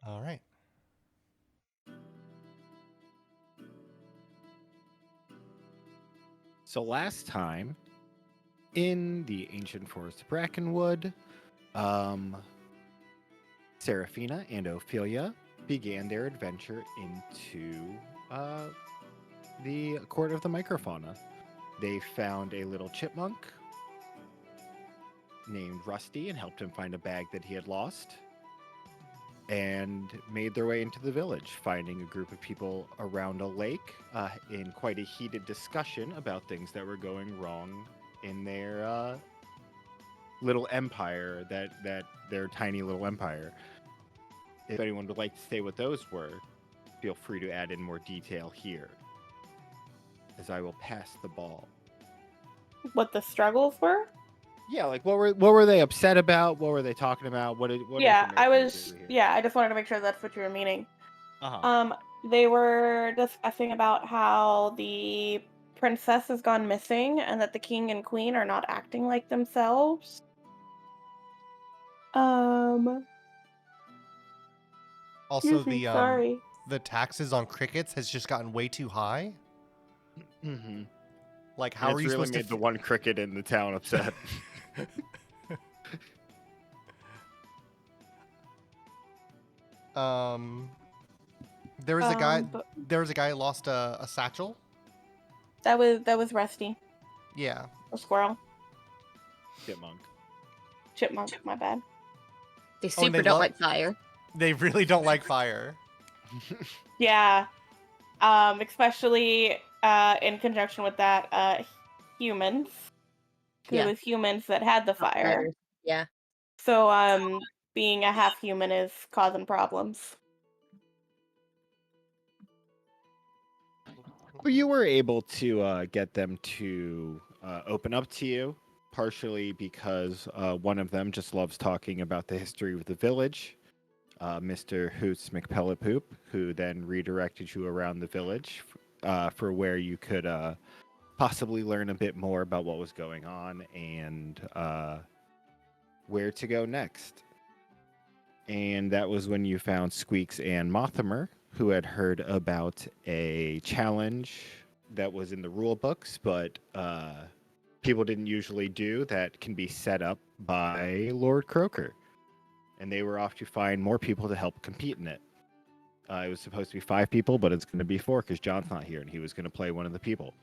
All right. So last time in the ancient forest of Brakenwood, um, Seraphina and Ophelia began their adventure into uh, the court of the microfauna. They found a little chipmunk named Rusty and helped him find a bag that he had lost, and made their way into the village, finding a group of people around a lake in quite a heated discussion about things that were going wrong in their little empire, that their tiny little empire. If anyone would like to say what those were, feel free to add in more detail here, as I will pass the ball. What the struggles were? Yeah, like what were they upset about? What were they talking about? What Yeah, information I can you was. give me here? Yeah, I just wanted to make sure that's what you were meaning. Uh-huh. They were discussing about how the princess has gone missing and that the king and queen are not acting like themselves. Also, Excuse me, sorry. the taxes on crickets has just gotten way too high. Mm-hmm. Like, And how are it's you really supposed made the one cricket in the town upset. um, there was a guy. But There was a guy who lost a satchel. that was Rusty, Yeah. a squirrel, Chipmunk. chipmunk. My bad. They Oh, and super don't like fire. They really don't like fire. Yeah. Especially in conjunction with that, humans. Because Yeah. it was humans that had the fire. Fires. Yeah. So being a half human is causing problems. But you were able to get them to open up to you, partially because one of them just loves talking about the history of the village, Mr. Hoots McPellipoop, who then redirected you around the village for where you could possibly learn a bit more about what was going on and where to go next. And that was when you found Squeaks and Mothimer, who had heard about a challenge that was in the rule books, but people didn't usually do, that can be set up by Lord Croaker. And they were off to find more people to help compete in it. It was supposed to be 5 people, but it's going to be 4 because John's not here, and he was going to play one of the people.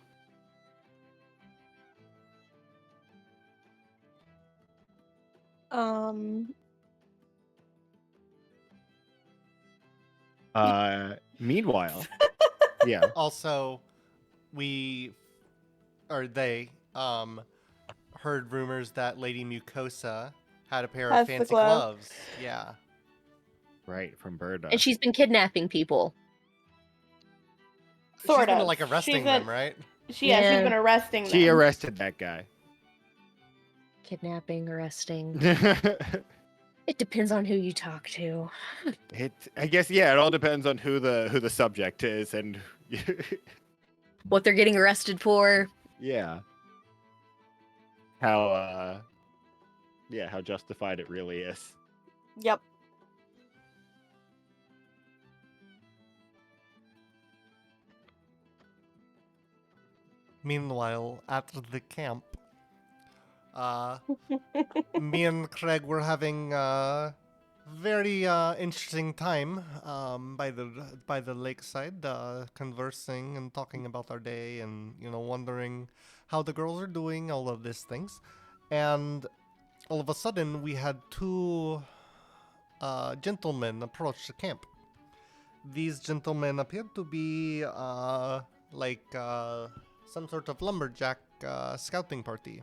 Um, Meanwhile, yeah. Also, they heard rumors that Lady Mucosa had a pair of Has the fancy glove. gloves. Yeah. Right, from Birda. And she's been kidnapping people. She's Sort been of. like arresting She's them, right? she's Yeah. been arresting She them. arrested that guy. Kidnapping, arresting. it, It depends on who you talk to. I guess, yeah, it all depends on who the subject is and What they're getting arrested for. yeah. How justified it really is. Yep. Meanwhile, at the camp, me and Craig were having a very interesting time by the lakeside, conversing and talking about our day, and wondering how the girls are doing, all of these things, and all of a sudden we had 2 gentlemen approach the camp. These gentlemen appeared to be some sort of lumberjack scouting party.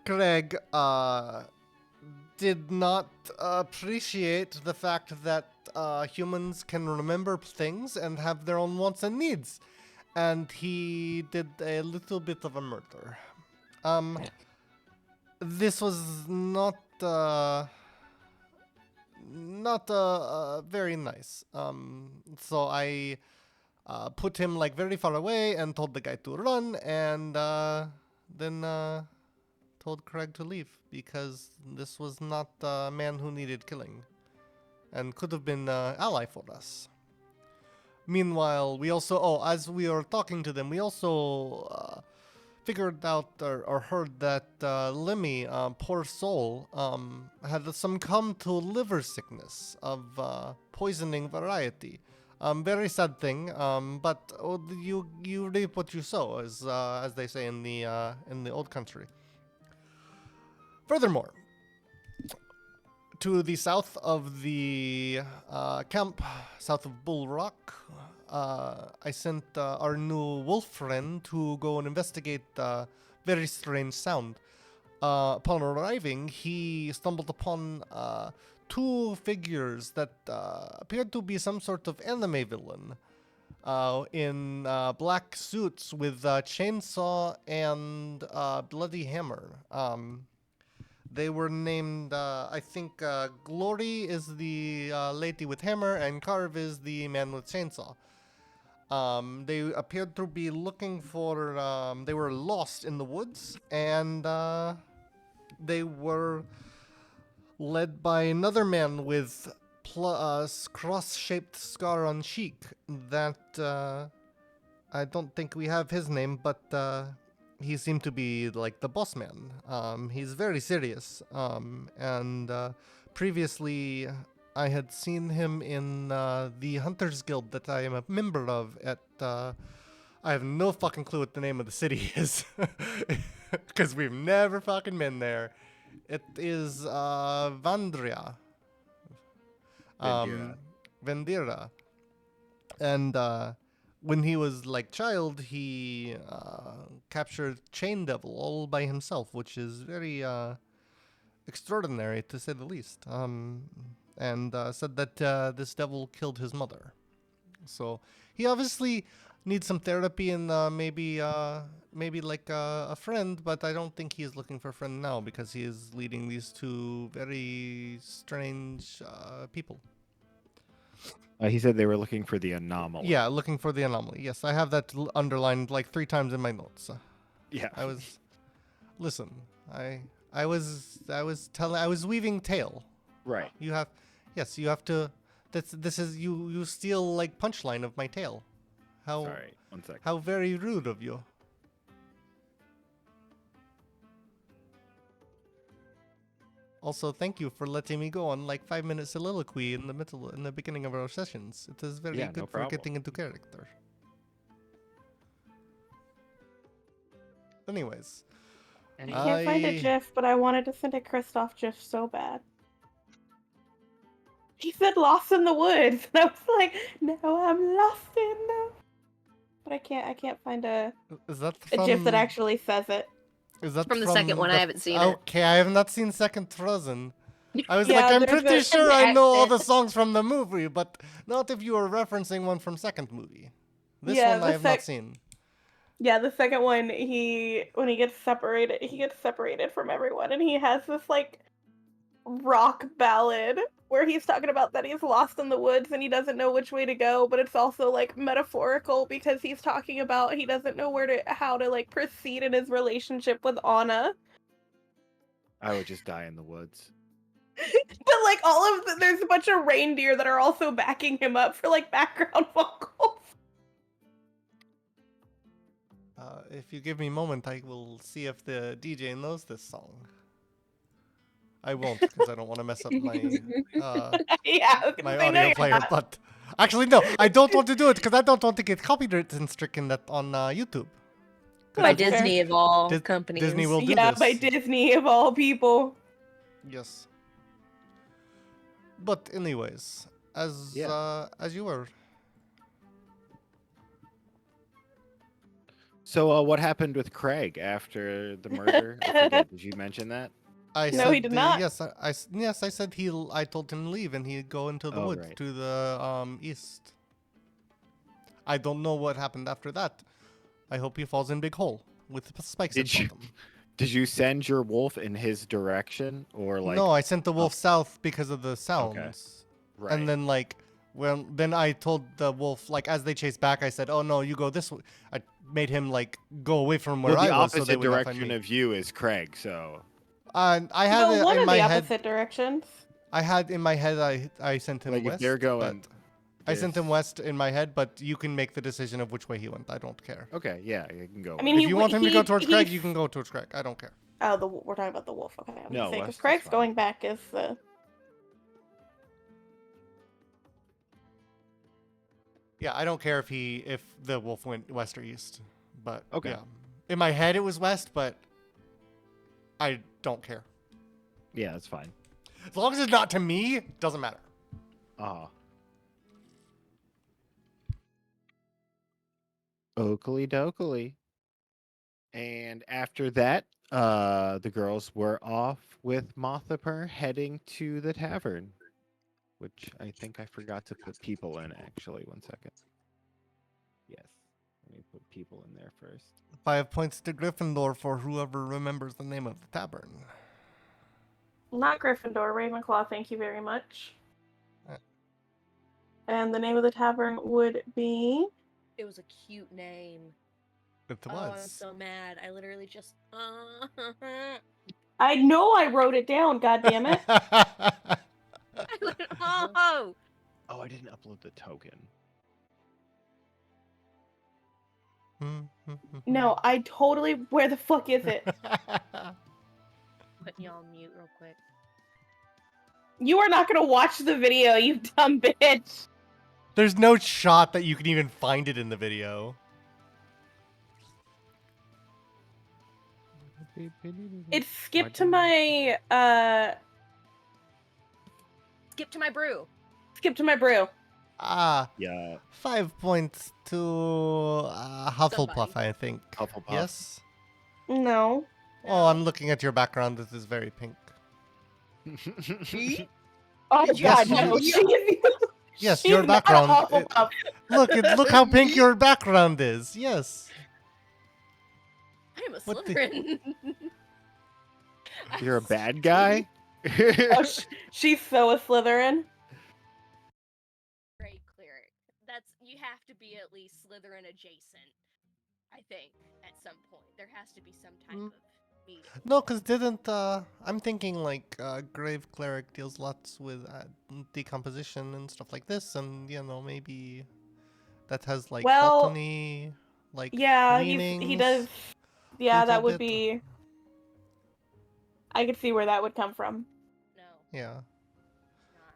Craig did not appreciate the fact that humans can remember things and have their own wants and needs, and he did a little bit of a murder. This was not very nice. So I put him like very far away and told the guy to run, and then told Craig to leave because this was not a man who needed killing. and could have been an ally for us. Meanwhile, we also, as we were talking to them, we also figured out or heard that Lemmy, poor soul, had succumbed to liver sickness of poisoning variety. Very sad thing, but you reap what you sow, as they say in the old country. Furthermore, to the south of the camp, south of Bull Rock, I sent our new wolf friend to go and investigate very strange sound. Upon arriving, he stumbled upon two figures that appeared to be some sort of anime villain in black suits with chainsaw and bloody hammer. They were named, I think, Glory is the lady with hammer, and Carve is the man with chainsaw. They appeared to be looking for, they were lost in the woods, and they were led by another man with cross-shaped scar on cheek that, I don't think we have his name, but he seemed to be like the boss man. He's very serious. And previously I had seen him in the Hunters Guild that I am a member of at, I have no fucking clue what the name of the city is. Because we've never fucking been there. It is Vandria. Vendira. And when he was like child, he captured Chain Devil all by himself, which is very extraordinary to say the least. And said that this devil killed his mother. So he obviously needs some therapy and maybe like a friend, but I don't think he is looking for a friend now because he is leading these two very strange people. He said they were looking for the anomaly. Yeah, looking for the anomaly. Yes, I have that underlined like 3 times in my notes. Yeah. Listen, I was weaving tale. Right. You have to. This is you steal like punchline of my tale. How? Sorry, 1 second. How very rude of you. Also, thank you for letting me go on like 5-minute soliloquy in the beginning of our sessions. It is very good for getting into character. Anyways, I can't find a GIF, but I wanted to send a Kristoff GIF so bad. He said "lost in the woods," and I was like, "No, I'm lost in the." But I can't find a GIF that actually says it. Is that from the second one? I haven't seen it. Okay, I have not seen Second Frozen. I was Yeah, like, I'm pretty sure I know all the accent. songs from the movie, but not if you were referencing one from second movie. This Yeah, one I the have not seen. Yeah, the second one, when he gets separated from everyone, and he has this like rock ballad where he's talking about that he's lost in the woods and he doesn't know which way to go, but it's also like metaphorical because he's talking about he doesn't know how to like proceed in his relationship with Anna. I would just die in the woods. But like there's a bunch of reindeer that are also backing him up for like background vocals. If you give me a moment, I will see if the DJ knows this song. I won't, because I don't want to mess up my Yeah, I was my gonna say, no, audio you're player. not. But actually, no, I don't want to do it because I don't want to get copyright stricken that on YouTube. By That's fair. Disney of all companies. Disney will do Yeah, this. by Disney of all people. Yes. But anyways, as you were. So what happened with Craig after the murder? I forget, did you mention that? No, he did not. Yes, I said I told him to leave and he'd go into the woods right. to the east. I don't know what happened after that. I hope he falls in big hole with spikes in front of him. Did you send your wolf in his direction or like? No, I sent the wolf south because of the sounds. Okay. Right. And then then I told the wolf as they chased back, I said, "Oh no, you go this way." I made him go away from where I was, so they opposite would not find direction me. of you is Craig, so. I had it one in of my the head. opposite directions. I had in my head I sent him Like if west. they're going, but I sent him this- west in my head, but you can make the decision of which way he went. I don't care. Okay, yeah, you can go. I mean, If he you want him to go towards Craig, he- you can go towards Craig. I don't care. Oh, we're talking about the wolf. Okay, I was No, gonna say west because is Craig's fine. going back is the. Yeah, I don't care if the wolf went west or east. But Okay. yeah. In my head it was west, but I don't care. Yeah, that's fine. As long as it's not to me, doesn't matter. Oakley dokley. And after that, the girls were off with Mothiper heading to the tavern, which I think I forgot to put people in, actually. 1 second. Yes. Let me put people in there first. 5 points to Gryffindor for whoever remembers the name of the tavern. Not Gryffindor, Ravenclaw. Thank you very much. Uh. And the name of the tavern would be. It was a cute name. It Oh, I'm was. so mad. I literally just. I know I wrote it down. God damn it! Oh! Oh, I didn't upload the token. No, I totally. Where the fuck is it? Putting you on mute real quick. You are not gonna watch the video, you dumb bitch. There's no shot that you can even find it in the video. It skipped to my Skip to my brew. skip to my brew. Ah, Yeah, 5 points to Hufflepuff, Somebody. I think. Hufflepuff. Yes? No. Oh, I'm looking at your background. This is very pink. Oh Yes, god, no. you- Yes, She's your not a background. Hufflepuff. Look how pink your background is. Yes. I am a What the- Slytherin. You're a bad guy? Oh, she's so a Slytherin. Great cleric. You have to be at least Slytherin adjacent. I think at some point there has to be some type Mm. of meeting. No, because didn't, I'm thinking like, Grave Cleric deals lots with decomposition and stuff like this, and, you know, maybe that has, like, Well, botany, like, Yeah, he leanings. does. Yeah, little that would bit. be. I could see where that would come from. No. Yeah. Not.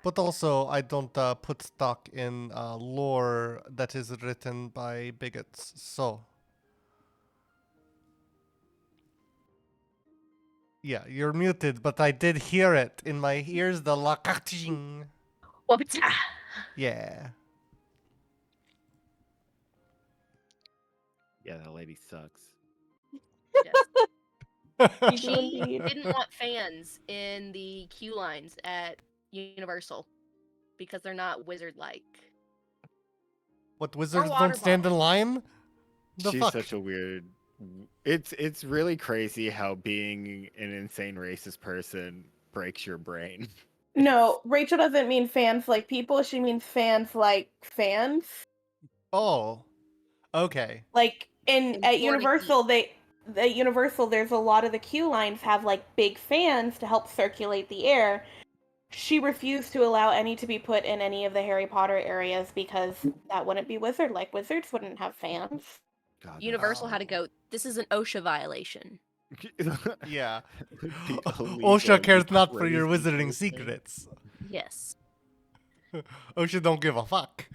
But also, I don't put stock in lore that is written by bigots, so. Yeah, you're muted, but I did hear it in my ears, the lakaching. Wapata. Yeah. Yeah, that lady sucks. You do She indeed. didn't want fans in the queue lines at Universal because they're not wizard-like. What, wizards water don't stand in bottles. line? The She's fuck? such a weird. It's really crazy how being an insane racist person breaks your brain. No, Rachel doesn't mean fans like people. She means fans like fans. Oh. Okay. Like In at 40 Universal, at Universal, there's a lot of the queue lines have like big fans to help circulate the air. She refused to allow any to be put in any of the Harry Potter areas because that wouldn't be wizard like. Wizards wouldn't have fans. God, that's- Universal had to go, this is an OSHA violation. Yeah. The OSHA illegal, cares not for your crazy wizarding person. secrets. Yes. OSHA don't give a fuck.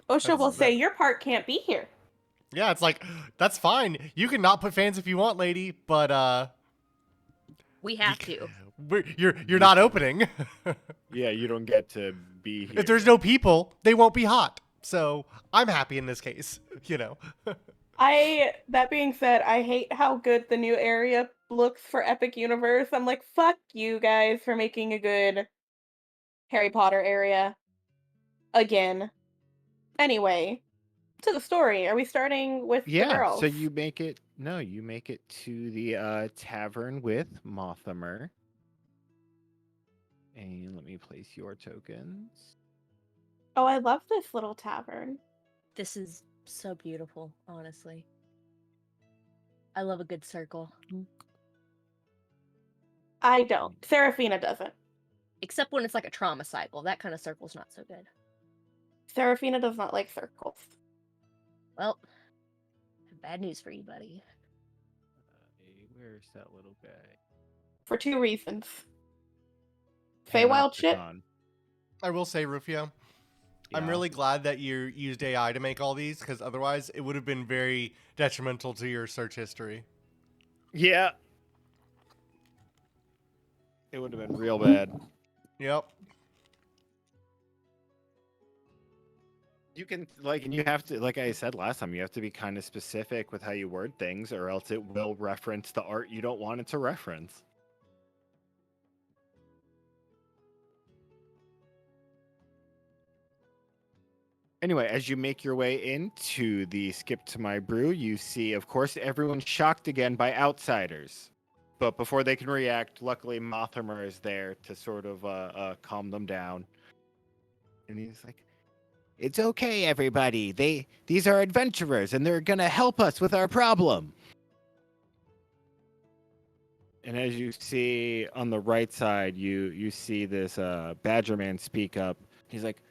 OSHA will That's- say your part can't be here. Yeah, it's like, that's fine. You can not put fans if you want, lady, but We have to. you're not opening. Yeah, you don't get to be here. If there's no people, they won't be hot. So I'm happy in this case, you know. That being said, I hate how good the new area looks for Epic Universe. I'm like, fuck you guys for making a good Harry Potter area. Again. Anyway, to the story. Are we starting with the Yeah, girls? so you make it to the tavern with Mothimer. And let me place your tokens. Oh, I love this little tavern. This is so beautiful, honestly. I love a good circle. I don't. Seraphina doesn't. Except when it's like a trauma cycle. That kind of circle's not so good. Seraphina does not like circles. Well, bad news for you, buddy. Where's that little guy? For 2 reasons. Panopticon. Feywild shit? I will say, Rufio, I'm Yeah. really glad that you used AI to make all these, because otherwise it would have been very detrimental to your search history. Yeah. It would have been real bad. Yep. You can and you have to, like I said last time, you have to be kind of specific with how you word things, or else it will reference the art you don't want it to reference. Anyway, as you make your way into the Skip to My Brew, you see, of course, everyone's shocked again by outsiders. But before they can react, luckily Mothermer is there to sort of calm them down. And he's like, "It's okay, everybody. These are adventurers, and they're gonna help us with our problem." And as you see on the right side, you see this Badger Man speak up. He's like,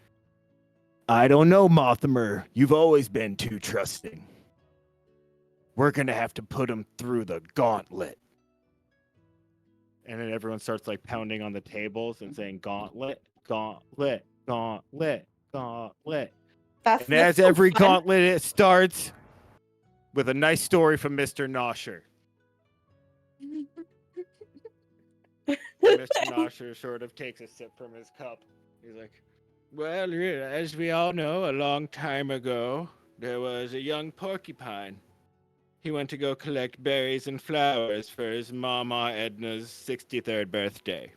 "I don't know, Mothermer. You've always been too trusting. We're gonna have to put him through the gauntlet." And then everyone starts like pounding on the tables and saying, "Gauntlet, gauntlet, gauntlet, gauntlet." That's And as every gauntlet it starts with a nice story from Mr. Nosher. Mr. Nosher sort of takes a sip from his cup. He's like, "Well, as we all know, a long time ago, there was a young porcupine. He went to go collect berries and flowers for his Mama Edna's 63rd birthday.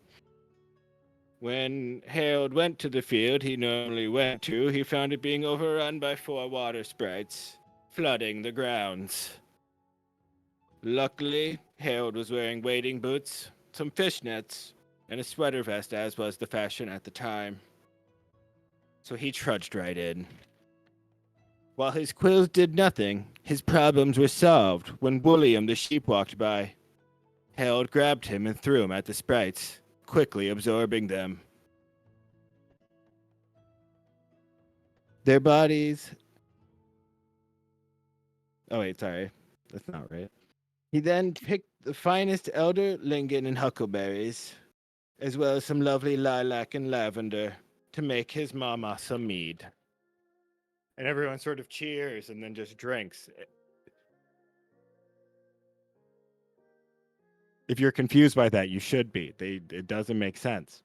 When Harold went to the field he normally went to, he found it being overrun by 4 water sprites, flooding the grounds. Luckily, Harold was wearing wading boots, some fishnets, and a sweater vest, as was the fashion at the time. So he trudged right in. While his quills did nothing, his problems were solved when William the sheep walked by. Harold grabbed him and threw him at the sprites, quickly absorbing them. Their bodies... Oh wait, sorry. That's not right. He then picked the finest elder, linden, and huckleberries, as well as some lovely lilac and lavender, to make his mama some mead. And everyone sort of cheers and then just drinks. If you're confused by that, you should be. It doesn't make sense.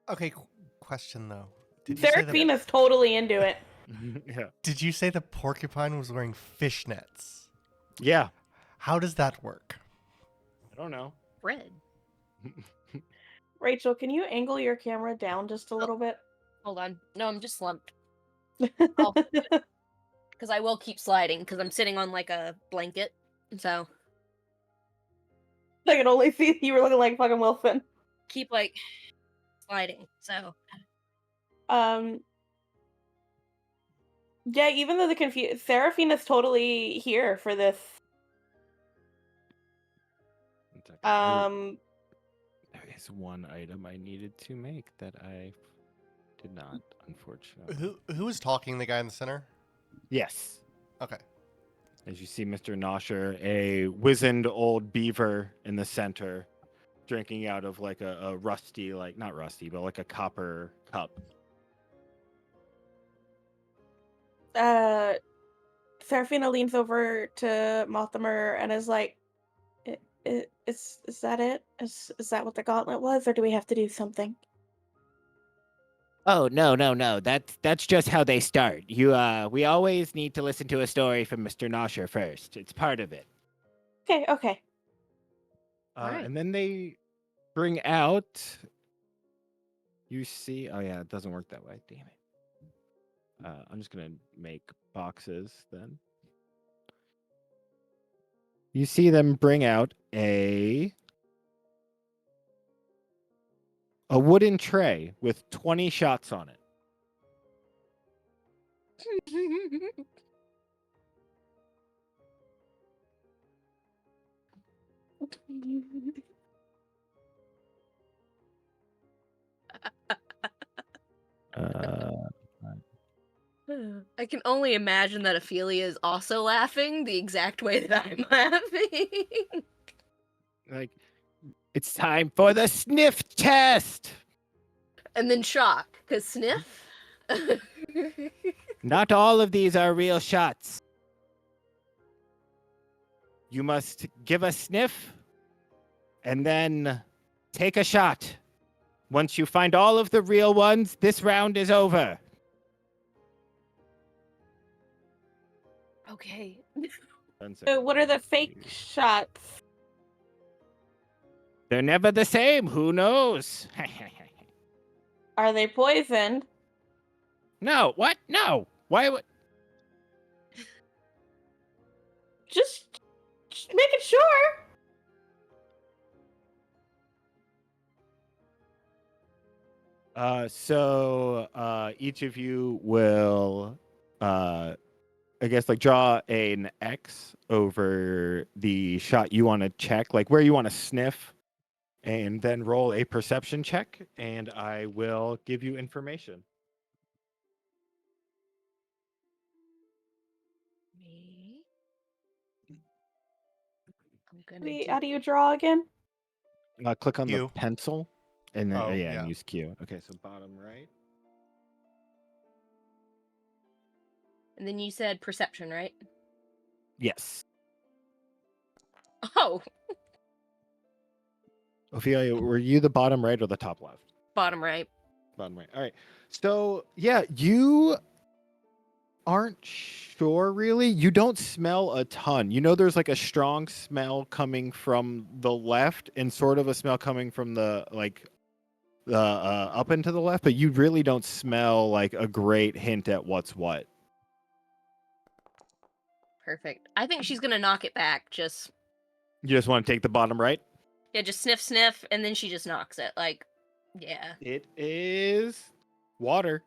Okay, question though. Did you say Seraphina's totally into it. Yeah. Did you say the porcupine was wearing fishnets? Yeah. How does that work? I don't know. Red. Rachel, can you angle your camera down just a little bit? Hold on. No, I'm just slumped. Oh. Because I will keep sliding, because I'm sitting on like a blanket. So I can only see you were looking like fucking Wilson. keep like sliding. So Yeah, even though Seraphina's totally here for this. There is one item I needed to make that I did not, unfortunately. Who was talking? The guy in the center? Yes. Okay. As you see Mr. Nosher, a wizened old beaver in the center, drinking out of like a rusty, like not rusty, but like a copper cup. Seraphina leans over to Mothermer and is like, "Is that it? Is that what the gauntlet was, or do we have to do something?" Oh, no. That's just how they start. We always need to listen to a story from Mr. Nosher first. It's part of it. Okay. Alright. And then they bring out. You see, oh yeah, it doesn't work that way. Damn it. I'm just gonna make boxes then. You see them bring out a wooden tray with 20 shots on it. I can only imagine that Ophelia is also laughing the exact way that I'm laughing. Like, it's time for the sniff test. And then shock, because sniff? Not all of these are real shots. You must give a sniff and then take a shot. Once you find all of the real ones, this round is over. Okay. 10 So seconds. what are the fake shots? They're never the same. Who knows? Are they poisoned? No. What? No. Why would? Just making sure. So each of you will, I guess, like draw an X over the shot you want to check, like where you want to sniff, and then roll a perception check, and I will give you information. Me? I'm gonna Wait, how do you draw again? Click on the Q. pencil, and then Oh, yeah, yeah. and use Q. Okay, so bottom right. And then you said perception, right? Yes. Oh, Ophelia, were you the bottom right or the top left? bottom right. Bottom right. All right. So yeah, you aren't sure really. You don't smell a ton. You know, there's like a strong smell coming from the left and sort of a smell coming from the up and to the left, but you really don't smell like a great hint at what's what. Perfect. I think she's gonna knock it back. Just You just want to take the bottom right? yeah, just sniff, sniff, and then she just knocks it. Like, yeah. It is water.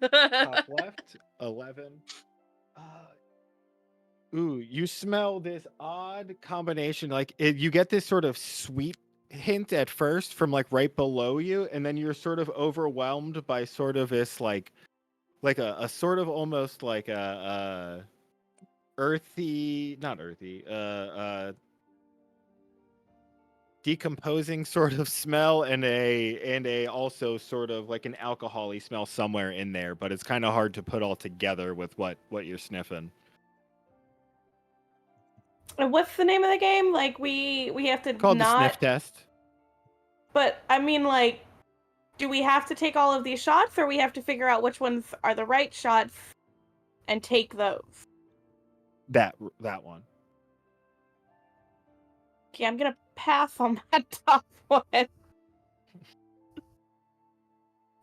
Top left, 11. Ooh, you smell this odd combination. Like you get this sort of sweet hint at first from like right below you, and then you're sort of overwhelmed by sort of this like a sort of almost like a earthy, not earthy, decomposing sort of smell, and a also sort of like an alcohol-y smell somewhere in there, but it's kind of hard to put all together with what you're sniffing. And what's the name of the game? Like we have to Called the not. sniff test. But I mean, like, do we have to take all of these shots, or we have to figure out which ones are the right shots and take those? That one. Okay, I'm gonna pass on that top one.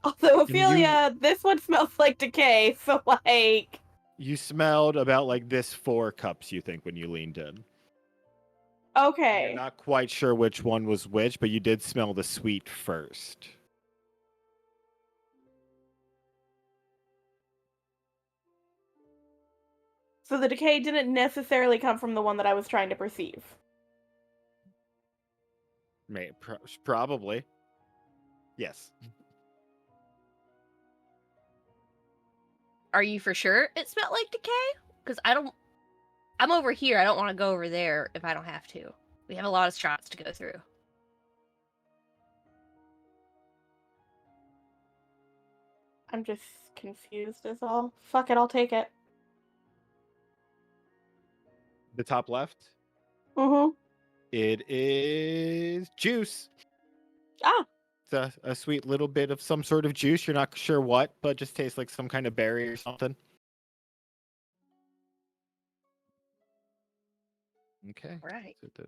Although Ophelia, this one smells like decay, so like. You smelled about like this 4 cups, you think, when you leaned in. Okay. You're not quite sure which one was which, but you did smell the sweet first. So the decay didn't necessarily come from the one that I was trying to perceive. Probably. Yes. Are you for sure it smelled like decay? Because I'm over here. I don't want to go over there if I don't have to. We have a lot of shots to go through. I'm just confused is all. Fuck it, I'll take it. The top left. Mm-hmm. It is juice. Ah. It's a sweet little bit of some sort of juice. You're not sure what, but just tastes like some kind of berry or something. Okay. Right. So those,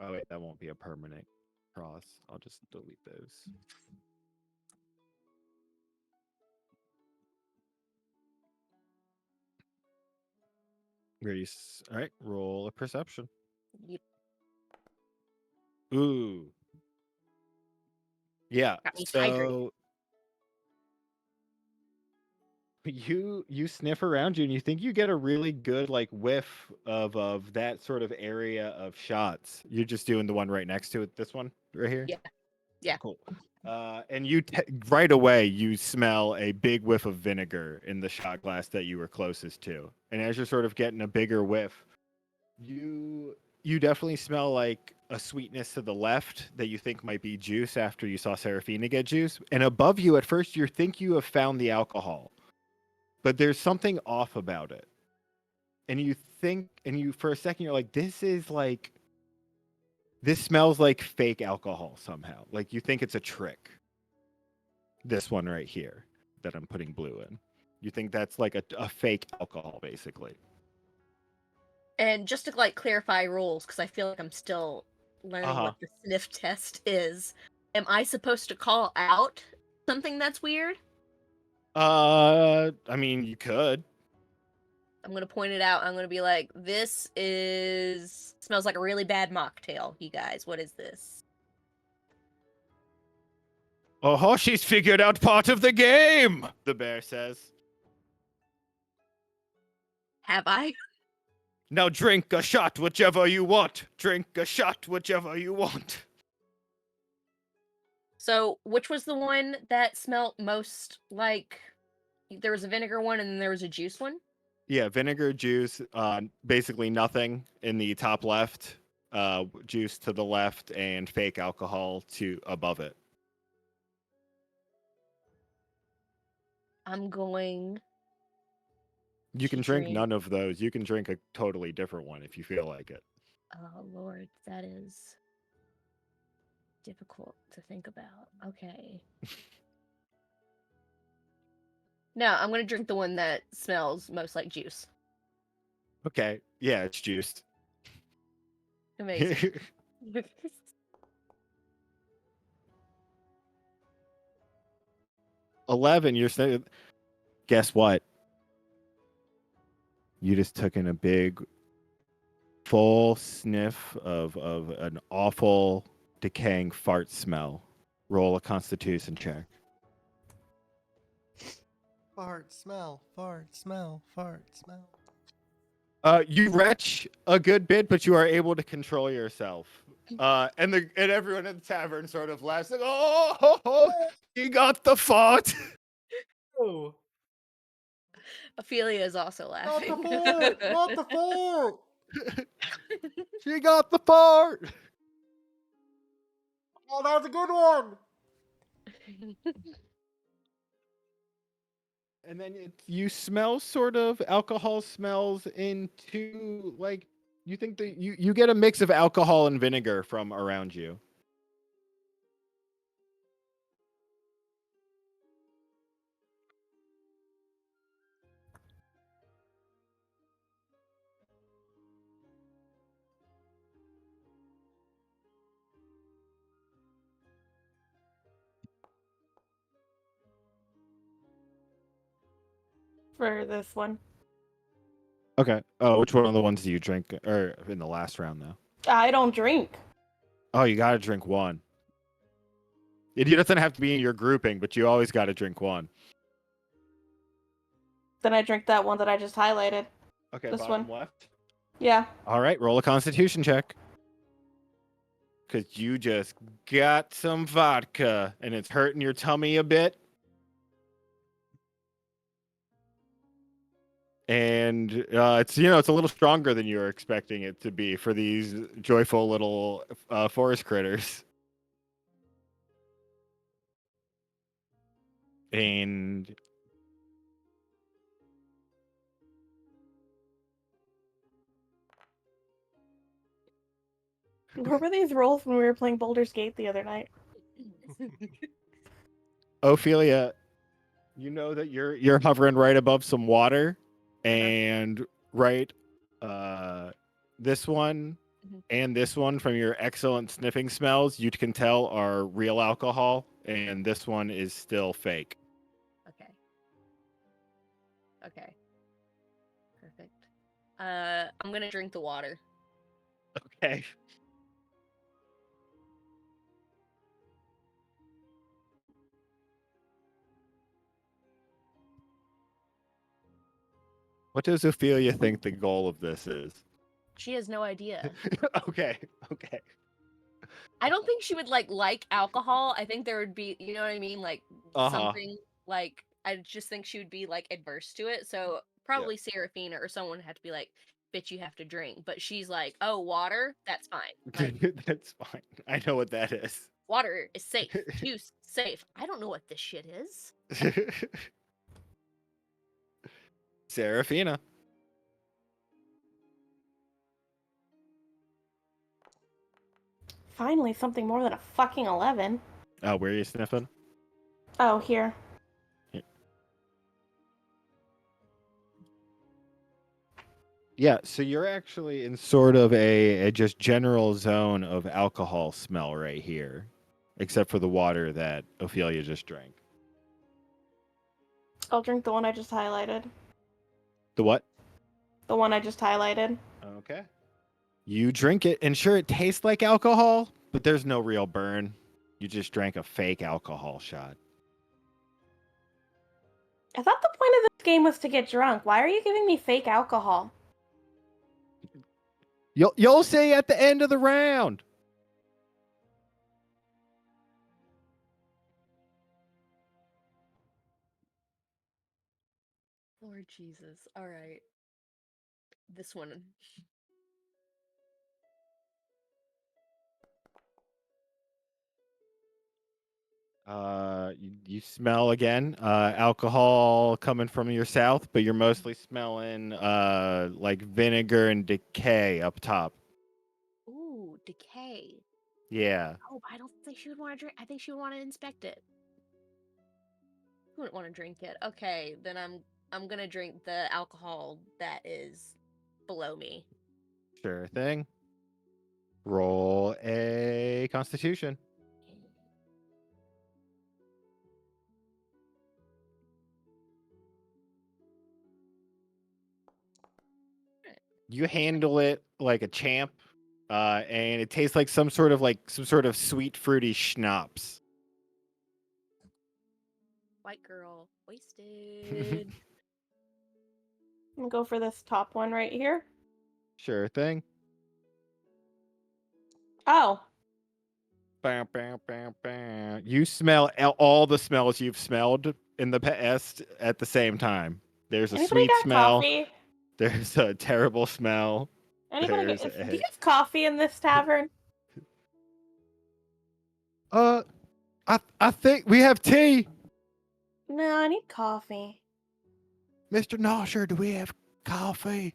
oh wait, that won't be a permanent cross. I'll just delete those. Ready? All right. Roll a perception. Yep. Ooh. Yeah. Got me So hydrated. you sniff around you and you think you get a really good like whiff of that sort of area of shots. You're just doing the one right next to it. This one right here. Yeah. Yeah. Cool. And you right away you smell a big whiff of vinegar in the shot glass that you were closest to. And as you're sort of getting a bigger whiff, you definitely smell like a sweetness to the left that you think might be juice after you saw Serafina get juice. And above you, at first, you think you have found the alcohol, but there's something off about it. And you think, and you for a second, you're like, this smells like fake alcohol somehow. Like you think it's a trick. This one right here that I'm putting blue in. You think that's like a fake alcohol, basically. And just to like clarify rules, because I feel like I'm still learning Uh-huh. what the sniff test is. Am I supposed to call out something that's weird? I mean, you could. I'm gonna point it out. I'm gonna be like, "This smells like a really bad mocktail, you guys. What is this?" Oh, she's figured out part of the game, the bear says. Have I? Now drink a shot, whichever you want. Drink a shot, whichever you want. So, which was the one that smelled most like? There was a vinegar one, and then there was a juice one. Yeah, vinegar juice, basically nothing in the top left, juice to the left, and fake alcohol to above it. I'm going. You can to drink none of those. You can drink a totally different one if you feel like it. Oh Lord, that is difficult to think about. Okay. No, I'm gonna drink the one that smells most like juice. Okay, yeah, it's juiced. Amazing. 11, you're saying, guess what? You just took in a big, full sniff of an awful, decaying fart smell. Roll a Constitution check. Fart smell, fart smell, fart smell. You retch a good bit, but you are able to control yourself. And everyone in the tavern sort of laughs like, "Oh, he got the fart." Oh, Ophelia is also not laughing. the fart! Not the fart! She got the fart. Oh, that was a good one! And then you smell sort of alcohol smells into like you think that you get a mix of alcohol and vinegar from around you. For this one. Okay. Oh, which one of the ones do you drink or in the last round though? I don't drink. Oh, you got to drink one. It doesn't have to be in your grouping, but you always got to drink one. Then I drink that one that I just highlighted. Okay, This bottom one. left. Yeah. All right, roll a Constitution check. Because you just got some vodka and it's hurting your tummy a bit. And it's it's a little stronger than you were expecting it to be for these joyful little forest critters. And Where were these rolls when we were playing Baldur's Gate the other night? Ophelia, you know that you're hovering right above some water, and right, this one Mhm. and this one from your excellent sniffing smells, you can tell are real alcohol, and this one is still fake. Okay. Okay. Perfect. I'm gonna drink the water. Okay. What does Ophelia think the goal of this is? She has no idea. Okay. I don't think she would like alcohol. I think there would be, you know what I mean, like something like I just think she would be like adverse to it. So probably Seraphina or someone had to be like, "Bitch, you have to drink." But she's like, "Oh, water, that's fine. Like That's fine. I know what that is. water is safe. Juice safe. I don't know what this shit is." Serafina. Finally, something more than a fucking 11. Oh, where are you sniffing? Oh, here. Yeah, so you're actually in sort of a just general zone of alcohol smell right here, except for the water that Ophelia just drank. I'll drink the one I just highlighted. The what? The one I just highlighted. Okay. You drink it, and sure, it tastes like alcohol, but there's no real burn. You just drank a fake alcohol shot. I thought the point of this game was to get drunk. Why are you giving me fake alcohol? You'll see at the end of the round. Lord Jesus. All right. This one. You smell again, alcohol coming from your south, but you're mostly smelling like vinegar and decay up top. Ooh, decay. Yeah. Oh, but I don't think she would want to drink. I think she would want to inspect it. Who wouldn't want to drink it? Okay, then I'm gonna drink the alcohol that is below me. Sure thing. Roll a Constitution. You handle it like a champ, and it tastes like some sort of sweet fruity schnapps. White girl, wasted. I'm gonna go for this top one right here. Sure thing. Oh. Bam, bam, bam, bam. You smell all the smells you've smelled in the past at the same time. There's a Anybody sweet got smell. coffee? There's a terrible smell. Anybody There's do you a have coffee in this tavern? I think we have tea. No, I need coffee. Mr. Nosher, do we have coffee?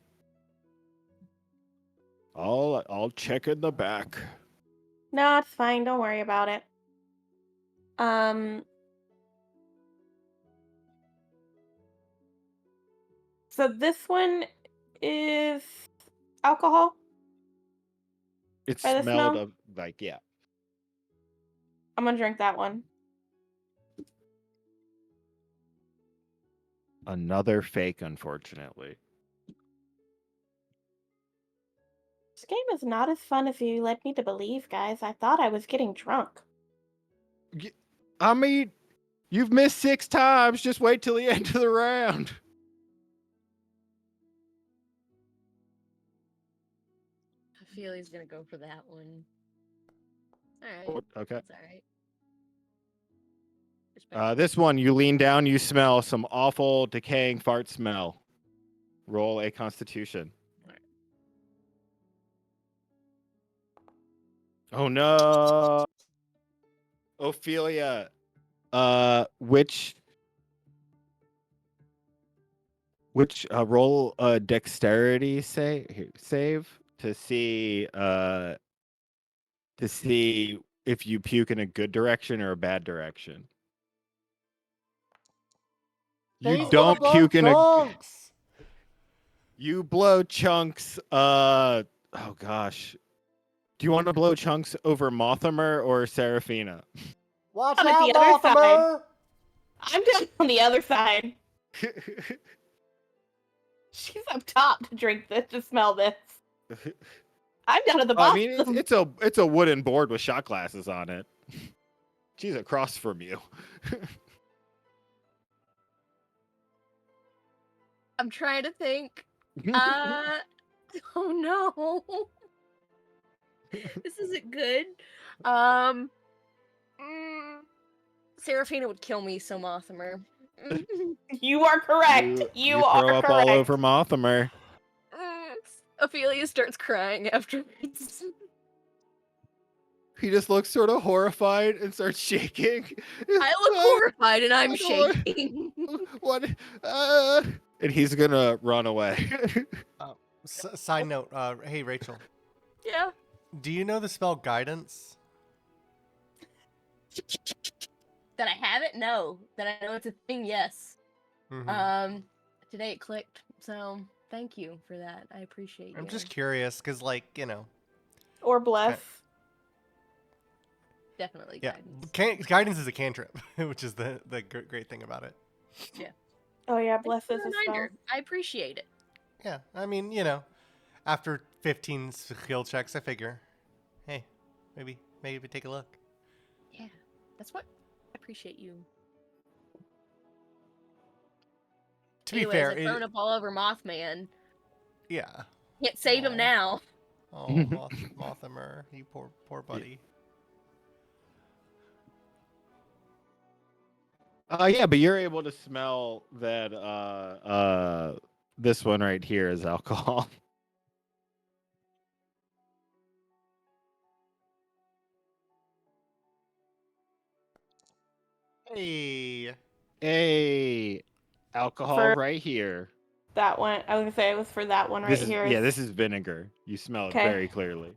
I'll check in the back. No, it's fine. Don't worry about it. So this one is alcohol? It By the smelled smell? of like, yeah. I'm gonna drink that one. Another fake, unfortunately. This game is not as fun as you led me to believe, guys. I thought I was getting drunk. I mean, you've missed 6 times. Just wait till the end of the round. I feel he's gonna go for that one. Alright. Okay. That's alright. This one, you lean down, you smell some awful decaying fart smell. Roll a Constitution. Oh no, Ophelia. Which roll dexterity save to see if you puke in a good direction or a bad direction. You He's don't gonna blow puke in a. chunks. You blow chunks. Oh gosh. Do you want to blow chunks over Mothamer or Seraphina? Watch I'm at out, the other side. Mothamer! I'm down on the other side. She's up top to drink this, to smell this. I'm down at the I bottom. mean, it's a wooden board with shot glasses on it. She's across from you. I'm trying to think. Oh no. This isn't good. Mm, Seraphina would kill me, so Mothimer. You are correct. You are throw up correct. all over Mothimer. Ophelia starts crying afterwards. He just looks sort of horrified and starts shaking. I look horrified and I'm I don't want- shaking. What? And he's gonna run away. Side note, hey Rachel, Yeah. do you know the spell guidance? That I have it? No. That I know it's a thing? Yes. Mhm. Today it clicked, so thank you for that. I appreciate you. I'm just curious, because, like, you know. Or bless. Definitely Yeah, guidance. guidance is a cantrip, which is the great thing about it. Oh yeah, Thanks bless for is the a spell. reminder. I appreciate it. Yeah, I mean, you know, after 15 skill checks, I figure, hey, maybe take a look. Yeah. That's what I appreciate you. To be Anyways, fair, I've thrown up all over Mothman. yeah. Can't save him Aw. now. Oh, Mothimer, you poor buddy. Yeah, but you're able to smell that this one right here is alcohol. Hey. Hey, alcohol For- right here. That one. I was gonna say it was for that one right here. This is vinegar. You smell it Okay. very clearly.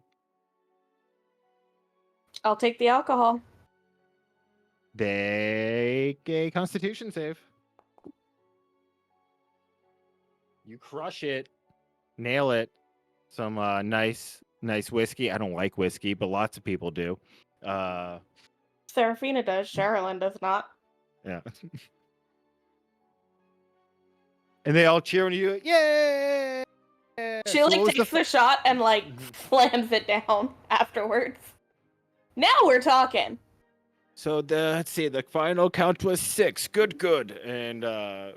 I'll take the alcohol. Make a Constitution save. You crush it, nail it. Some nice whiskey. I don't like whiskey, but lots of people do. Seraphina does. Sherilyn does not. Yeah. And they all cheer when you, yay! She So like what was takes the shot and like slams it down afterwards. Now we're talking. So let's see, the final count was 6. Good. And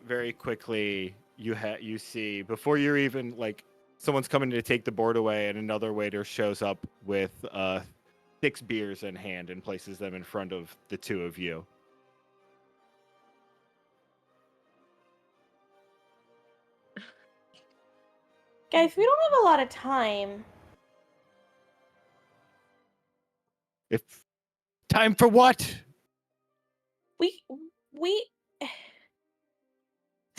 very quickly you see before you're even like someone's coming to take the board away, and another waiter shows up with 6 beers in hand and places them in front of the two of you. Guys, we don't have a lot of time. If time for what? We You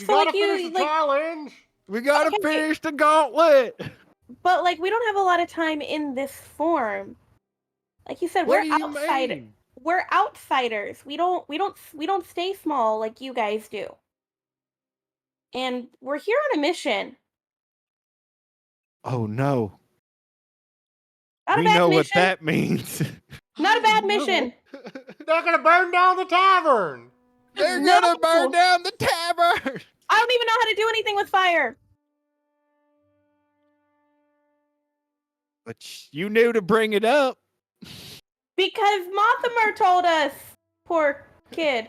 So, gotta like, you, finish the like- challenge. We gotta Okay. finish the gauntlet. but like we don't have a lot of time in this form. Like you said, What we're do you outside. mean? We're outsiders. We don't stay small like you guys do. And we're here on a mission. Oh no. Not a We bad know what mission. that means. Not a bad mission. They're gonna burn down the tavern. They're No. gonna burn down the tavern. I don't even know how to do anything with fire. But you knew to bring it up. Because Mothimer told us. Poor kid.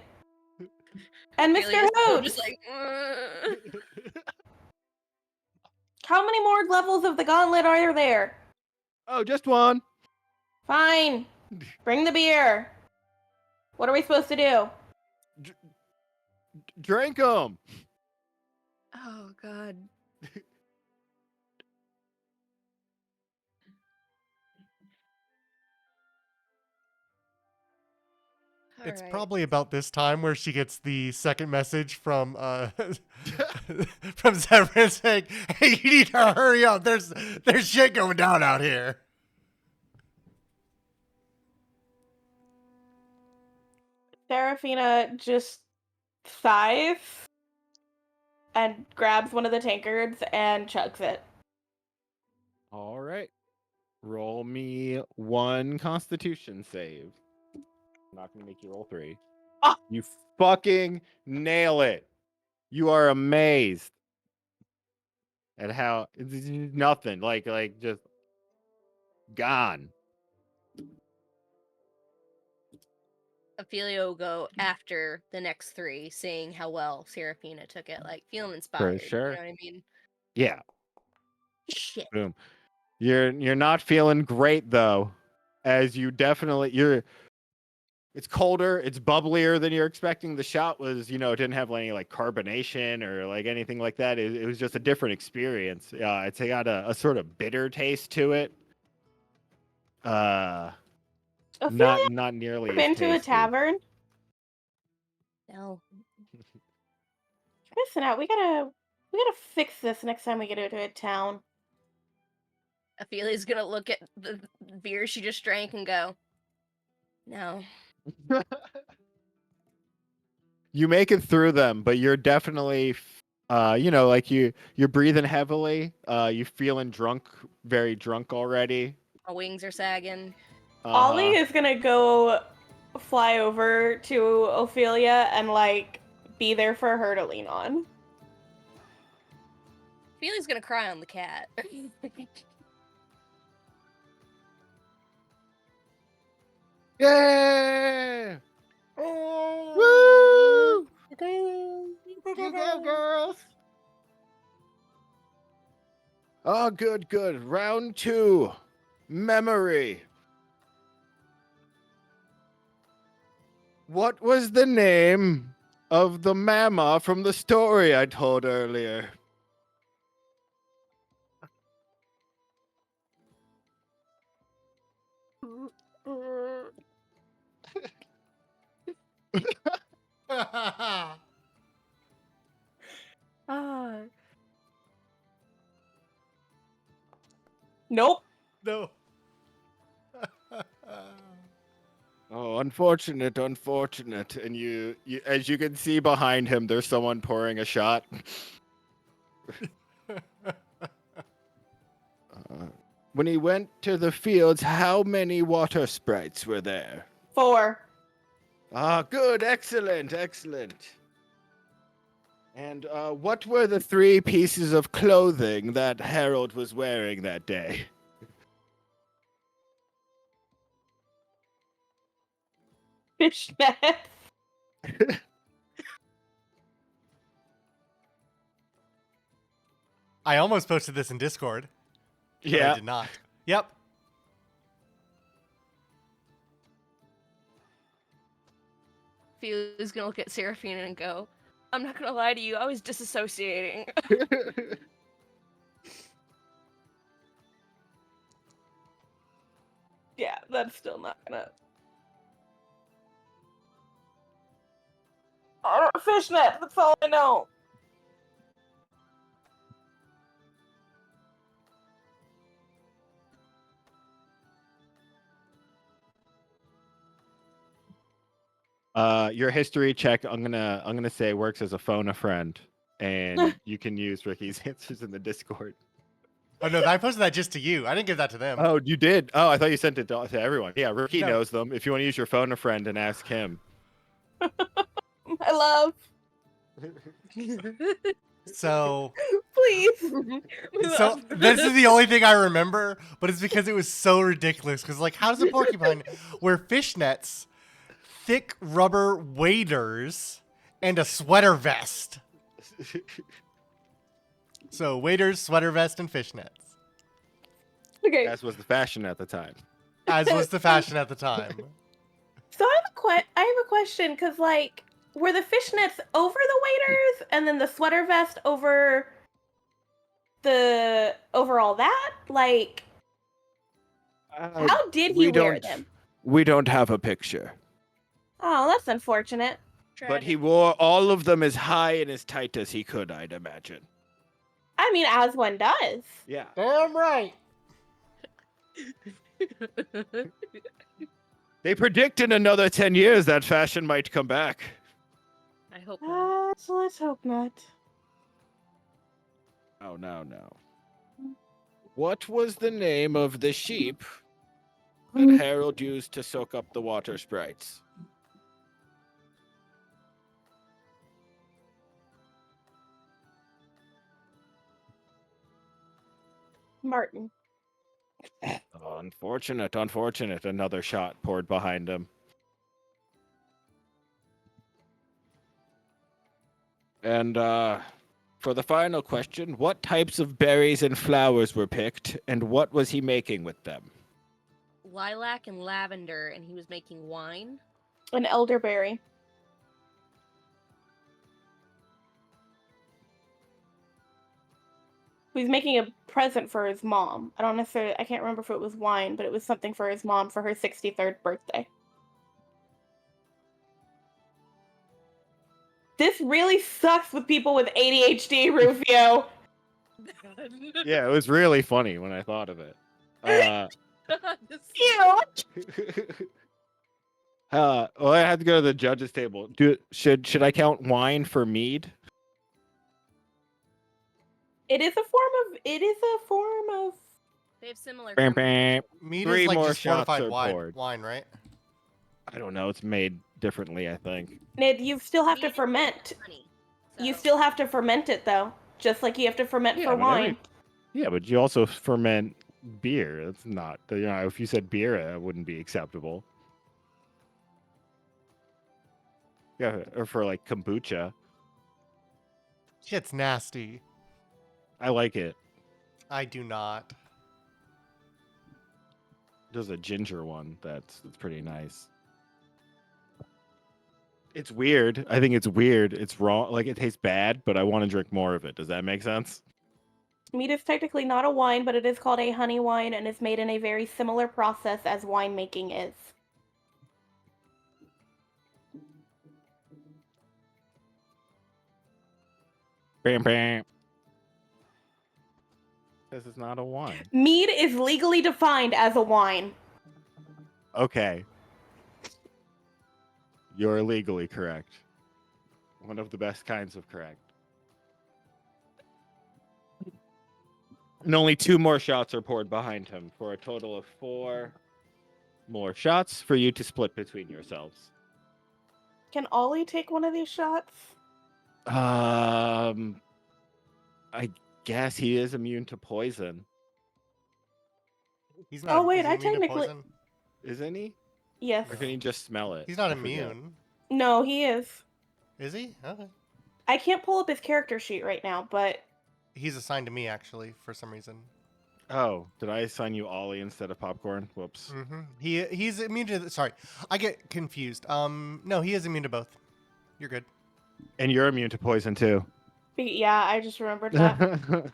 And Mr. Ophelia's still Hoops. just like, How many more levels of the gauntlet are there? Oh, just one. Fine. Bring the beer. What are we supposed to do? Drink them. oh god. It's Alright. probably about this time where she gets the second message from from Severin saying, "Hey, you need to hurry up. There's shit going down out here." Seraphina just sighs and grabs one of the tankards and chugs it. All right. Roll me 1 Constitution save. I'm not gonna make you roll 3. Ah! You fucking nail it. You are amazed at how nothing like just gone. Ophelia will go after the next 3, seeing how well Seraphina took it, like feeling inspired. sure. You know what I mean? Yeah. Shit. Boom. You're not feeling great though, as you definitely you're. It's colder. It's bubblier than you're expecting. The shot was, didn't have any like carbonation or like anything like that. It was just a different experience. It's got a sort of bitter taste to it. Ophelia, Not nearly as been to a tasty. tavern? No. Listen out, we gotta fix this next time we get into a town. Ophelia's gonna look at the beer she just drank and go, no. You make it through them, but you're definitely, like you're breathing heavily. You feeling drunk, very drunk already. My wings are sagging. Ollie is gonna go fly over to Ophelia and like be there for her to lean on. Ophelia's gonna cry on the cat. Yeah! Oh, Woo! You go, girls! Oh, good. Round 2. Memory. What was the name of the mama from the story I told earlier? Nope. No. Oh, unfortunate. And you, as you can see behind him, there's someone pouring a shot. When he went to the fields, how many water sprites were there? 4. Ah, good, excellent. And what were the 3 pieces of clothing that Harold was wearing that day? Fishnet. I almost posted this in Discord. But I did not. Yep. Ophelia's gonna look at Seraphina and go, I'm not gonna lie to you, I was disassociating. Yeah, that's still not gonna. Fishnet. That's all I know. Your history check, I'm gonna say works as a phone a friend, and you can use Ricky's answers in the Discord. Oh no, I posted that just to you. I didn't give that to them. Oh, you did? Oh, I thought you sent it to everyone. Yeah, Ricky No. knows them. If you want to use your phone a friend and ask him. I love. So Please. So this is the only thing I remember, but it's because it was so ridiculous. Because like, how does a porcupine wear fishnets, thick rubber waders, and a sweater vest? So waders, sweater vest, and fishnets, Okay. As was the fashion at the time. as was the fashion at the time. So I have a question, because like, were the fishnets over the waders and then the sweater vest over all that? Like, how did he wear them? We don't have a picture. Oh, that's unfortunate. But he wore all of them as high and as tight as he could, I'd imagine. I mean, as one does. Yeah. Damn right. They predict in another 10 years that fashion might come back. I hope not. So let's hope not. Oh, no. What was the name of the sheep that Harold used to soak up the water sprites? Martin. Oh, unfortunate. Another shot poured behind him. And For the final question, what types of berries and flowers were picked, and what was he making with them? Lilac and lavender, and he was making wine. An elderberry. He's making a present for his mom. I can't remember if it was wine, but it was something for his mom for her 63rd birthday. This really sucks with people with ADHD, Rufio. Yeah, it was really funny when I thought of it. Ew. Well, I had to go to the judges' table. Should I count wine for mead? It is a form of. They have similar. Bam, bam. Mead Three is like more just shots fortified are wine, poured. right? I don't know. It's made differently, I think. Ned, you still have to Mead is ferment. honey, You so- still have to ferment it though, just like you have to ferment for but wine. Yeah, but you also ferment beer. That's not. If you said beer, that wouldn't be acceptable. Yeah, or for like kombucha. Shit's nasty. I like it. I do not. There's a ginger one that's pretty nice. It's weird. I think it's weird. It's wrong. Like it tastes bad, but I want to drink more of it. Does that make sense? Mead is technically not a wine, but it is called a honey wine and is made in a very similar process as winemaking is. Bam, bam. This is not a wine. Mead is legally defined as a wine. Okay. You're legally correct. One of the best kinds of correct. And only 2 more shots are poured behind him for a total of 4 more shots for you to split between yourselves. Can Ollie take one of these shots? I guess he is immune to poison, He's not. Oh, wait, is he I immune to technically- poison? isn't he? Yes. Or can he just smell it? He's not I forget. immune. No, he is. Is he? Okay. I can't pull up his character sheet right now, but He's assigned to me actually for some reason. Oh, did I assign you Ollie instead of popcorn? Whoops. Mm-hmm. He's immune to. Sorry, I get confused. No, he is immune to both. You're good. And you're immune to poison too. yeah, I just remembered that.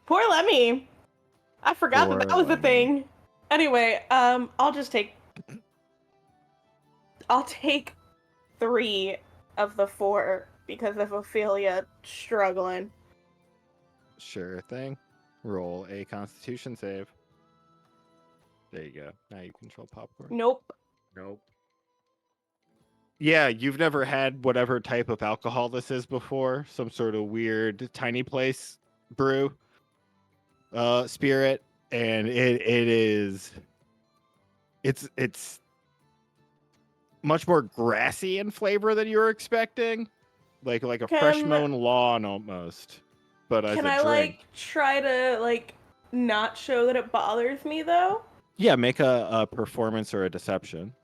Poor Lemmy. I forgot Poor that was a Lemmy. thing. Anyway, I'll take 3 of the 4 because of Ophelia struggling. Sure thing. Roll a Constitution save. There you go. Now you control popcorn. Nope. Nope. Yeah, you've never had whatever type of alcohol this is before. Some sort of weird tiny place brew spirit. And it's much more grassy in flavor than you were expecting. Like a fresh Can- mown lawn almost. But as Can a I drink. try to not show that it bothers me though? Yeah, make a performance or a deception.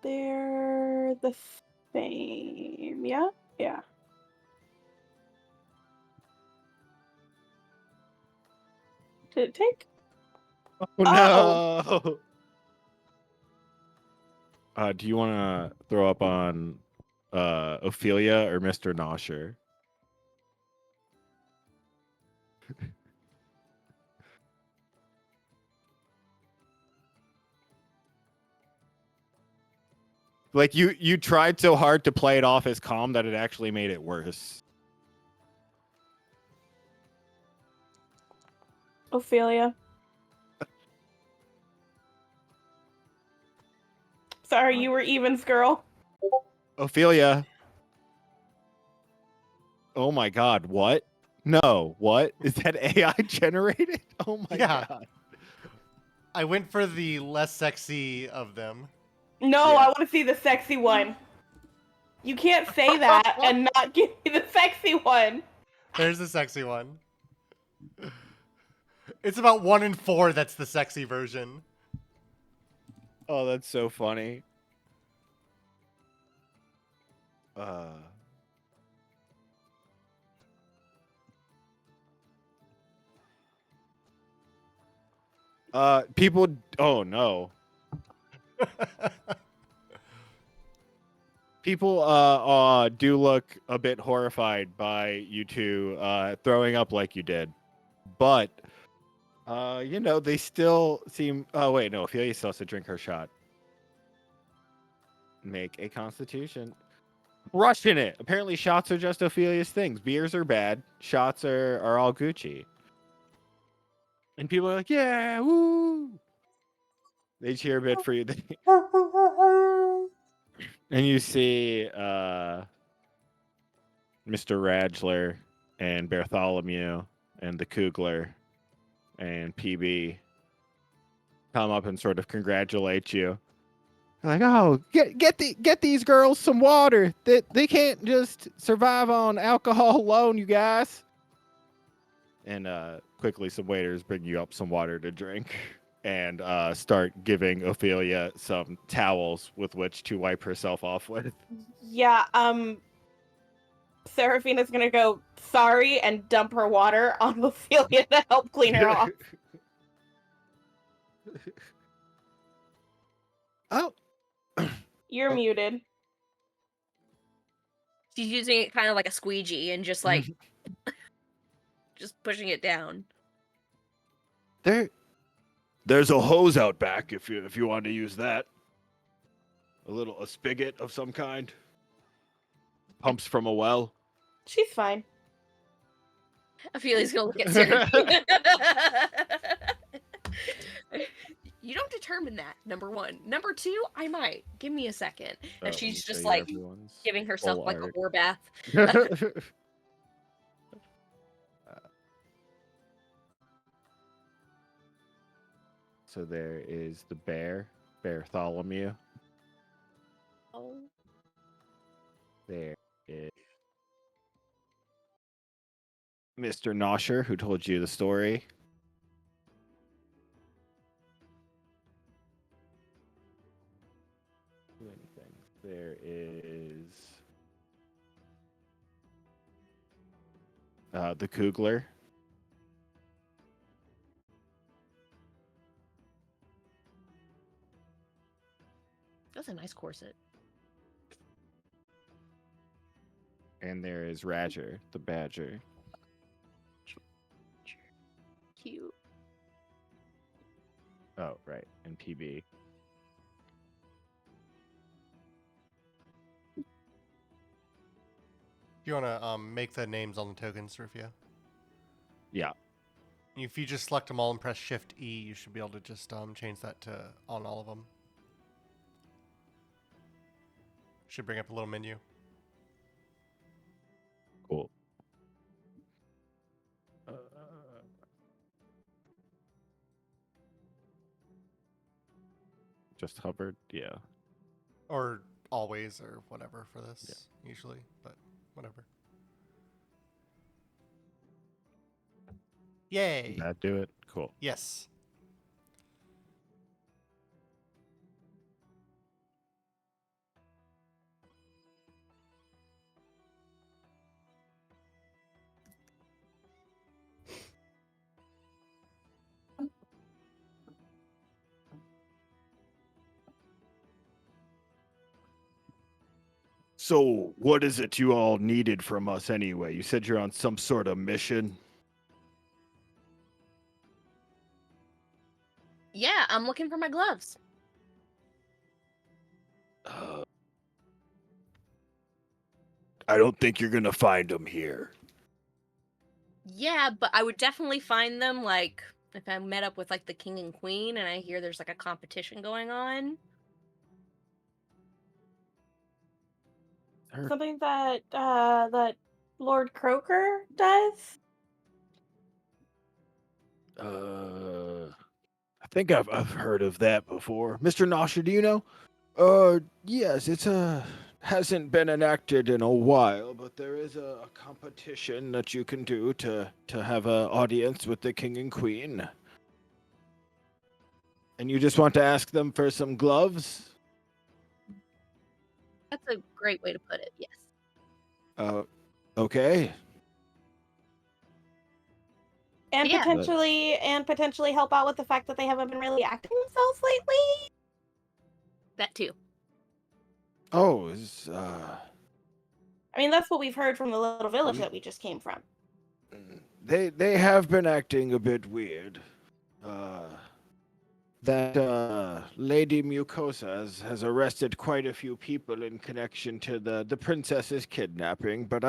They're the same. Yeah? Yeah. Did it take? Oh Oh. no! Do you want to throw up on Ophelia or Mr. Nosher? Like you tried so hard to play it off as calm that it actually made it worse. Ophelia. Sorry, you were evens, girl. Ophelia. Oh my god, what? No, what? Is that AI generated? Oh my Yeah. god. I went for the less sexy of them. No, Yeah. I want to see the sexy one. You can't say that and not give me the sexy one. There's the sexy one. It's about 1 in 4 that's the sexy version. Oh, that's so funny. People. Oh no. People do look a bit horrified by you two throwing up like you did, but they still seem. Oh wait, no, Ophelia still has to drink her shot. Make a Constitution. Rushing it. Apparently, shots are just Ophelia's things. Beers are bad. Shots are all Gucci. And people are like, "Yeah, woo!" They cheer a bit for you. And you see Mr. Radgler and Bartholomew and the Cougler and PB come up and sort of congratulate you. They're like, oh, get these girls some water. They can't just survive on alcohol alone, you guys. And quickly some waiters bring you up some water to drink and start giving Ophelia some towels with which to wipe herself off with. Yeah, Seraphina's gonna go sorry and dump her water on Ophelia to help clean her off. Oh. You're muted. She's using it kind of like a squeegee and just like just pushing it down. There's a hose out back if you want to use that. A spigot of some kind. Pumps from a well. She's fine. Ophelia's gonna look at Seraphina. You don't determine that, number one. Number two, I might. Give me a second. And she's just like giving herself like a war bath. So there is the Bartholomew. Oh. There is Mr. Nosher, who told you the story. There is the Cougler. That's a nice corset. And there is Radger, the Badger. Cute. Oh, right. And PB. You want to make the names on the tokens, Rufio? Yeah. If you just select them all and press Shift E, you should be able to just change that to on all of them. Should bring up a little menu. Cool. Just hovered? Yeah. Or always or whatever for this, usually, but whatever. Yay! Did that do it? Cool. Yes. So, what is it you all needed from us anyway? You said you're on some sort of mission. Yeah, I'm looking for my gloves. I don't think you're gonna find them here. Yeah, but I would definitely find them, like, if I met up with, like, the king and queen and I hear there's, like, a competition going on. Something that that Lord Croaker does? I think I've heard of that before. Mr. Nosher, do you know? Yes, it's hasn't been enacted in a while, but there is a competition that you can do to have an audience with the king and queen. And you just want to ask them for some gloves? That's a great way to put it, yes. Okay. And Yeah. potentially help out with the fact that they haven't been really acting themselves lately. That too. Oh, I mean, that's what we've heard from the little village that we just came from. they have been acting a bit weird. That Lady Mucosa has arrested quite a few people in connection to the princess's kidnapping, but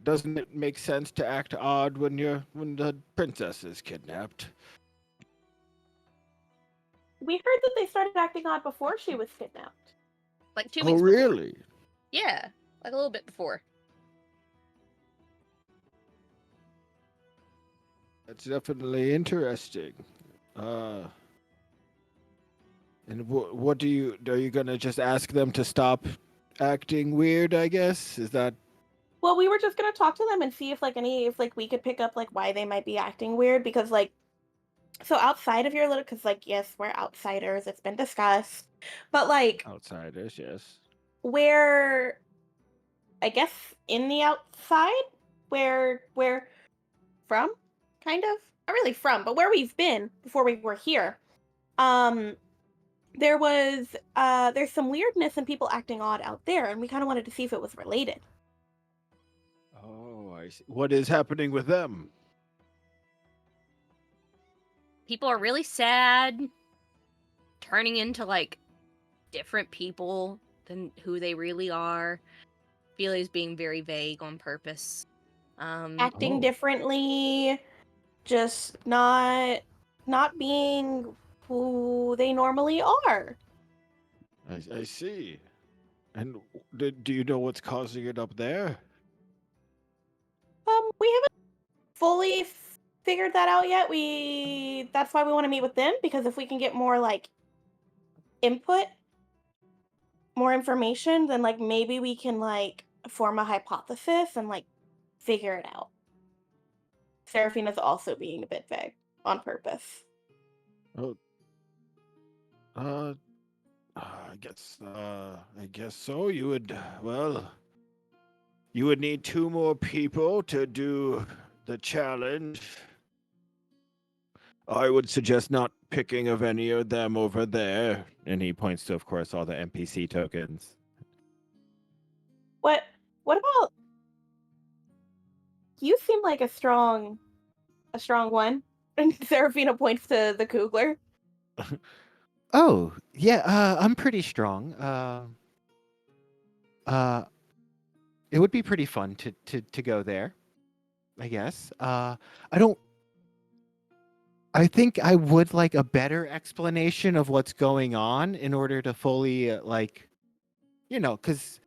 doesn't it make sense to act odd when the princess is kidnapped? We heard that they started acting odd before she was kidnapped. Like 2 Oh, weeks before. really? Yeah, like a little bit before. That's definitely interesting. And what are you gonna just ask them to stop acting weird, I guess? Is that... Well, we were just gonna talk to them and see if we could pick up like why they might be acting weird, because like, so outside of your little, because like, yes, we're outsiders, it's been discussed, but like Outsiders, yes. where, I guess, in the outside, where from, kind of, not really from, but where we've been before we were here, there's some weirdness and people acting odd out there, and we kind of wanted to see if it was related. Oh, I see. What is happening with them? People are really sad, turning into like different people than who they really are. Felia's being very vague on purpose. Acting differently, just not being who they normally are. I see. And do you know what's causing it up there? We haven't fully figured that out yet. That's why we want to meet with them, because if we can get more like input, more information, then like maybe we can like form a hypothesis and like figure it out. Seraphina's also being a bit vague on purpose. Oh, I guess so. You would need 2 more people to do the challenge. I would suggest not picking of any of them over there. And he points to, of course, all the NPC tokens. What about you? Seem like a strong one. And Seraphina points to the Cougler. Oh, yeah, I'm pretty strong. It would be pretty fun to go there, I guess. I think I would like a better explanation of what's going on in order to fully because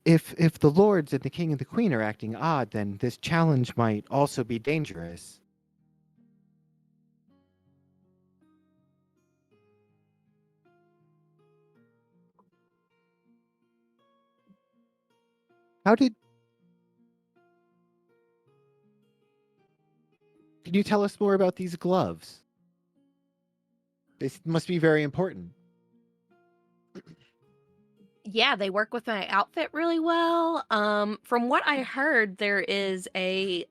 if the lords and the king and the queen are acting odd, then this challenge might also be dangerous. Can you tell us more about these gloves? They must be very important. Yeah, they work with my outfit really well. From what I heard, there is I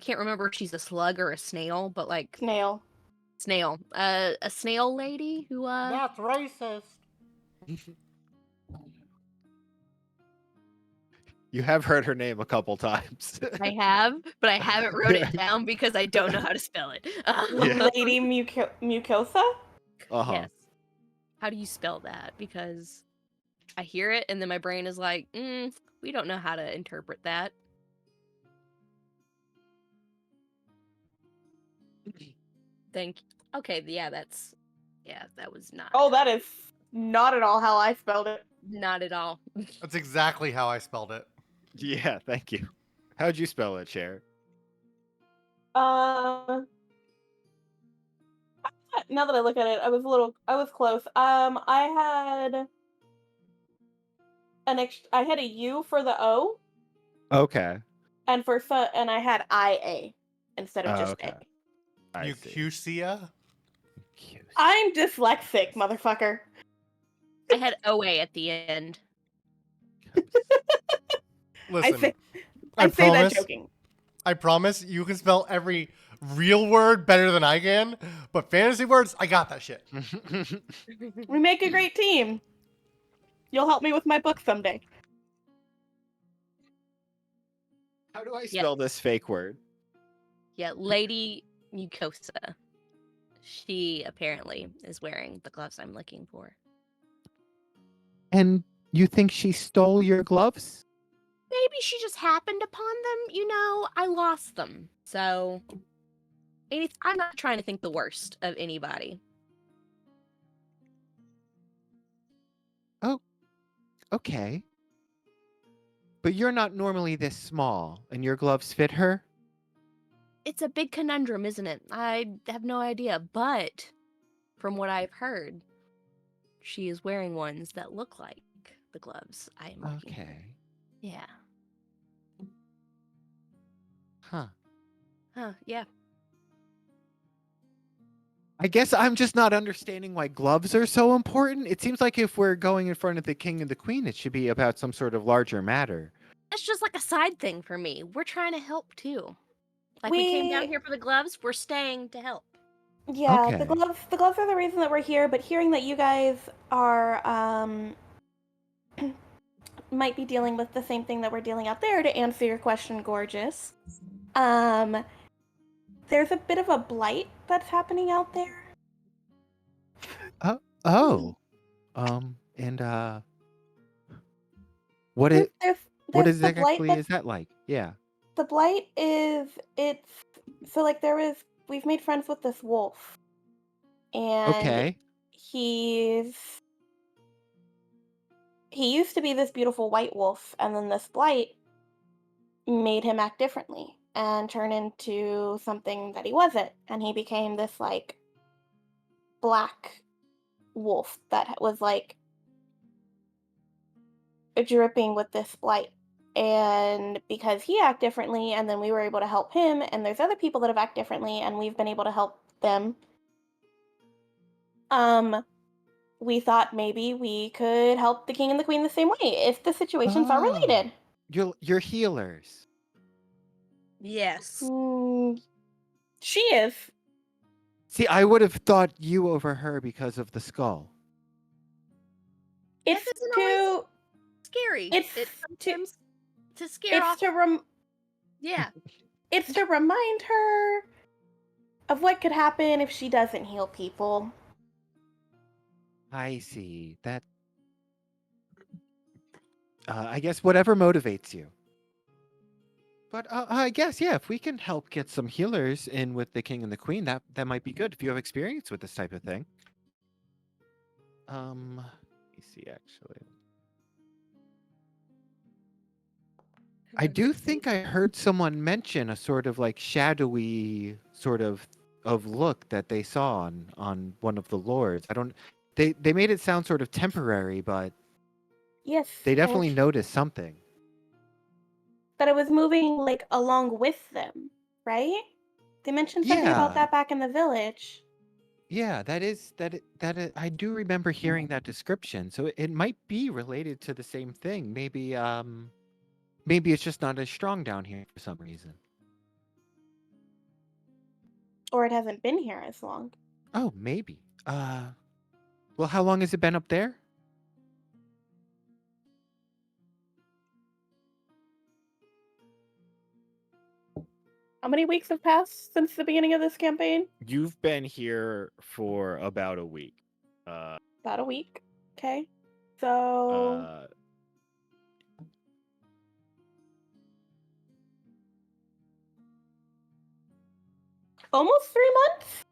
can't remember if she's a slug or a snail, but like Snail. a snail lady who That's racist. You have heard her name a couple times. I have, but I haven't wrote it down because I don't know how to spell it. Yeah. Lady Mucosa? Uh-huh. Yes. How do you spell that? Because I hear it and then my brain is like, we don't know how to interpret that. Thank you. Okay, yeah, that was not. Oh, that is not at all how I spelled it. Not at all. That's exactly how I spelled it. Yeah, thank you. How'd you spell it, Cher? Now that I look at it, I was close. I had a U for the O. Okay. And I had IA instead of just okay. A. Mucusia? I'm dyslexic, motherfucker. I had OA at the end. Listen, I say that promise, joking. I promise you can spell every real word better than I can, but fantasy words, I got that shit. We make a great team. You'll help me with my book someday. How do I spell this fake word? Yeah, Lady Mucosa. She apparently is wearing the gloves I'm looking for. And you think she stole your gloves? Maybe she just happened upon them. You know, I lost them. So, I'm not trying to think the worst of anybody. Oh, okay. But you're not normally this small, and your gloves fit her? It's a big conundrum, isn't it? I have no idea, but from what I've heard, she is wearing ones that look like the gloves I am looking for. Okay. Yeah. Huh. Huh, yeah. I guess I'm just not understanding why gloves are so important. It seems like if we're going in front of the king and the queen, it should be about some sort of larger matter. It's just like a side thing for me. We're trying to help too. Like we came down here for the gloves, we're staying to help. Yeah, Okay. the gloves are the reason that we're here, but hearing that you guys are might be dealing with the same thing that we're dealing out there, to answer your question, gorgeous. There's a bit of a blight that's happening out there. Oh. And what There's, it there's, what there's the blight exactly that's is that like? Yeah. the blight is it's so like we've made friends with this wolf, and Okay. he used to be this beautiful white wolf, and then this blight made him act differently and turn into something that he wasn't, and he became this like black wolf that was like dripping with this blight. And because he acted differently, and then we were able to help him, and there's other people that have acted differently, and we've been able to help them. We thought maybe we could help the king and the queen the same way if the situations are Oh. related. You're healers. Yes. She is. See, I would have thought you over her because of the skull. It's Death isn't to. always scary. It's It's to. sometimes to scare off. Yeah. It's to remind her of what could happen if she doesn't heal people. I see. That I guess whatever motivates you. But I guess yeah, if we can help get some healers in with the king and the queen, that might be good if you have experience with this type of thing. Let me see actually. I do think I heard someone mention a sort of like shadowy sort of look that they saw on one of the lords. I don't they made it sound sort of temporary, but Yes. they definitely and noticed something. that it was moving like along with them, right? They mentioned something about Yeah. that back in the village. Yeah, I do remember hearing that description. So it might be related to the same thing. Maybe it's just not as strong down here for some reason. Or it hasn't been here as long. Oh, maybe. Well, how long has it been up there? How many weeks have passed since the beginning of this campaign? You've been here for about a week. About a week. Okay. So almost 3 months?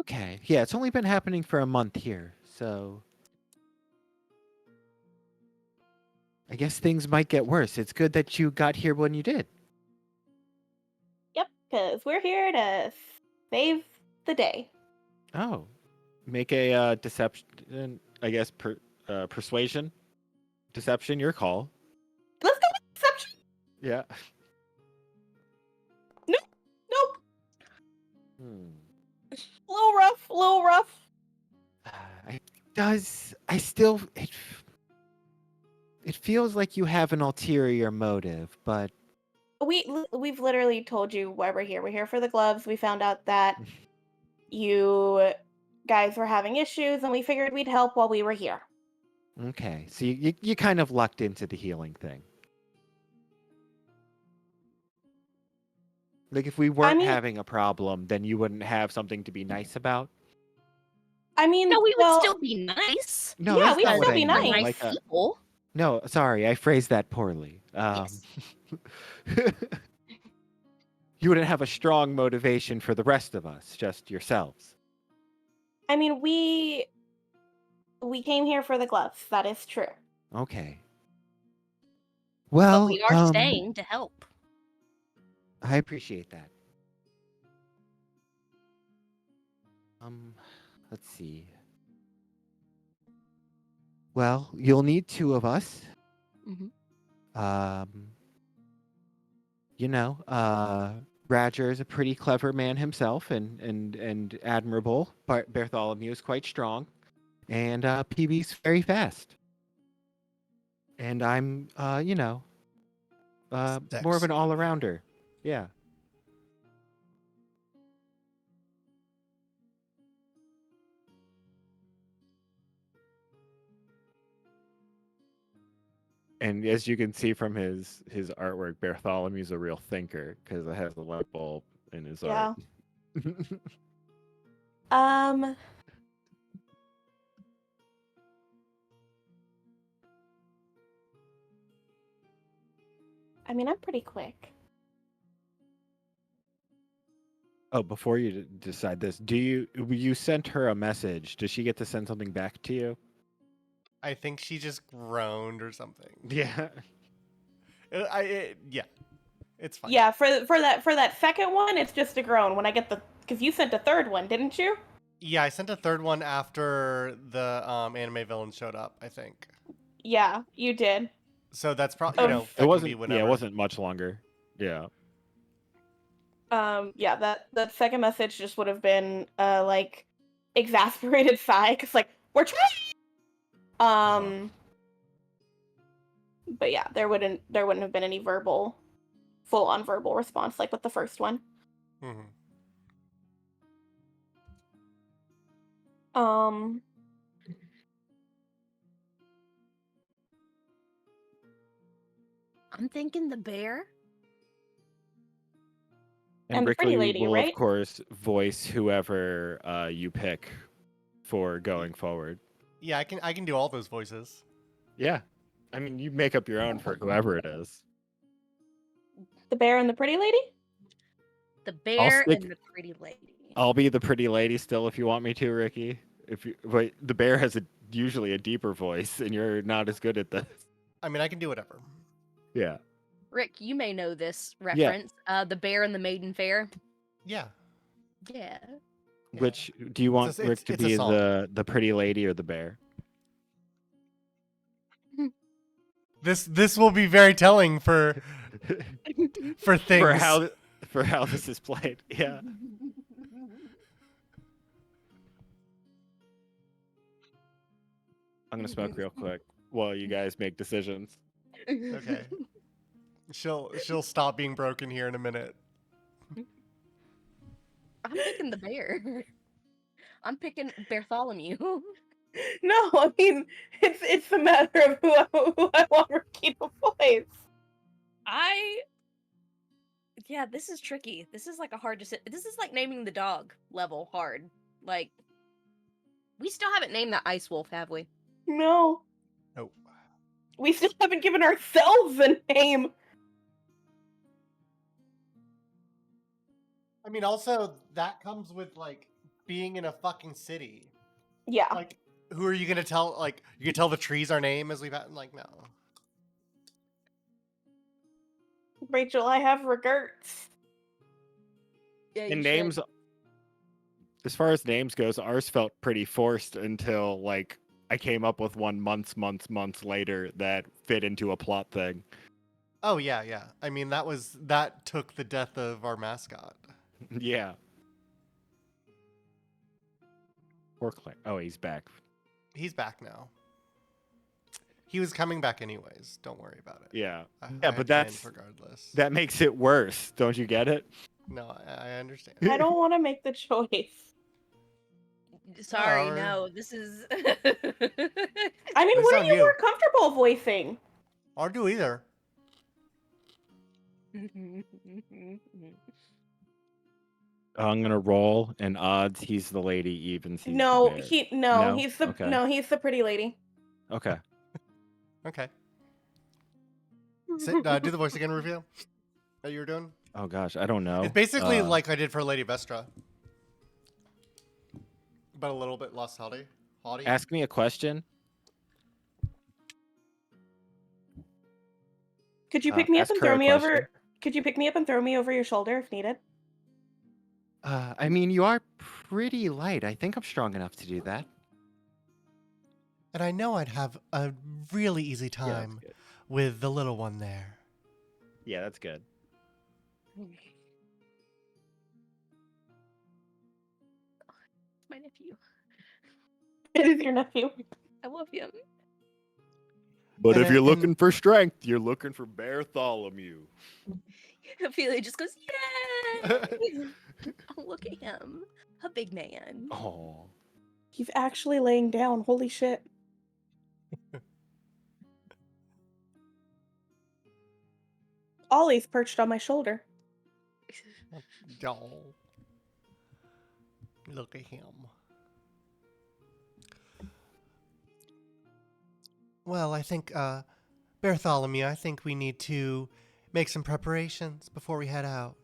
Okay. Yeah, it's only been happening for a month here. So I guess things might get worse. It's good that you got here when you did. Yep, because we're here to save the day. Oh, make a deception. I guess persuasion, deception. Your call. Let's go with deception. Yeah. Nope. Hmm. A little rough. It feels like you have an ulterior motive, but we've literally told you why we're here. We're here for the gloves. We found out that you guys were having issues, and we figured we'd help while we were here. Okay, so you kind of lucked into the healing thing. Like if we weren't mean- having a problem, then you wouldn't have something to be nice about. I mean, No, we would well, still be nice. No, Yeah, that's we'd not what still I be mean. nice. Nice Like, people. no, sorry, I phrased that poorly. Yes. You wouldn't have a strong motivation for the rest of us, just yourselves. I mean, we came here for the gloves. That is true. Okay. But Well, we are staying to help. I appreciate that. Let's see. Well, you'll need two of us. Mhm. You know, Roger is a pretty clever man himself and admirable. But Bartholomew is quite strong. And PB's very fast. And I'm, you know, more of an Sexy. all-arounder. Yeah. And as you can see from his artwork, Bartholomew's a real thinker because it has a light bulb in his Yeah. art. I mean, I'm pretty quick. Oh, before you decide this, you sent her a message? Does she get to send something back to you? I think she just groaned or something. Yeah. Yeah, it's fine. Yeah, for that second one, it's just a groan. When I get because you sent a third one, didn't you? Yeah, I sent a third one after the anime villain showed up, I think. Yeah, you did. So that's probably It that It can wasn't. be whenever. Yeah, it wasn't much longer. Yeah. Yeah, that second message just would have been like exasperated sigh, cause like we're trying. But yeah, there wouldn't have been any full on verbal response like with the first one. Mhm. Um, I'm thinking the bear. And the pretty Brickley lady, will, right? of course, voice whoever you pick for going forward. Yeah, I can do all those voices. Yeah. I mean, you make up your own for whoever it is. The bear and the pretty lady? The bear stick- and the pretty lady. I'll be the pretty lady still if you want me to, Ricky. But the bear has usually a deeper voice, and you're not as good at this. I mean, I can do whatever. Yeah. Rick, you may know this reference. The bear and the maiden fair. Yeah. Yeah. Which do you want It's Rick to it's a be song. the pretty lady or the bear? This will be very telling for things. For how this is played. Yeah. I'm gonna smoke real quick while you guys make decisions. Okay. She'll stop being broken here in a minute. I'm picking the bear. I'm picking Bartholomew. No, I mean it's a matter of who I want Ricky to voice. Yeah, this is tricky. This is like a hard decision. This is like naming the dog level hard. Like, we still haven't named that ice wolf, have we? No, Nope. we still haven't given ourselves a name. I mean, also that comes with like being in a fucking city. Yeah, Like, who are you gonna tell? Like, you can tell the trees our name as we've had. Like, no. Rachel, I have regrets. Yeah, And names, as far as names goes, ours felt pretty forced until like I came up with one months later that fit into a plot thing. Oh yeah, yeah. I mean, that took the death of our mascot. Yeah. Poor Claire. Oh, he's back. He's back now. He was coming back anyways. Don't worry about it. Yeah. I Yeah, had but planned that's regardless. that makes it worse. Don't you get it? No, I understand. I don't want to make the choice. Sorry, Or- no. This is. I mean, It's what are on you you. more comfortable voicing? Or do either. I'm gonna roll and odds. He's the lady. Evens. He's No, the bear. he's Okay. he's the pretty lady. Okay. Okay. Do the voice again, Rufio. That you were doing. Oh gosh, I don't know. It's basically like I did for Lady Vestra, but a little bit less haughty. Ask me a question. Could you pick me up ask and her throw a me question. over? Could you pick me up and throw me over your shoulder if needed? I mean, you are pretty light. I think I'm strong enough to do that. And I know I'd have a really easy Yeah, that's time good. with the little one there. Yeah, that's good. My nephew. It is your nephew. I love him. But And if you're and- looking for strength, you're looking for Bartholomew. Ophelia just goes, yay! Oh, look at him. A big man. Oh. He's actually laying down. Holy shit. Ollie's perched on my shoulder. Oh, look at him. Well, I think, Bartholomew, I think we need to make some preparations before we head out.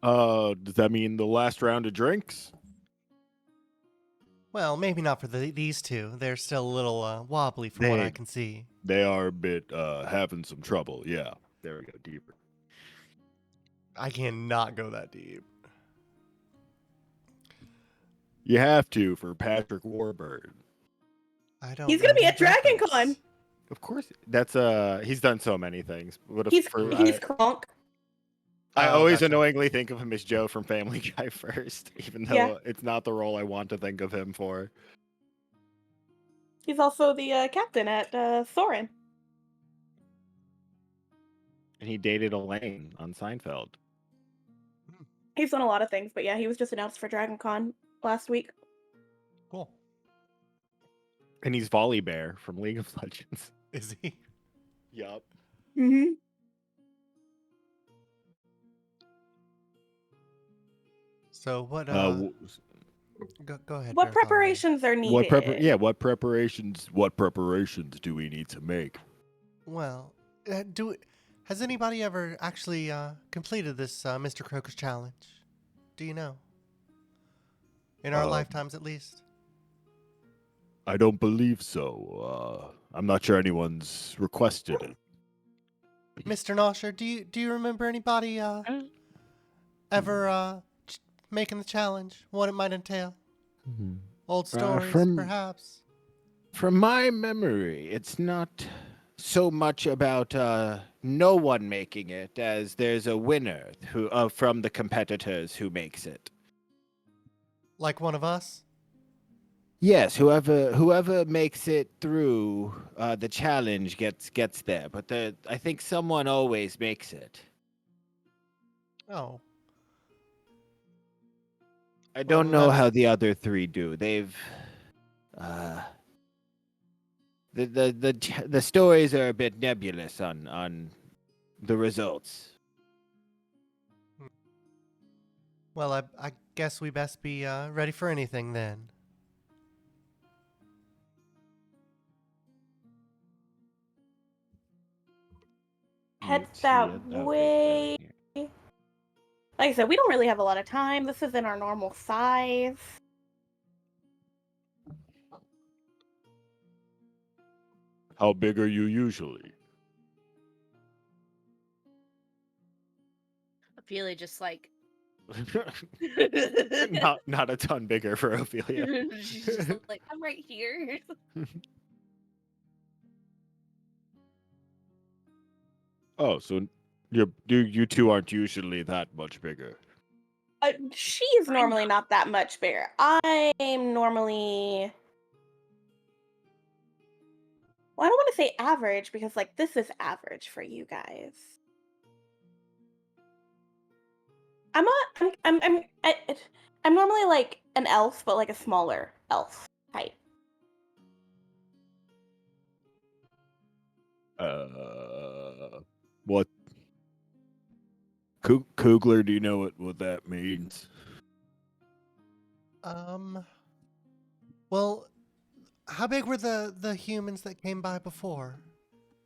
Does that mean the last round of drinks? Well, maybe not for these two. They're still a little wobbly from what I They- can see. They are a bit having some trouble. Yeah. There we go. Deeper. I cannot go that deep. You have to for Patrick Warburton. I don't. He's gonna know be the at Dragon Con. reference. Of course. That's he's done so many things. What if He's for, Kronk. I Oh, always gotcha. annoyingly think of him as Joe from Family Guy first, even though Yeah. it's not the role I want to think of him for. He's also the captain at Soren. And he dated Elaine on Seinfeld. He's done a lot of things, but yeah, he was just announced for Dragon Con last week. Cool. And he's Volley Bear from League of Legends. Is he? Yup. Mm-hmm. So what? Go ahead. What Bartholomew. preparations are needed? What preparations do we need to make? Well, has anybody ever actually completed this Mr. Crocus challenge? Do you know? In our lifetimes, at least. I don't believe so. I'm not sure anyone's requested it. Mr. Nosher, do you remember anybody ever making the challenge? What it might entail? Old stories, perhaps. From my memory, it's not so much about no one making it as there's a winner who from the competitors who makes it. Like one of us? Yes, whoever makes it through the challenge gets there. But I think someone always makes it. Oh. I don't Well, know that's- how the other three do. They've the stories are a bit nebulous on the results. Well, I guess we best be ready for anything then. Head You'd see that it that way. here. Like I said, we don't really have a lot of time. This isn't our normal size. How big are you usually? Ophelia just like. not a ton bigger for Ophelia. She's just like, I'm right here. Oh, so you two aren't usually that much bigger. She's normally not that much bigger. I'm normally Well, I don't want to say average because like this is average for you guys. I'm not. I'm normally like an elf, but like a smaller elf height. What? Cougler, do you know what that means? Well, how big were the humans that came by before?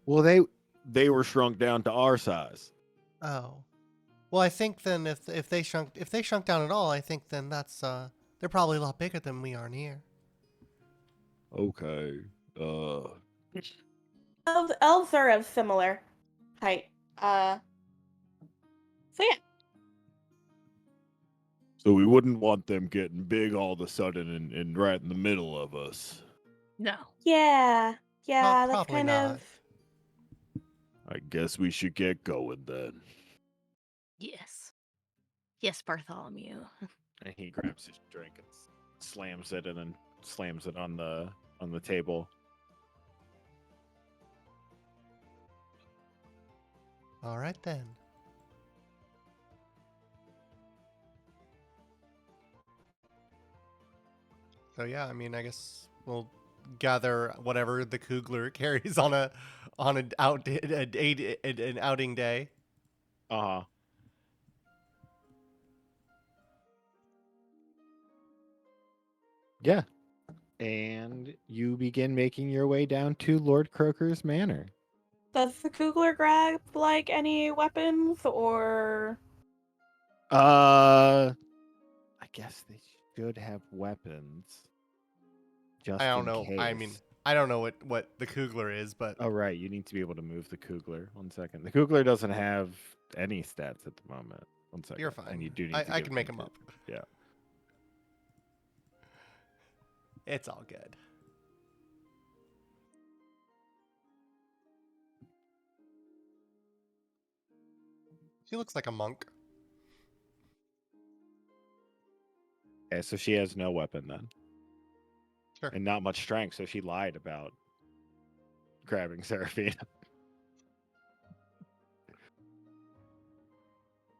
Well, they were shrunk down to our size. Oh. Well, I think then if they shrunk down at all, I think then that's they're probably a lot bigger than we are here. Okay. Elves are of similar height. So yeah. So we wouldn't want them getting big all of a sudden and right in the middle of us. No. Yeah. Yeah, that's Probably kind not. of. I guess we should get going then. Yes. Yes, Bartholomew. And he grabs his drink and slams it and then slams it on the table. All right then. So yeah, I mean, I guess we'll gather whatever the Cougler carries on an an outing day. Uh-huh. Yeah. And you begin making your way down to Lord Croker's manor. Does the Cougler grab like any weapons or? I guess they should have weapons. Just I don't in know. case. I mean, I don't know what the Cougler is, but Oh, right. You need to be able to move the Cougler. 1 second. The Cougler doesn't have any stats at the moment. 1 second. you're fine. And you do need to I give can make them them to- up. Yeah. It's all good. She looks like a monk. Okay, so she has no weapon then. Sure. And not much strength, so she lied about grabbing Seraphina.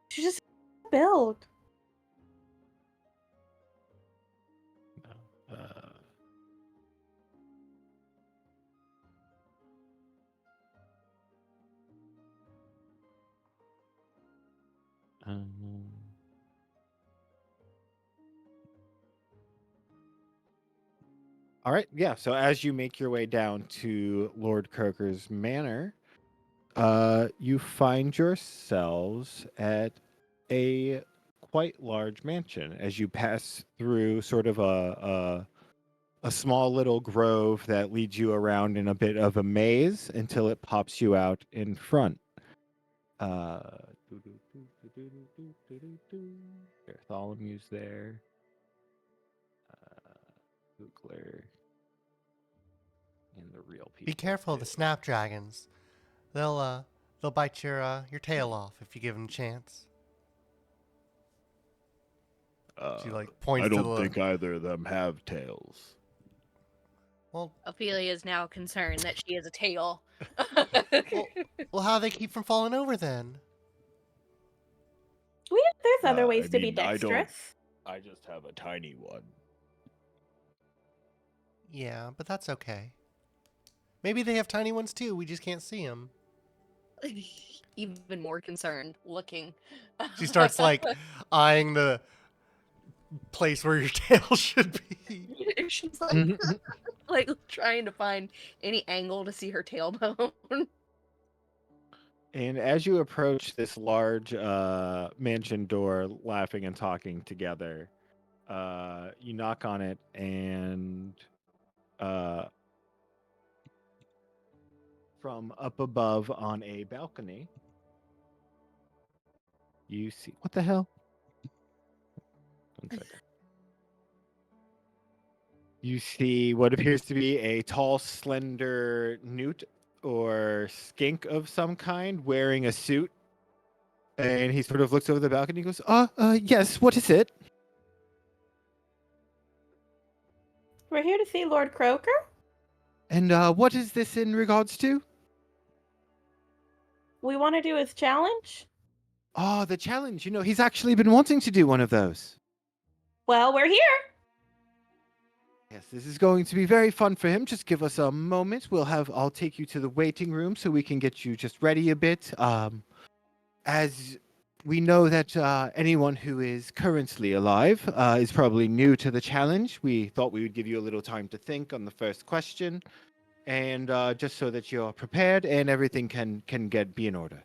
She just build. No. Um, all right, yeah. So as you make your way down to Lord Croker's manor, you find yourselves at a quite large mansion as you pass through sort of a small little grove that leads you around in a bit of a maze until it pops you out in front. Bartholomew's there. Cougler. And the real people. Be careful of the too. snapdragons. They'll bite your tail off if you give them a chance. She like points I to don't the. think either of them have tails. Well, Ophelia is now concerned that she has a tail. well, how do they keep from falling over then? There's other I ways to be mean, I don't- dexterous. I just have a tiny one. Yeah, but that's okay. Maybe they have tiny ones too. We just can't see them. Even more concerned, looking. She starts like eyeing the place where your tail should be. She's like, like trying to find any angle to see her tailbone. And as you approach this large mansion door, laughing and talking together, you knock on it, and from up above on a balcony, you see what the hell? 1 second. You see what appears to be a tall, slender newt or skink of some kind wearing a suit. And he sort of looks over the balcony and goes, yes, what is it? We're here to see Lord Croker. And what is this in regards to? We want to do his challenge. Oh, the challenge. He's actually been wanting to do one of those. Well, we're here. Yes, this is going to be very fun for him. Just give us a moment. I'll take you to the waiting room so we can get you just ready a bit. As we know that anyone who is currently alive is probably new to the challenge, we thought we would give you a little time to think on the first question, and just so that you're prepared and everything can be in order.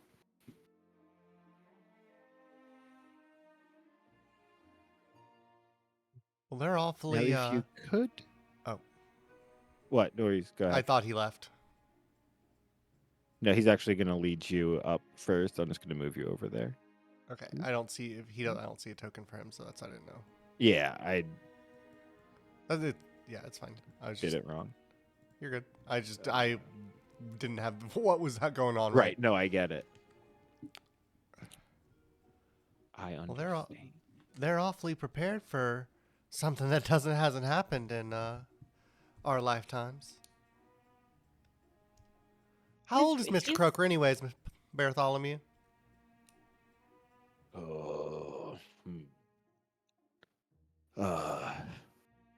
Well, they're Now, awfully. if you could. Oh. What? No worries. Go ahead. I thought he left. No, he's actually going to lead you up first. I'm just going to move you over there. Okay, I don't see if he. I don't see a token for him, so I didn't know. Yeah, I Yeah, it's fine. I was did just. it wrong. You're good. I didn't have what was that going on. Right. No, I get it. I Well, understand. they're awfully prepared for something that hasn't happened in our lifetimes. How old is Mr. Croker, anyways, Bartholomew? Oh,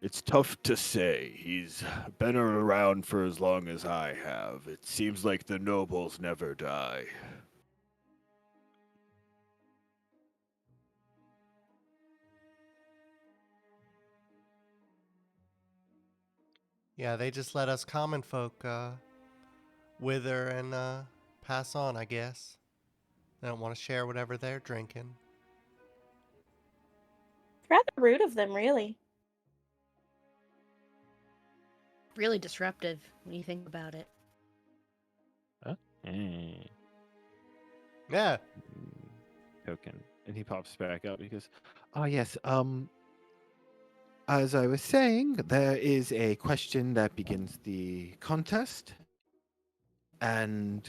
it's tough to say. He's been around for as long as I have. It seems like the nobles never die. Yeah, they just let us common folk wither and pass on, I guess. They don't want to share whatever they're drinking. Rather rude of them, really. Really disruptive when you think about it. Yeah. Token. And he pops back up because Oh, yes. As I was saying, there is a question that begins the contest. And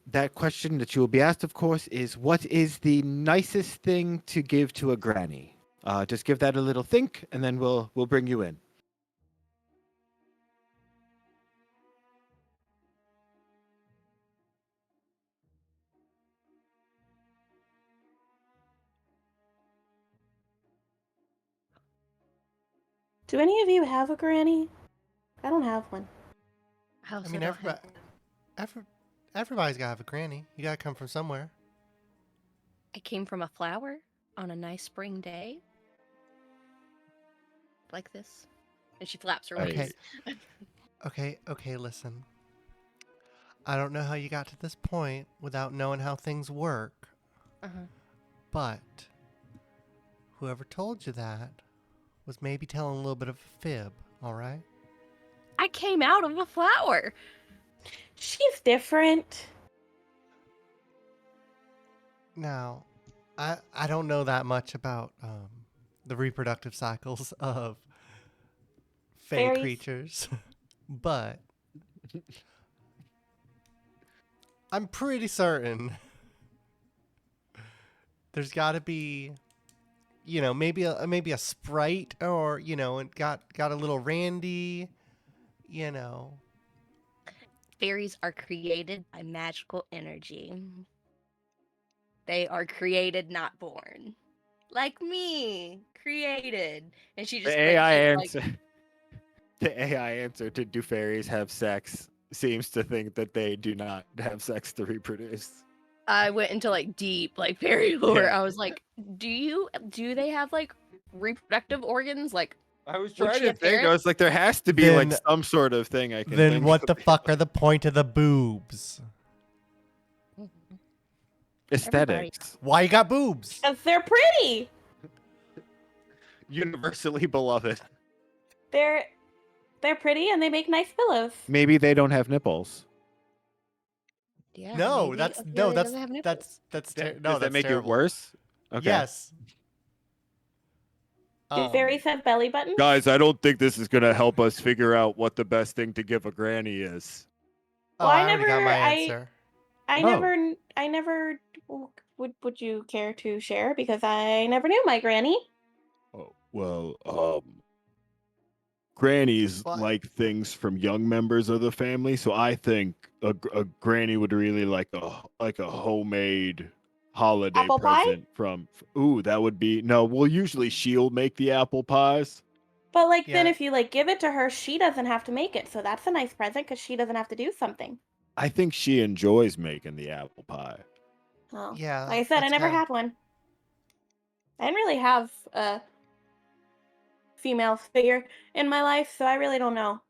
that question that you will be asked, of course, is what is the nicest thing to give to a granny? Just give that a little think, and then we'll bring you in. Do any of you have a granny? I don't have one. I also I mean, don't have everybody's got to have a granny. You got to come from somewhere. I came from a flower on a nice spring day. Like this. And she flaps her Okay. wings. Okay, listen. I don't know how you got to this point without knowing how things work, Uh-huh. but whoever told you that was maybe telling a little bit of a fib, all right? I came out of a flower. She's different. Now, I don't know that much about the reproductive cycles of fey Fairies. creatures, but I'm pretty certain there's got to be, maybe a sprite, or it got a little randy, Fairies are created by magical energy. They are created, not born. Like me, created. And she just the AI like, answer. The AI answer to do fairies have sex seems to think that they do not have sex to reproduce. I went into like deep like fairy lore. Yeah. I was like, do they have like reproductive organs? Like, I was Would trying she to have think. I parents? was like, there has to be like Then- some sort of thing I can Then think what of. the fuck are the point of the boobs? Aesthetics. Why you got boobs? Because they're pretty. Universally beloved. They're pretty and they make nice pillows. Maybe they don't have nipples. Yeah. No, maybe that's Ophelia no, doesn't have nipples. that's Does no, that that's make terrible. it worse? Okay. Yes. Do fairies have belly buttons? Guys, I don't think this is gonna help us figure out what the best thing to give a granny is. Oh, Well, I already got my answer. I Oh. never. Would you care to share? Because I never knew my granny. Oh, well, Grannies What? like things from young members of the family, so I think a granny would really like a homemade holiday Apple pie? present from. Ooh, that would be no. Well, usually she'll make the apple pies. But like then Yeah. if you like give it to her, she doesn't have to make it. So that's a nice present because she doesn't have to do something. I think she enjoys making the apple pie. Oh. Yeah. Like I said, I that's never kinda- had one. I didn't really have a female figure in my life, so I really don't know.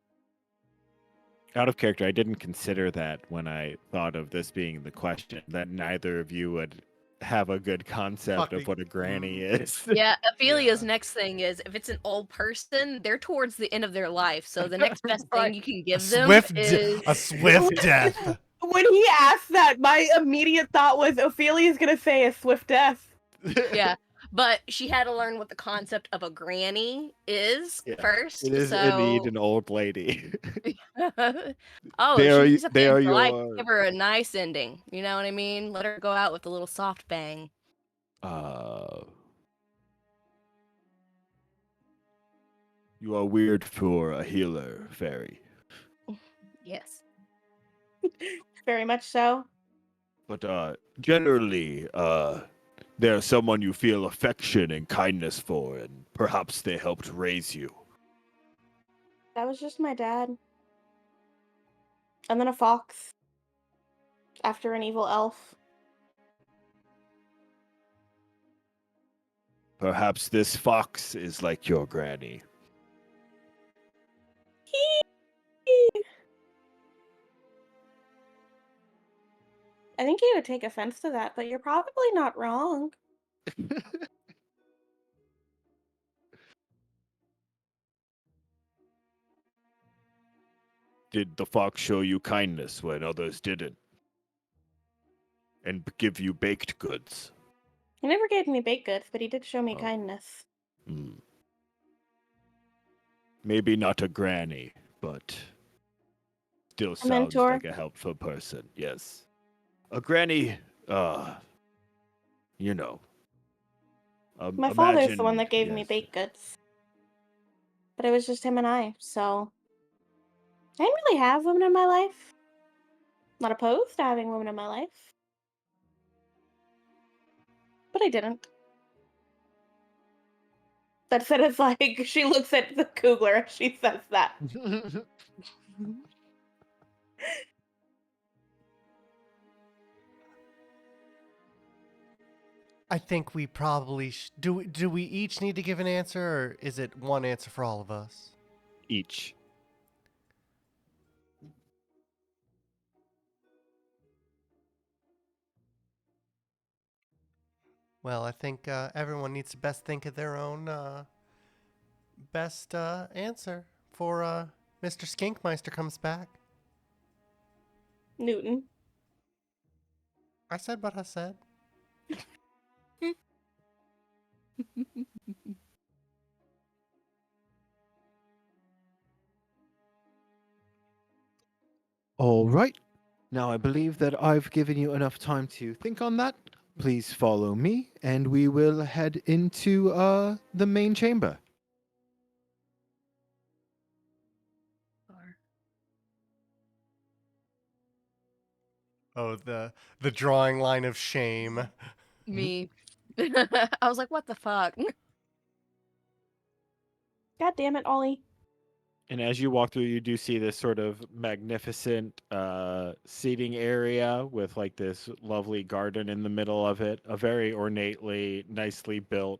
Out of character, I didn't consider that when I thought of this being the question, that neither of you would have a good concept of Fucking- what a granny is. Yeah, Ophelia's Yeah. next thing is if it's an old person, they're towards the end of their life. So the next best thing you can A give them swift, is a swift death. When he asked that, my immediate thought was Ophelia's gonna say a swift death. yeah. But she had to learn what the concept of a granny is Yeah, first. It is so indeed an old lady. oh, They are she's at they the end are of her life. your Give her a nice ending. You know what I mean? Let her go out with a little soft bang. You are weird for a healer, fairy. Yes. Very much so. But generally, there's someone you feel affection and kindness for, and perhaps they helped raise you. That was just my dad. And then a fox. After an evil elf. Perhaps this fox is like your granny. I think he would take offense to that, but you're probably not wrong. Did the fox show you kindness when others didn't? And give you baked goods? He never gave me baked goods, but he did show me Oh. kindness. Hmm. Maybe not a granny, but still sounds mentor? like a helpful person. Yes. A granny, you know. My father's the one imagine- that gave me yes. baked goods. But it was just him and I, so I didn't really have women in my life. Not opposed to having women in my life. But I didn't. That said, it's like she looks at the Cougler as she says that. I think we probably do. We each need to give an answer, or is it one answer for all of us? Each. Well, I think everyone needs to best think of their own best answer for Mr. Skinkmeister comes back. Newton. I said what I said. All right. Now, I believe that I've given you enough time to think on that. Please follow me, and we will head into the main chamber. Oh, the drawing line of shame. Me. I was like, what the fuck? God damn it, Ollie. And as you walk through, you do see this sort of magnificent seating area with like this lovely garden in the middle of it, a very ornately, nicely built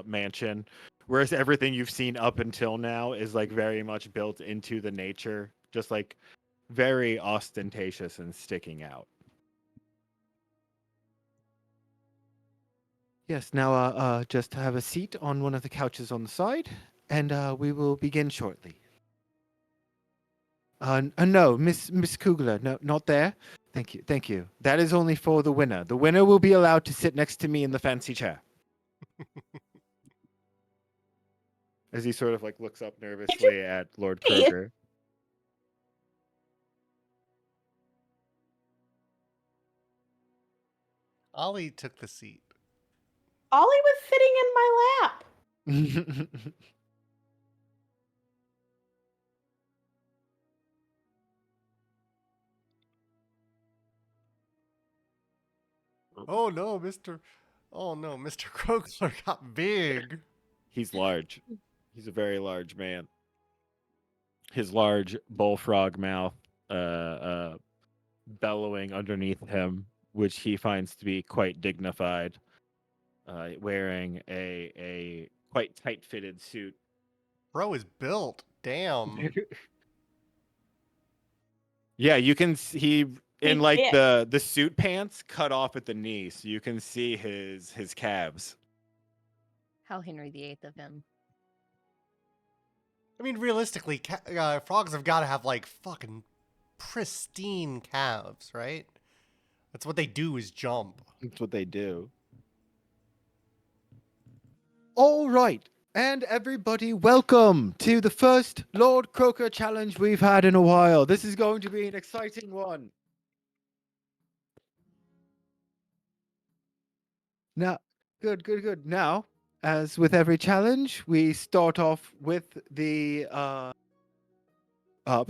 mansion. Whereas everything you've seen up until now is like very much built into the nature, just like very ostentatious and sticking out. Yes, now just have a seat on one of the couches on the side, and we will begin shortly. No, Miss Cougler, no, not there. Thank you, thank you. That is only for the winner. The winner will be allowed to sit next to me in the fancy chair. As he sort of like looks up nervously at Lord Kroger. Ollie took the seat. Ollie was sitting in my lap. Oh no, Mr. Oh no, Mr. Cougler got big. He's large. He's a very large man. His large bullfrog mouth bellowing underneath him, which he finds to be quite dignified, wearing a quite tight-fitted suit. Bro is built. Damn. Yeah, you can see in He's like thick. the suit pants cut off at the knee, so you can see his calves. How Henry VIII of him. I mean, realistically, frogs have got to have like fucking pristine calves, right? That's what they do is jump. That's what they do. All right. And everybody, welcome to the first Lord Croaker challenge we've had in a while. This is going to be an exciting one. Now, good. Now, as with every challenge, we start off with the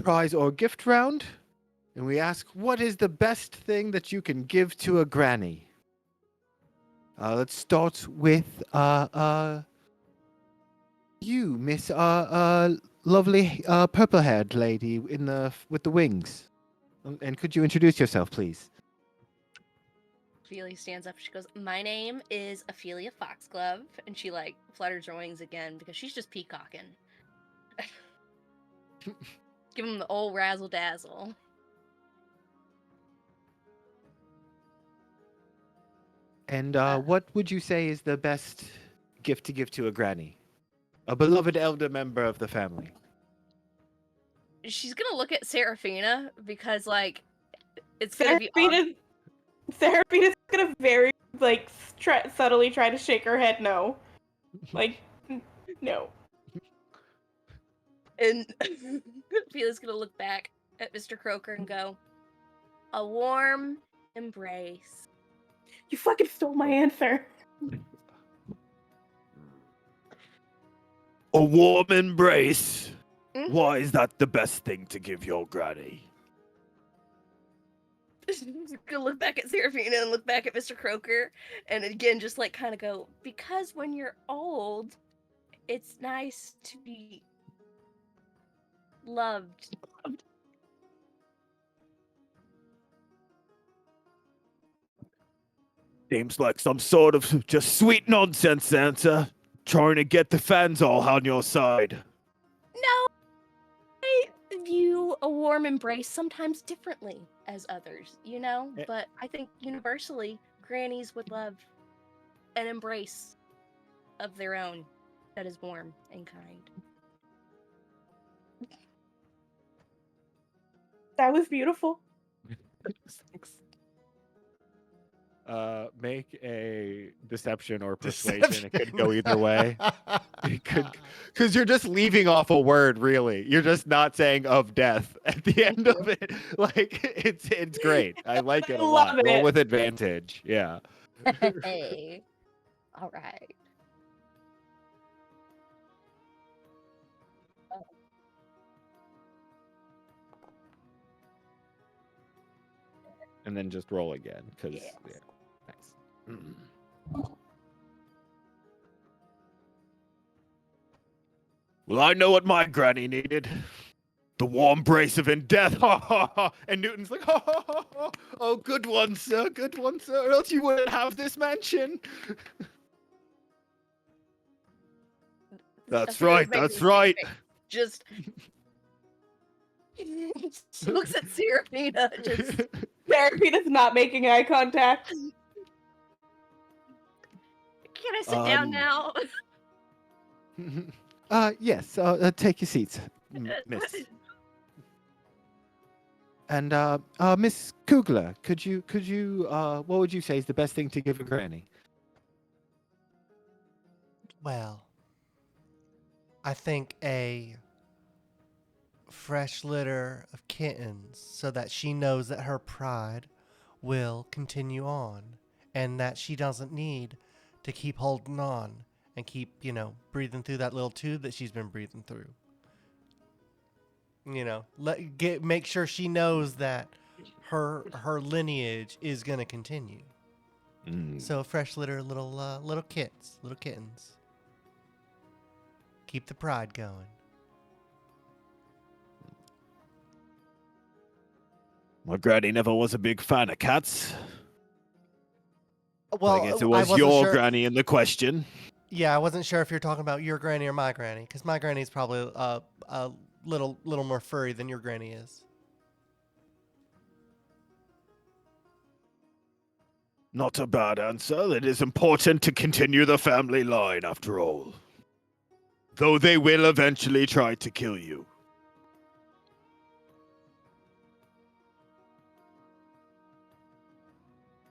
prize or gift round. And we ask, what is the best thing that you can give to a granny? Let's start with you, Miss lovely purple-haired lady with the wings. And could you introduce yourself, please? Ophelia stands up. She goes, "My name is Ophelia Foxglove," and she like flutters her wings again because she's just peacocking. Give him the old razzle dazzle. And what would you say is the best gift to give to a granny? A beloved elder member of the family. She's gonna look at Seraphina because like it's gonna be awkward. Seraphina's gonna very like subtly try to shake her head no. Like no. And Ophelia's gonna look back at Mr. Croaker and go, "A warm embrace." You fucking stole my answer. A warm embrace. Mhm. Why is that the best thing to give your granny? She's gonna look back at Seraphina and look back at Mr. Croaker, and again just like kind of go, "Because when you're old, it's nice to be loved." Seems like some sort of just sweet nonsense answer. Trying to get the fans all on your side. No, I view a warm embrace sometimes differently as others, you know? Eh. But I think universally, grannies would love an embrace of their own that is warm and kind. That was beautiful. Make a deception or persuasion. It could go either way. It could, because you're just leaving off a word. Really, you're just not saying "of death" at the end of it. Like it's great. I like it a lot. Love Roll it. with advantage. Yeah. Hey, all right. And then just roll again, because Yes. yeah, nice. Well, I know what my granny needed. The warm brace of in death. Ha ha ha. And Newton's like, ha ha ha ha. Oh, good one, sir. Good one, sir. Or else you wouldn't have this mansion. That's right. That's right. Just she looks at Seraphina. Just Seraphina's not making eye contact. can I sit down now? Yes. Take your seats, miss. And Miss Cougler, could you what would you say is the best thing to give a granny? Well, I think a fresh litter of kittens so that she knows that her pride will continue on and that she doesn't need to keep holding on and keep, breathing through that little tube that she's been breathing through. Make sure she knows that her lineage is going to continue. So fresh litter, little kittens. Keep the pride going. My granny never was a big fan of cats. Well, I guess it I was wasn't your sure. granny in the question. Yeah, I wasn't sure if you're talking about your granny or my granny, because my granny's probably a little more furry than your granny is. Not a bad answer. It is important to continue the family line, after all. Though they will eventually try to kill you.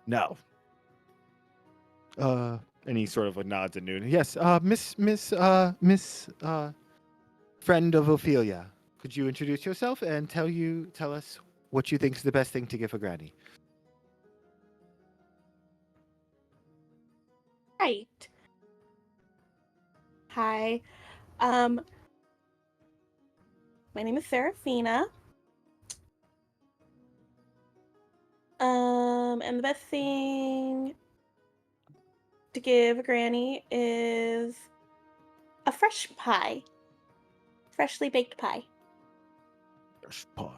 Now. And he sort of like nods at Newton. Yes, Miss friend of Ophelia. Could you introduce yourself and tell us what you think is the best thing to give a granny? Right. Hi. My name is Serafina. And the best thing to give a granny is a fresh pie. Freshly baked pie. Fresh pie.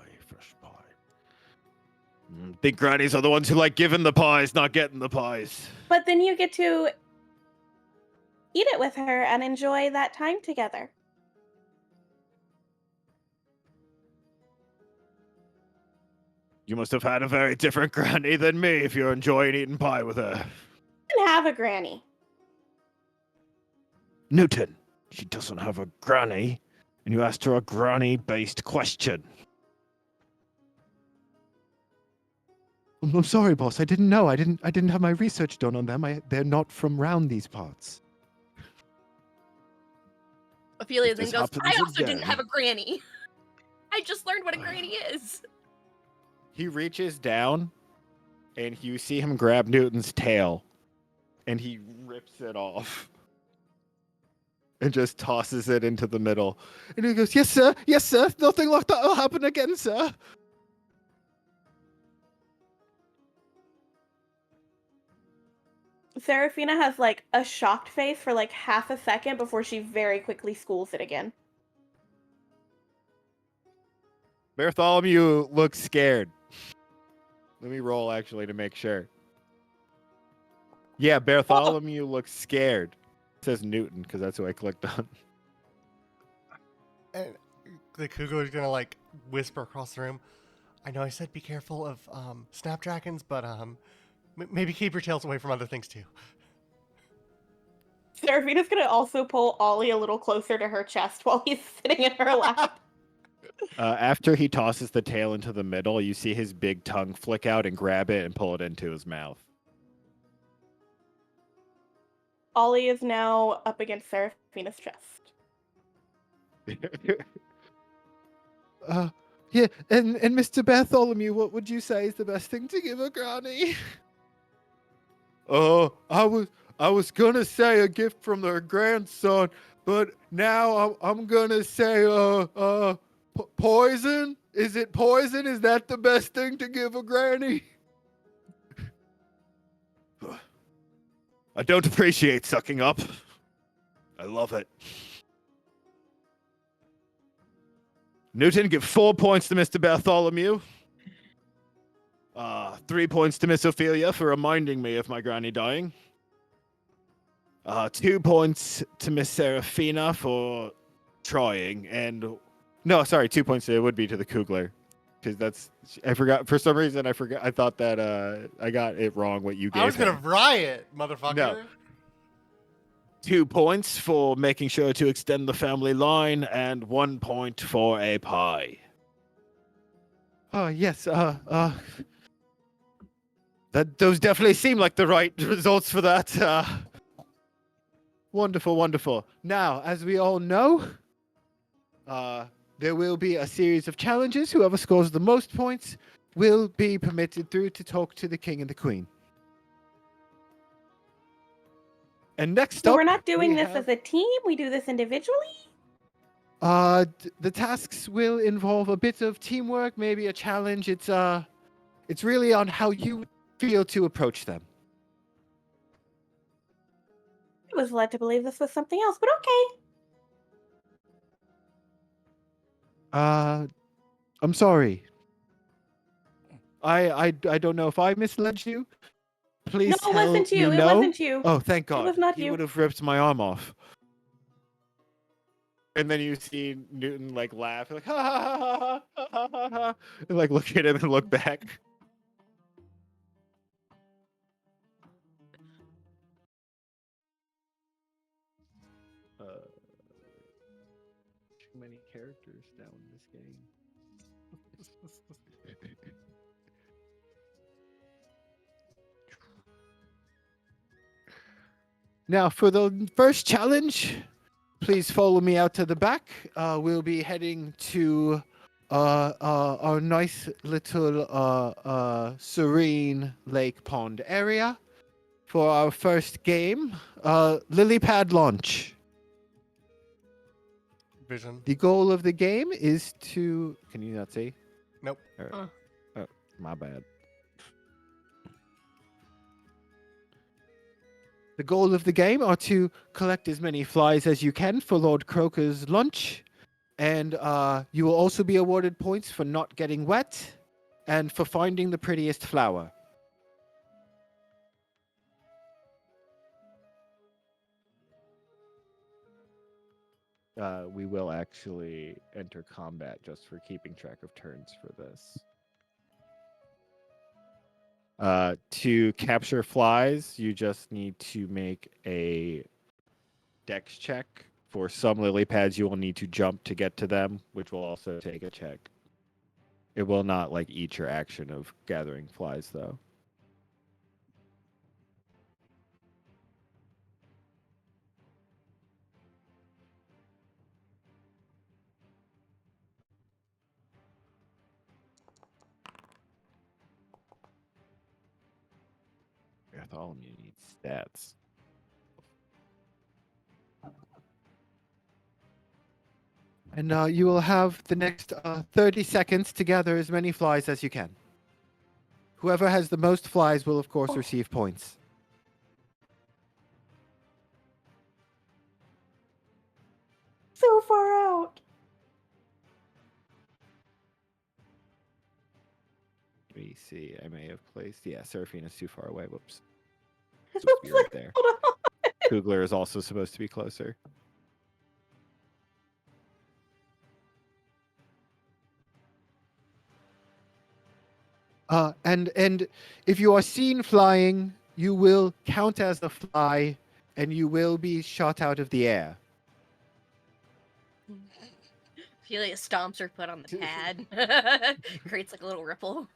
Think grannies are the ones who like giving the pies, not getting the pies. But then you get to eat it with her and enjoy that time together. You must have had a very different granny than me if you're enjoying eating pie with her. And have a granny. Newton, she doesn't have a granny, and you asked her a granny-based question. I'm sorry, boss. I didn't know. I didn't have my research done on them. They're not from round these parts. Ophelia If then this goes, I happens also didn't again." have a granny. I just learned what a granny is. He reaches down, and you see him grab Newton's tail, and he rips it off. And just tosses it into the middle. And he goes, yes, sir. Nothing like that will happen again, sir. Serafina has like a shocked face for like half a second before she very quickly schools it again. Bartholomew looks scared. Let me roll, actually, to make sure. Yeah, Bartholomew looks scared. It says Newton, because that's who I clicked on. And the Cougar is gonna like whisper across the room. I know I said be careful of snapdragons, but maybe keep your tails away from other things too. Serafina's gonna also pull Ollie a little closer to her chest while he's sitting in her lap. After he tosses the tail into the middle, you see his big tongue flick out and grab it and pull it into his mouth. Ollie is now up against Serafina's chest. Yeah, and Mr. Bartholomew, what would you say is the best thing to give a granny? Oh, I was gonna say a gift from their grandson, but now I'm gonna say poison. Is it poison? Is that the best thing to give a granny? I don't appreciate sucking up. I love it. Newton, give 4 points to Mr. Bartholomew. 3 points to Miss Ophelia for reminding me of my granny dying. 2 points to Miss Serafina for trying, and 2 points it would be to the Cougler, because I forgot for some reason. I thought that I got it wrong. What you gave? I was gonna him. riot, motherfucker. No. 2 points for making sure to extend the family line, and 1 point for a pie. Oh yes. Those definitely seem like the right results for that. Wonderful. Now, as we all know, there will be a series of challenges. Whoever scores the most points will be permitted through to talk to the king and the queen. And next So up, we're not doing we this have- as a team, we do this individually? The tasks will involve a bit of teamwork, maybe a challenge. It's really on how you feel to approach them. was led to believe this was something else, but okay. I'm sorry. I don't know if I misled you. No, Please it tell wasn't you. It no. wasn't you. Oh, thank It God. was not He you. would have ripped my arm off. And then you see Newton like laugh, like ha ha ha ha ha ha ha, ha, and like look at him and look back. Too many characters now in this game. Now for the first challenge, please follow me out to the back. We'll be heading to our nice little serene lake pond area for our first game, lily pad launch. Vision. The goal of the game is to. Can you not see? Nope. Oh, my bad. The goal of the game are to collect as many flies as you can for Lord Croker's lunch, and you will also be awarded points for not getting wet and for finding the prettiest flower. We will actually enter combat just for keeping track of turns for this. To capture flies, you just need to make a dex check. For some lily pads, you will need to jump to get to them, which will also take a check. It will not like eat your action of gathering flies, though. Bartholomew needs stats. And you will have the next 30 seconds to gather as many flies as you can. Whoever has the most flies will, of course, receive points. So far out. Let me see. I may have placed. Yeah, Seraphina's too far away. Whoops. It's Supposed to be right there. Hold on. Cougler is also supposed to be closer. And if you are seen flying, you will count as a fly, and you will be shot out of the air. Ophelia stomps her foot on the pad. Creates like a little ripple.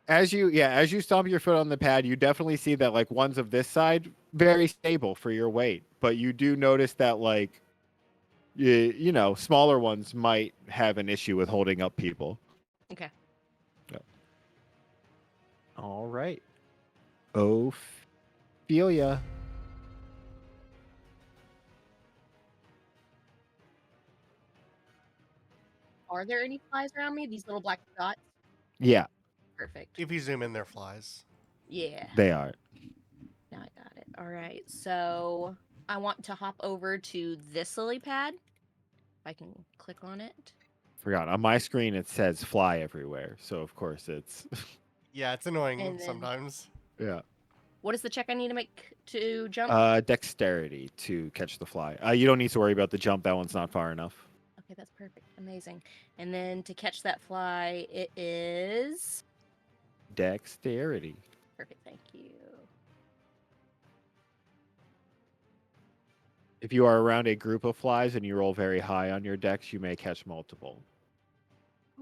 As you stomp your foot on the pad, you definitely see that like ones of this side very stable for your weight, but you do notice that like you know smaller ones might have an issue with holding up people. Okay. Yep. All right. Ophelia. Are there any flies around me? These little black dots? Yeah, Perfect. If you zoom in, they're flies. Yeah. they are. Now I got it. All right. So I want to hop over to this lily pad. If I can click on it. Forgot. On my screen it says fly everywhere, so of course it's Yeah, it's annoying And then- sometimes. yeah. What is the check I need to make to jump? Dexterity to catch the fly. You don't need to worry about the jump. That one's not far enough. Okay, that's perfect. Amazing. And then to catch that fly, it is Dexterity. perfect. Thank you. If you are around a group of flies and you roll very high on your dex, you may catch multiple.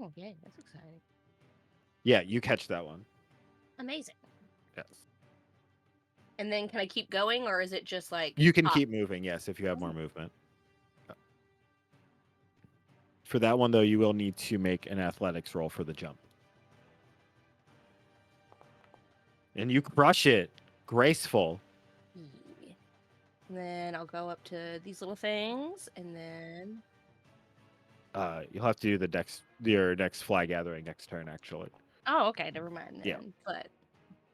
Oh, yay. That's exciting. Yeah, you catch that one. Amazing. Yes. And then can I keep going or is it just like You can hop? keep moving, yes, if you have more movement. For that one, though, you will need to make an athletics roll for the jump. And you crush it. Graceful. Yeah. And then I'll go up to these little things and then You'll have to do your next fly gathering next turn, actually. oh, okay, never mind then. Yeah. But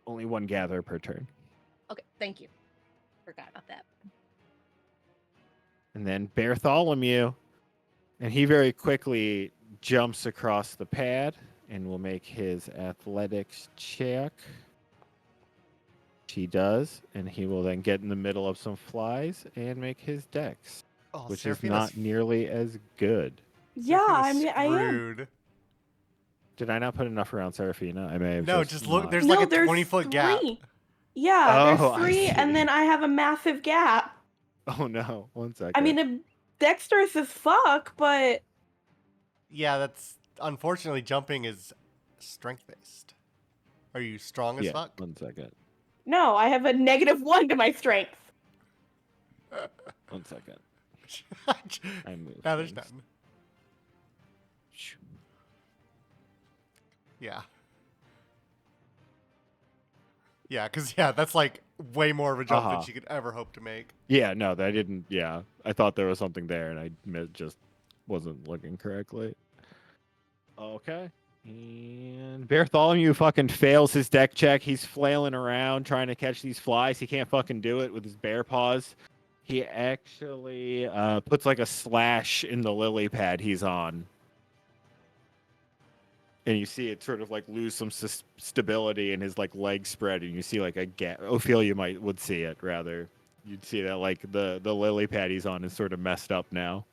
Only one gather per turn. okay, thank you. Forgot about that. And then Bartholomew. And he very quickly jumps across the pad and will make his athletics check. He does, and he will then get in the middle of some flies and make his dex, Oh, which is Seraphina's not nearly as good. Yeah, I Seraphina's mean, I am. screwed. Did I not put enough around Seraphina? I may have No, just just look. not- There's No, like a there's 20-foot three. gap. Yeah, Oh, there's I 3, and see. then I have a massive gap. Oh no! 1 second. I mean, dexterous as fuck, but Yeah, that's unfortunately jumping is strength based. Are you strong as yeah, fuck? 1 second. no, I have a -1 to my strength. 1 second. I moved. Now there's things. none. Yeah. Yeah, because that's like way more of a jump than Uh-huh. she could ever hope to make. Yeah, no, I didn't. Yeah, I thought there was something there, and I just wasn't looking correctly. Okay. And Bartholomew fucking fails his deck check. He's flailing around trying to catch these flies. He can't fucking do it with his bare paws. He actually puts like a slash in the lily pad he's on. And you see it sort of like lose some stability and his like legs spread, and you see like a gap. Ophelia would see it rather. You'd see that like the lily pad he's on is sort of messed up now.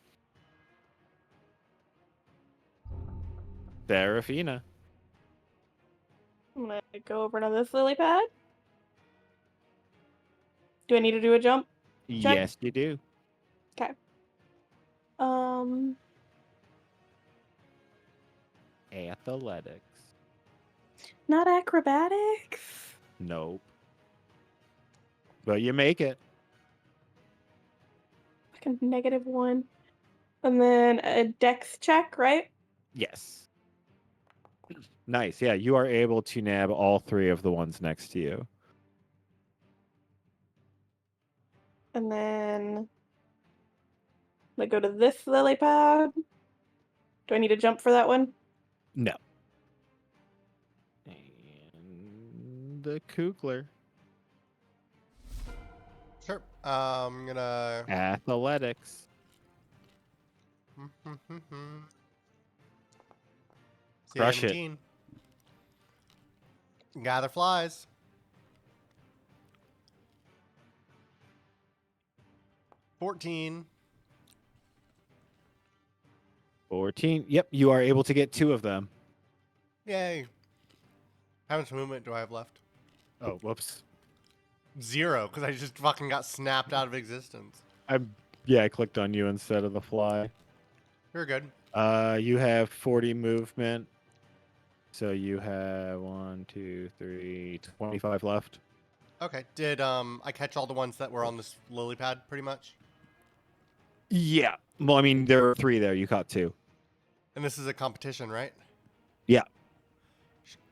Seraphina. I'm gonna go over to this lily pad. Do I need to do a jump? Check. Yes, you do. Okay. Athletics. Not acrobatics. Nope. But you make it. Like a -1. And then a dex check, right? Yes. Nice. Yeah, you are able to nab all 3 of the ones next to you. And then I go to this lily pad. Do I need to jump for that one? No. And the Cougler. Sure. I'm gonna. Athletics. Crush it. 17. Gather flies. $14. 14. Yep, you are able to get 2 of them. Yay. How much movement do I have left? Oh, whoops. 0, because I just fucking got snapped out of existence. I clicked on you instead of the fly. You're good. You have 40 movement. So you have 1, 2, 3, 25 left. Okay. Did I catch all the ones that were on this lily pad pretty much? Yeah. Well, I mean, there were 3 there. You caught 2. And this is a competition, right? Yeah.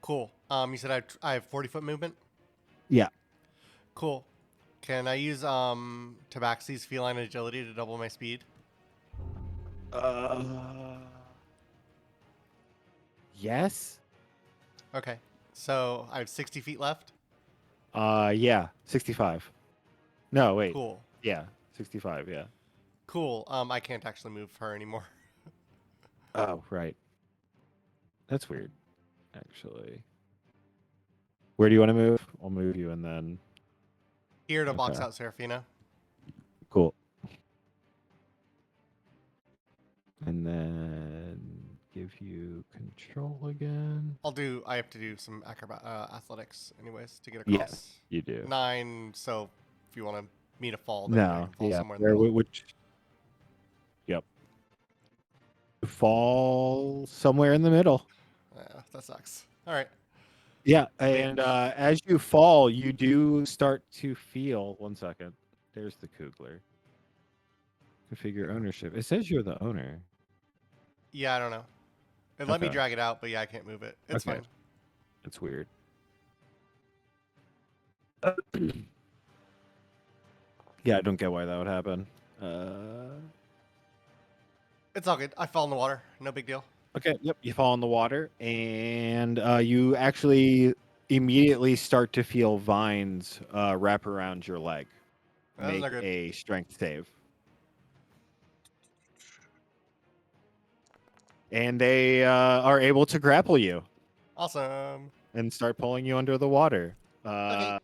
Cool. You said I have 40-foot movement? Yeah. Cool. Can I use Tabaxi's feline agility to double my speed? Yes. Okay. So I have 60 feet left? Yeah. 65. No, wait. Cool. Yeah. 65, yeah. Cool. I can't actually move her anymore. Oh, right. That's weird, actually. Where do you want to move? I'll move you and then... Here to box Okay. out Seraphina. Cool. And then give you control again. I have to do some athletics anyways to get across. Yes, you do. 9, so if you want me to fall, then I No, can fall yeah. somewhere in the middle. Yep. Fall somewhere in the middle. That sucks. All right. Yeah, and as you fall, you do start to feel... 1 second. There's the Cougler. Configure ownership. It says you're the owner. Yeah, I don't know. It let me Okay. drag it out, but yeah, I can't move it. It's Okay. fine. It's weird. Yeah, I don't get why that would happen. It's all good. I fell in the water. No big deal. Okay, yep, you fall in the water, and you actually immediately start to feel vines wrap around your leg. That's Make not good. a strength save. and they are able to grapple you Awesome. and start pulling you under the water. Okay.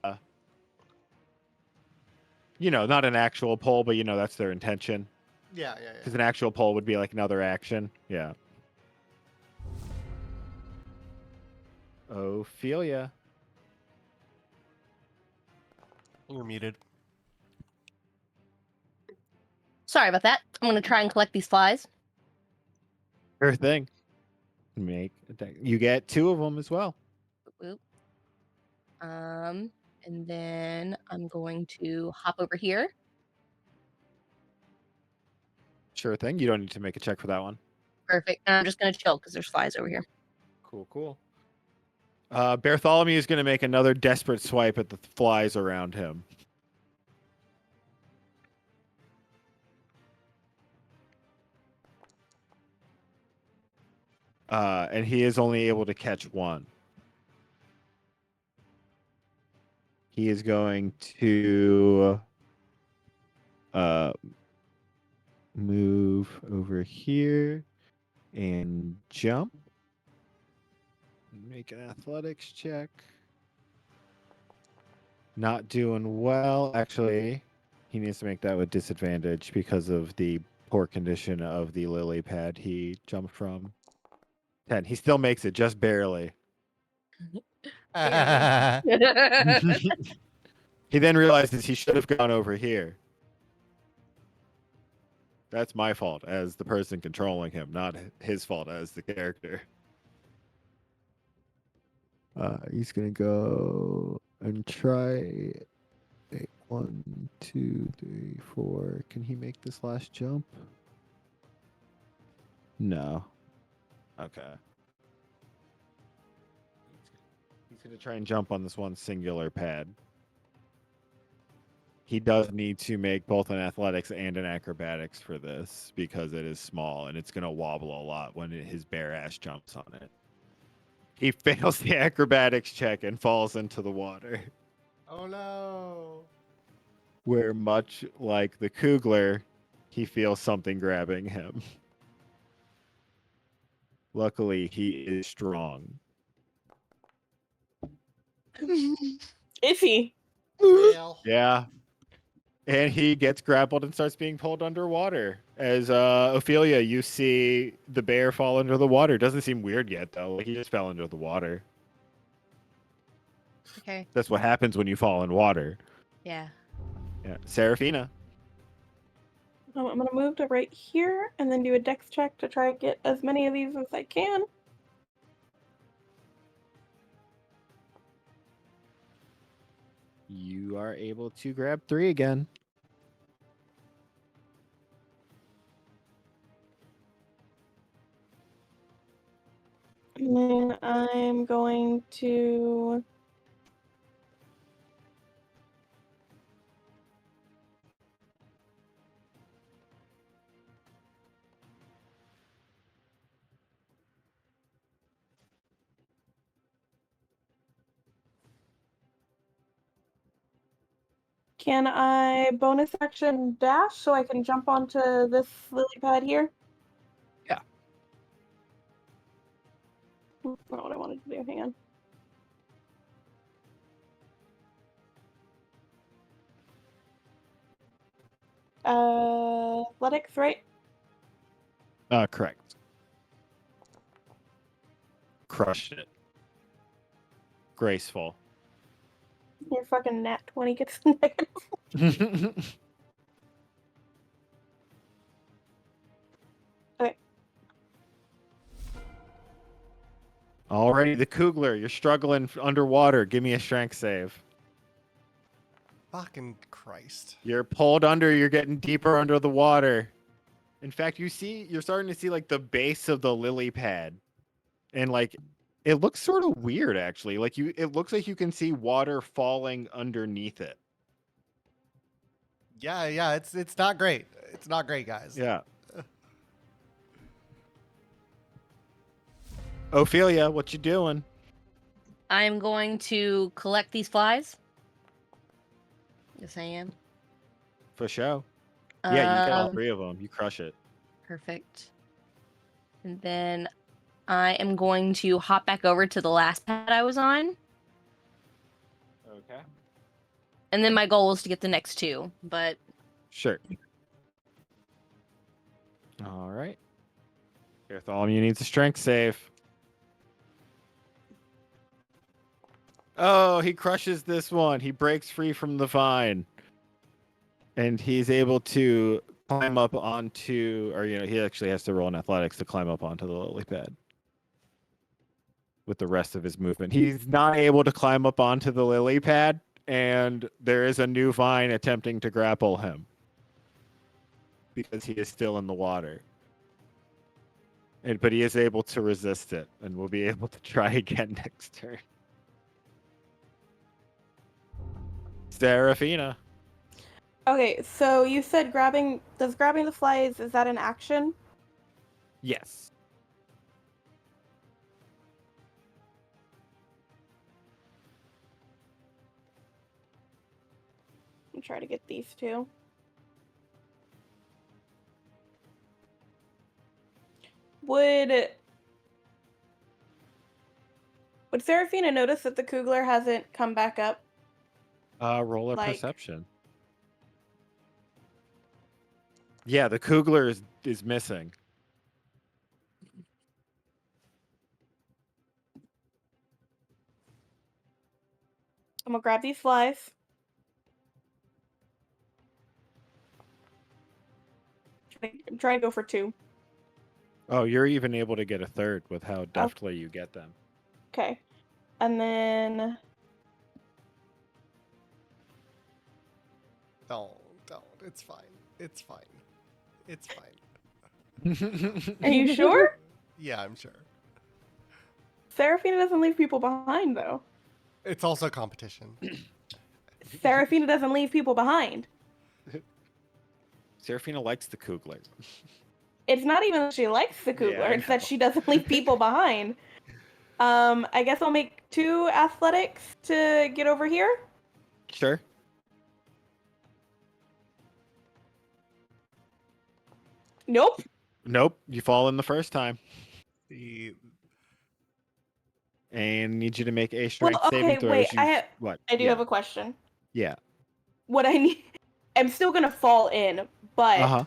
Not an actual pull, but that's their intention. Yeah. Because an actual pull would be like another action. Yeah. Ophelia. You're muted. Sorry about that. I'm gonna try and collect these flies. Sure thing. You get 2 of them as well. Oop. And then I'm going to hop over here. Sure thing. You don't need to make a check for that one. Perfect. And I'm just gonna chill because there's flies over here. Cool. Bartholomew is going to make another desperate swipe at the flies around him. And he is only able to catch one. He is going to move over here and jump. Make an athletics check. Not doing well. Actually, he needs to make that with disadvantage because of the poor condition of the lily pad he jumped from. 10. He still makes it, just barely. He then realizes he should have gone over here. That's my fault as the person controlling him, not his fault as the character. He's gonna go and try. 1, 2, 3, 4. Can he make this last jump? No. Okay. He's gonna try and jump on this one singular pad. He does need to make both an athletics and an acrobatics for this because it is small and it's going to wobble a lot when his bare ass jumps on it. He fails the acrobatics check and falls into the water. Oh no. Where, much like the Cougler, he feels something grabbing him. Luckily, he is strong. Is he? Fail. Yeah. And he gets grappled and starts being pulled underwater. As Ophelia, you see the bear fall under the water. Doesn't seem weird yet, though. Like, he just fell under the water. Okay. That's what happens when you fall in water. Yeah. Yeah. Seraphina. I'm gonna move to right here and then do a dex check to try to get as many of these as I can. You are able to grab 3 again. And then I'm going to Can I bonus action dash so I can jump onto this lily pad here? Yeah. That's not what I wanted to do. Hang on. Athletics, right? Correct. Crushed it. Graceful. Your fucking nat 20 gets negative. Okay. Alrighty, the Cougler. You're struggling underwater. Give me a strength save. Fucking Christ. You're pulled under. You're getting deeper under the water. In fact, you're starting to see like the base of the lily pad, and like it looks sort of weird actually. It looks like you can see water falling underneath it. Yeah, it's not great. It's not great, guys. Yeah. Ophelia, what you doing? I'm going to collect these flies. Yes, I am. For show. Yeah, you get all 3 of them. You crush it. Perfect. And then I am going to hop back over to the last pad I was on. Okay. And then my goal is to get the next 2, but Sure. All right. Bartholomew needs a strength save. Oh, he crushes this one. He breaks free from the vine. And he's able to climb up onto, or, he actually has to roll in athletics to climb up onto the lily pad with the rest of his movement. He's not able to climb up onto the lily pad, and there is a new vine attempting to grapple him because he is still in the water. But he is able to resist it and will be able to try again next turn. Seraphina. Okay, so you said grabbing the flies, is that an action? Yes. I'm trying to get these 2. Would Seraphina notice that the Cougler hasn't come back up? Roll a Like- perception. Yeah, the Cougler is missing. I'm gonna grab these flies. I'm trying to go for 2. Oh, you're even able to get a third with how deftly you get them. Okay. And then Don't. It's fine. It's fine. It's fine. are you sure? Yeah, I'm sure. Seraphina doesn't leave people behind though. It's also a competition. Seraphina doesn't leave people behind. Seraphina likes the Cougler. It's not even that she likes the Cougler, Yeah, I it's that know. she doesn't leave people behind. I guess I'll make 2 athletics to get over here. Sure. Nope. Nope. You fall in the first time. The And need you to make a Well, strength saving okay, throw. wait. What? I do Yeah. have a question. Yeah. What I need, I'm still gonna fall in, but Uh-huh.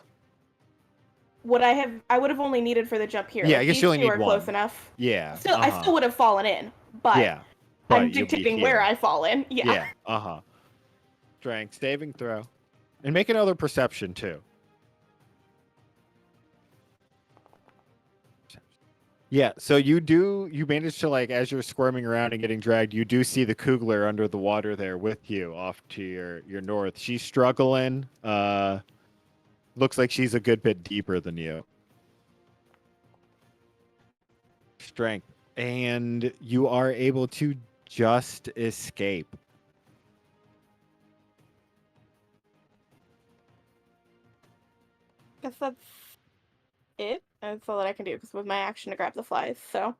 what I would have only needed for the jump here. Yeah, Like, I guess these you only 2 need are close one. enough. Yeah. Still, I still would have fallen in, but Yeah. I'm But you'll be dictating where here. I fall in. Yeah. Yeah. Uh-huh. Strength saving throw. And make another perception too. Yeah, so you manage to, like, as you're squirming around and getting dragged, you do see the Cougler under the water there with you off to your north. She's struggling. Looks like she's a good bit deeper than you. Strength. And you are able to just escape. Guess that's it. That's all that I can do because with my action to grab the flies. So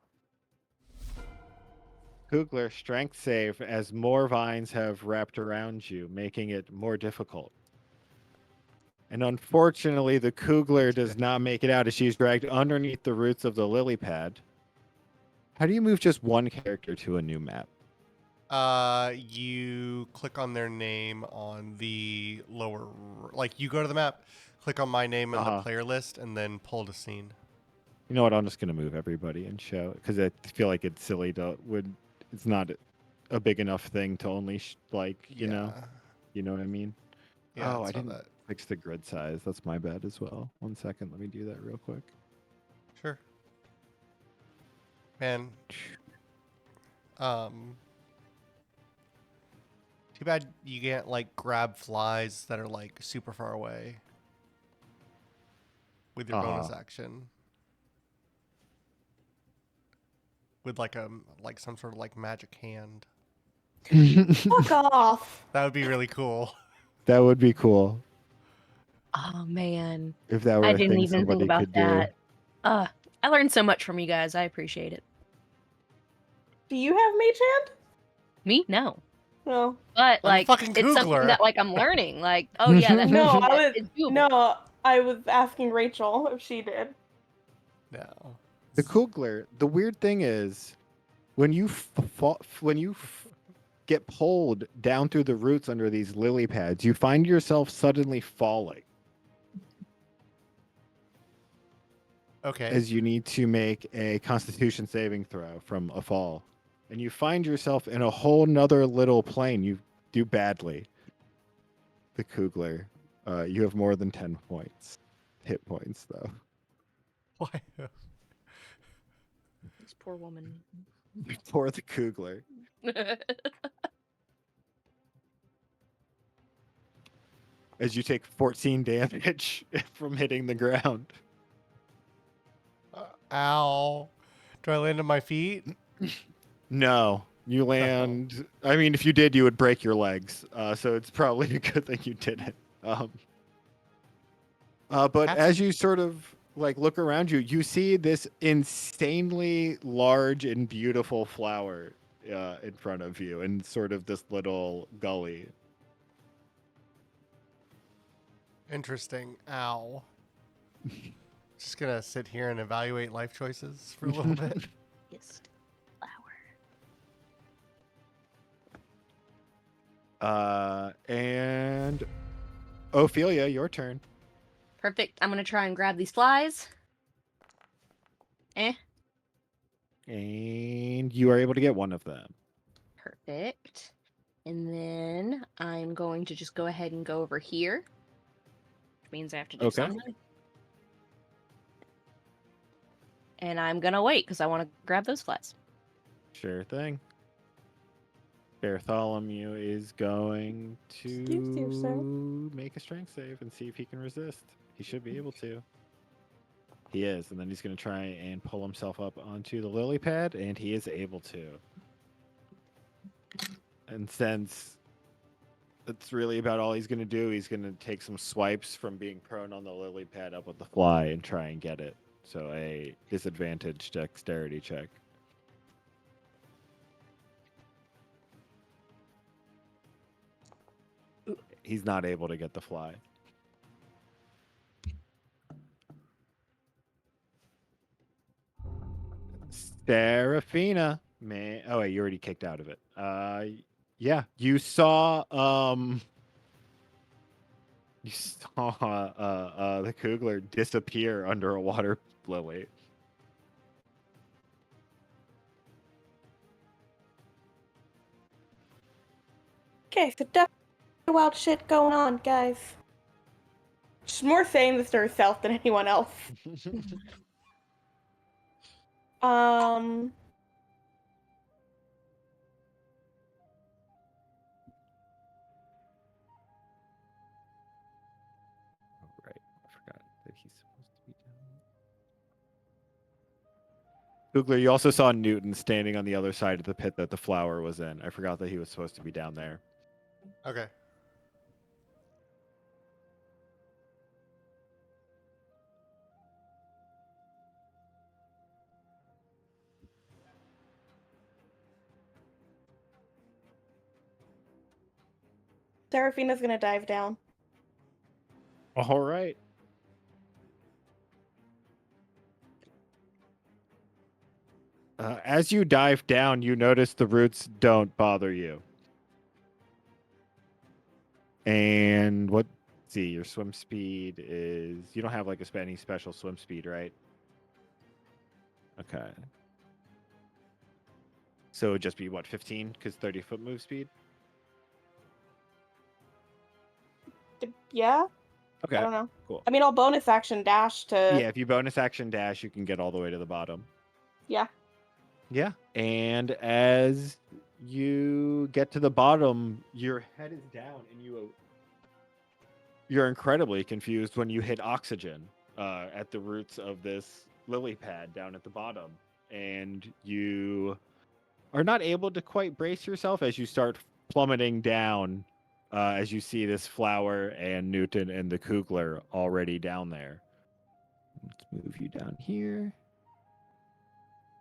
Cougler, strength save as more vines have wrapped around you, making it more difficult. And unfortunately, the Cougler does not make it out as she's dragged underneath the roots of the lily pad. How do you move just one character to a new map? You click on their name on the lower, like you go to the map, click on my name in the player list, and then pull to scene. You know what? I'm just gonna move everybody and show because I feel like it's silly it's not a big enough thing to only you know what I mean? Yeah, Oh, I saw didn't that. fix the grid size. That's my bad as well. 1 second, let me do that real quick. Sure. Man. Too bad you can't like grab flies that are like super far away with your bonus action. With like some sort of like magic hand. fuck off. That would be really cool. That would be cool oh man, if that were I a didn't thing even think somebody about could that. do. I learned so much from you guys. I appreciate it. Do you have mage hand? Me? No. No. But I'm like fucking it's something Cougler. that like I'm learning. Like, oh yeah, that's No, it's doable. no. I was asking Rachel if she did. No. The Cougler. The weird thing is, when you get pulled down through the roots under these lily pads, you find yourself suddenly falling. Okay. As you need to make a Constitution saving throw from a fall, and you find yourself in a whole nother little plane. You do badly. The Cougler. You have more than 10 points. Hit points, though. Why? This poor woman. For the Cougler. As you take 14 damage from hitting the ground. Ow. Do I land on my feet? No. You land... I mean, if you did, you would break your legs. So it's probably a good thing you didn't. But as you sort of like look around you, you see this insanely large and beautiful flower in front of you in sort of this little gully. Interesting. Ow. Just gonna sit here and evaluate life choices for a little bit. Yes. Flower. And Ophelia, your turn. Perfect. I'm gonna try and grab these flies. And you are able to get one of them. Perfect. And then I'm going to just go ahead and go over here. Which means I have to do Okay. something. And I'm gonna wait because I want to grab those flies. Sure thing. Bartholomew is going Excuse you, sir. to make a strength save and see if he can resist. He should be able to. He is, and then he's going to try and pull himself up onto the lily pad, and he is able to. And since that's really about all he's going to do, he's going to take some swipes from being prone on the lily pad up with the fly and try and get it. So a disadvantage dexterity check. He's not able to get the fly. Serafina, man. Oh wait, you already kicked out of it. Yeah, you saw the Cougler disappear under a water lily. Okay, so definitely wild shit going on, guys. She's more saying this to herself than anyone else. Right, I forgot that he's supposed to be down. Cougler, you also saw Newton standing on the other side of the pit that the flower was in. I forgot that he was supposed to be down there. Okay. Serafina's gonna dive down. All right. As you dive down, you notice the roots don't bother you. And what? See, your swim speed is. You don't have like any special swim speed, right? Okay. So it'd just be what, 15? Because 30-foot move speed? Yeah? Okay. I don't know. Cool. I mean, I'll bonus action dash to... Yeah, if you bonus action dash, you can get all the way to the bottom. Yeah. Yeah. And as you get to the bottom, your head is down and you're incredibly confused when you hit oxygen at the roots of this lily pad down at the bottom. And you are not able to quite brace yourself as you start plummeting down as you see this flower and Newton and the Cougler already down there. Let's move you down here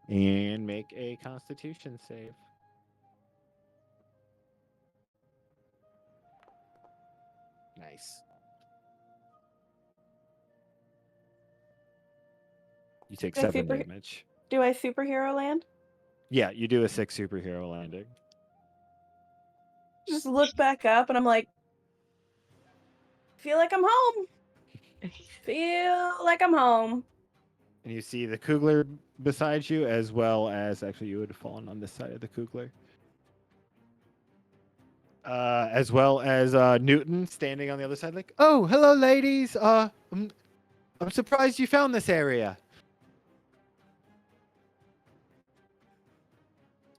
and make a Constitution save. Nice. You take I 7 super- damage. Do I superhero land? Yeah, you do a 6 superhero landing. Just look back up and I'm like, feel like I'm home. Feel like I'm home. And you see the Cougler beside you, as well as actually you would have fallen on this side of the Cougler. As well as Newton standing on the other side, like, "Oh, hello, ladies. I'm surprised you found this area."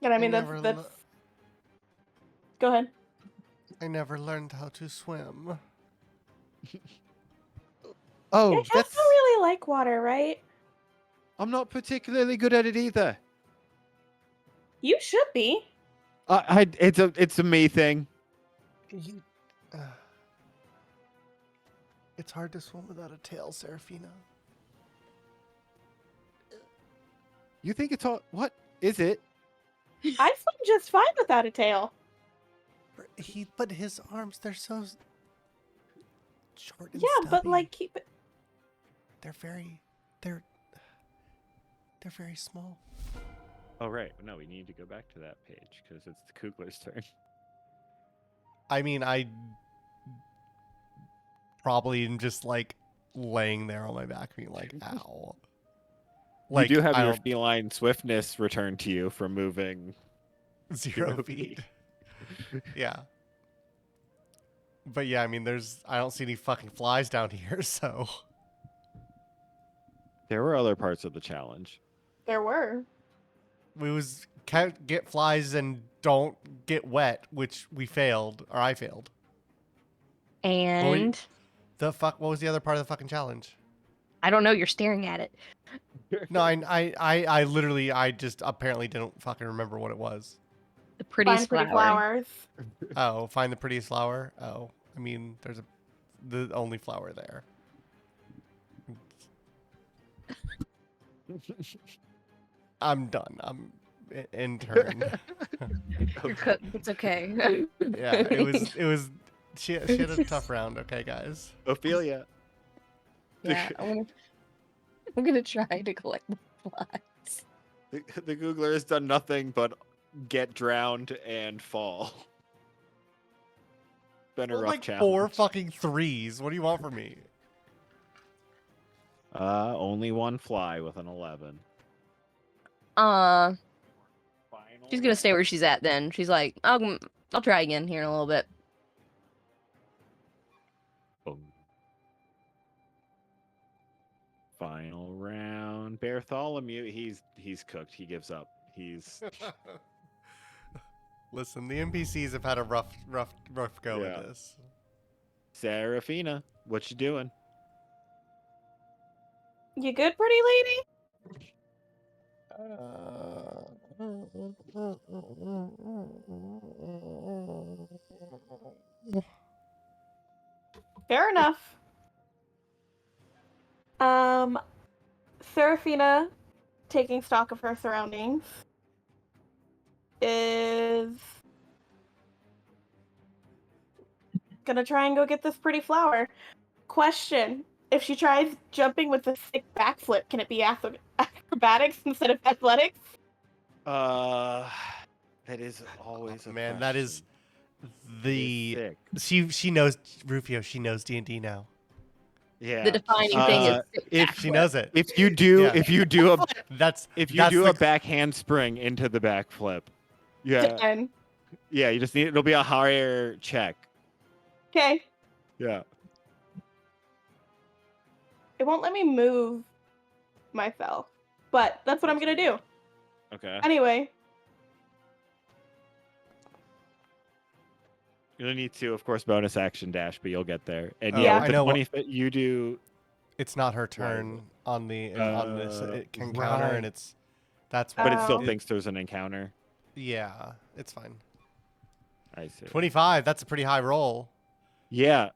And I mean, never that's... le- Go ahead. I never learned how to swim. Oh, Yeah, cats don't really like water, right? I'm not particularly good at it either. You should be. It's a me thing. You, it's hard to swim without a tail, Serafina. You think it's all? What is it? I swim just fine without a tail. But his arms, they're so short and Yeah, but stubby. like keep it. they're very small. Oh right, no, we need to go back to that page because it's the Cougler's turn. I mean, I probably am just like laying there on my back, being like, "Ow." Like, you do have I your don't- feline swiftness returned to you from moving 0 0 feet. Yeah. But yeah, I mean, I don't see any fucking flies down here, so. There were other parts of the challenge. There were. We was can't get flies and don't get wet, which we failed, or I failed. And The fuck? What was the other part of the fucking challenge? I don't know. You're staring at it. No, I literally, I just apparently didn't fucking remember what it was. The prettiest Find pretty flower. flowers. Oh, find the prettiest flower. Oh, I mean, there's the only flower there. I'm done. I'm intern. You're cooked. It's okay. Yeah, it was. She had a tough round. Okay, guys. Ophelia. Yeah, I'm gonna try to collect the flies. The Googler has done nothing but get drowned and fall. Been a Rolled rough like challenge. 4 fucking 3s. What do you want from me? Only one fly with an 11. She's gonna stay where she's at. Then she's like, I'll try again here in a little bit. Boom. Final round. Bartholomew, he's cooked. He gives up. He's Listen, the NPCs have had a rough go Yeah. with this. Serafina. What you doing? You good, pretty lady? Fair enough. Serafina, taking stock of her surroundings, is gonna try and go get this pretty flower. Question: if she tries jumping with a sick backflip, can it be acrobatics instead of athletics? That is always a Man, that is question. the It is sick. she knows Rufio. She knows D&D now. Yeah. The defining thing is if She knows it. if you do Yeah. if you do a That's if you that's do the- a back handspring into the backflip, yeah, Done. yeah, you just need it'll be a higher check. Okay. Yeah. It won't let me move myself, but that's what I'm gonna do. Okay. Anyway, You'll need to, of course, bonus action dash, but you'll get there. And Oh, yeah, I with the know what- 20 that you do. it's not her turn on this encounter, right. and that's But it Oh. still thinks there's an encounter. yeah, it's fine. I see. 25. That's a pretty high roll. Yeah.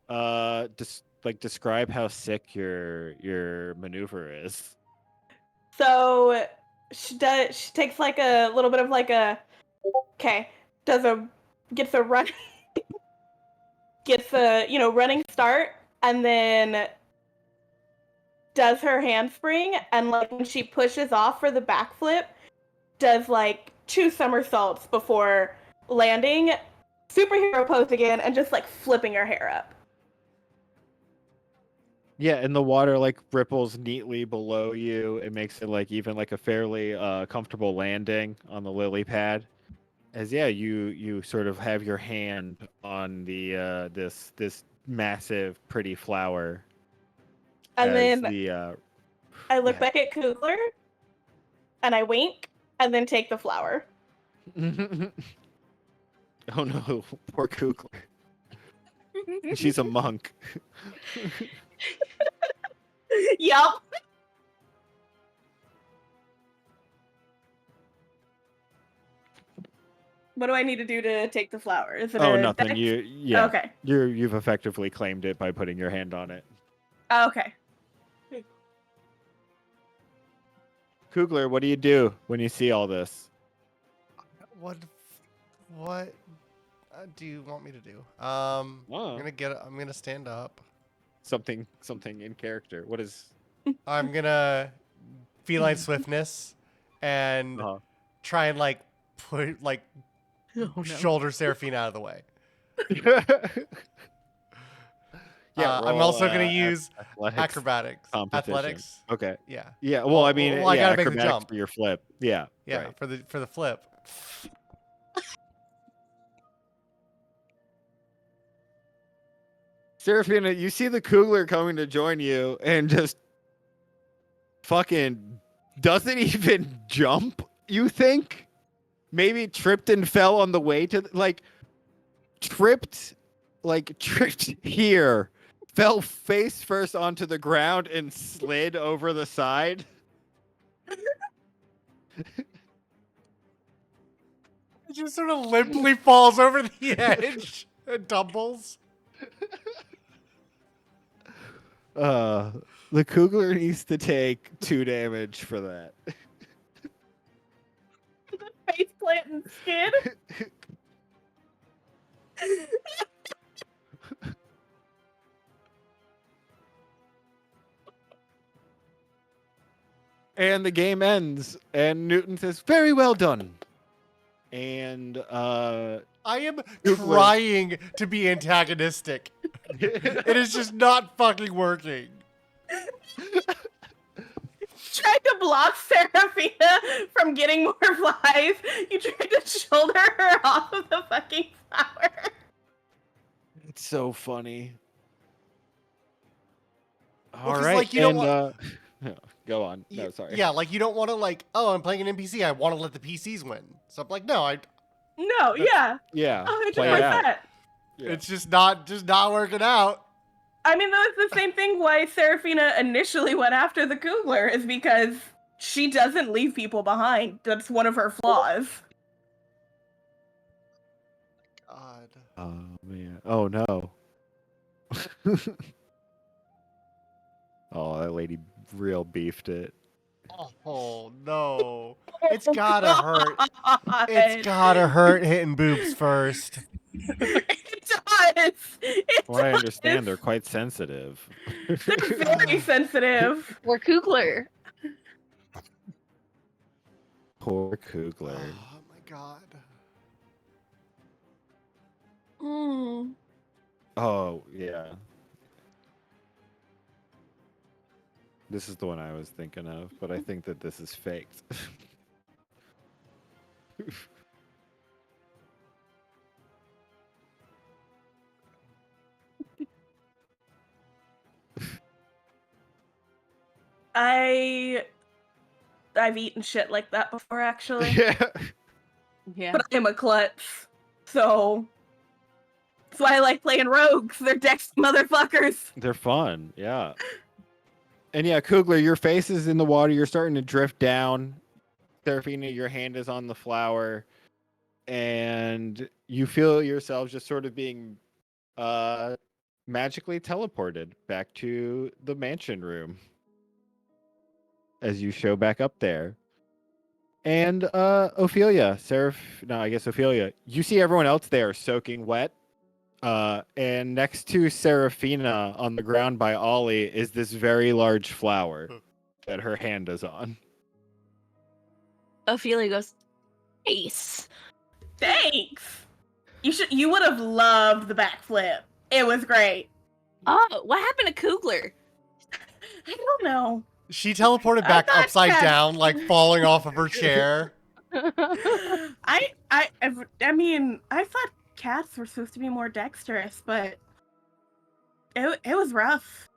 Describe how sick your maneuver is. so she takes like a little bit of like a gets a run gets a running start, and then does her handspring, and like when she pushes off for the backflip, does like 2 somersaults before landing, superhero pose again, and just like flipping her hair up. Yeah, and the water like ripples neatly below you. It makes it like even like a fairly comfortable landing on the lily pad. As you sort of have your hand on the this massive pretty flower. And as then the I look yeah. back at Cougler, and I wink, and then take the flower. Oh no, poor Cougler. She's a monk. Yup. What do I need to do to take the flower? Is it Oh, a nothing. dex? Okay. You've effectively claimed it by putting your hand on it. Okay. Cougler, what do you do when you see all this? What do you want me to do? Oh. I'm gonna stand up. Something in character. What is I'm gonna feline swiftness and try and like put like shoulder Seraphine out of the way. Yeah, I'm also gonna use athletics acrobatics. competition. Athletics. Okay. Yeah. Yeah. Well, I mean, I gotta make the acrobatics jump. for your flip. Yeah. Yeah. Right. For the flip. Seraphina, you see the Cougler coming to join you and just fucking doesn't even jump, you think? Maybe tripped and fell on the way to tripped here, fell face first onto the ground and slid over the side. It just sort of limply falls over the edge and tumbles. The Cougler needs to take 2 damage for that. Face plant and skid. And the game ends, and Newton says, "Very well done." And I am trying to be antagonistic. It is just not fucking working. Tried to block Seraphina from getting more flies. You tried to shoulder her off of the fucking flower. It's so funny. Well, All 'cause, right, like, you don't go on. No, sorry. Yeah, like you don't want to like, oh, I'm playing an NPC. I want to let the PCs win. So I'm like, no, No, yeah. Yeah, 100%. play it out. Yeah. It's just not working out. I mean, that was the same thing why Seraphina initially went after the Cougler, is because she doesn't leave people behind. That's one of her flaws. God. Oh man. Oh no. Oh, that lady real beefed it. Oh no. It's gotta hurt. It's gotta hurt hitting boobs first. It does. It From what I does. understand, they're quite sensitive. They're very sensitive. Or Cougler. Poor Cougler. Oh my god. Mm. Oh yeah. This is the one I was thinking of, but I think that this is faked. I've eaten shit like that before, actually. Yeah. Yeah. But I'm a klutz, so that's why I like playing rogues. They're dex motherfuckers. They're fun, yeah. And yeah, Cougler, your face is in the water. You're starting to drift down. Seraphina, your hand is on the flower. And you feel yourself just sort of being magically teleported back to the mansion room as you show back up there. And Ophelia, I guess Ophelia, you see everyone else there soaking wet. And next to Seraphina on the ground by Ollie is this very large flower that her hand is on. Ophelia goes, Ace. Thanks. You would have loved the backflip. It was great. Oh, what happened to Cougler? I don't know. She teleported I back thought upside Cat- down, like falling off of her chair. I mean, I thought cats were supposed to be more dexterous, but it was rough.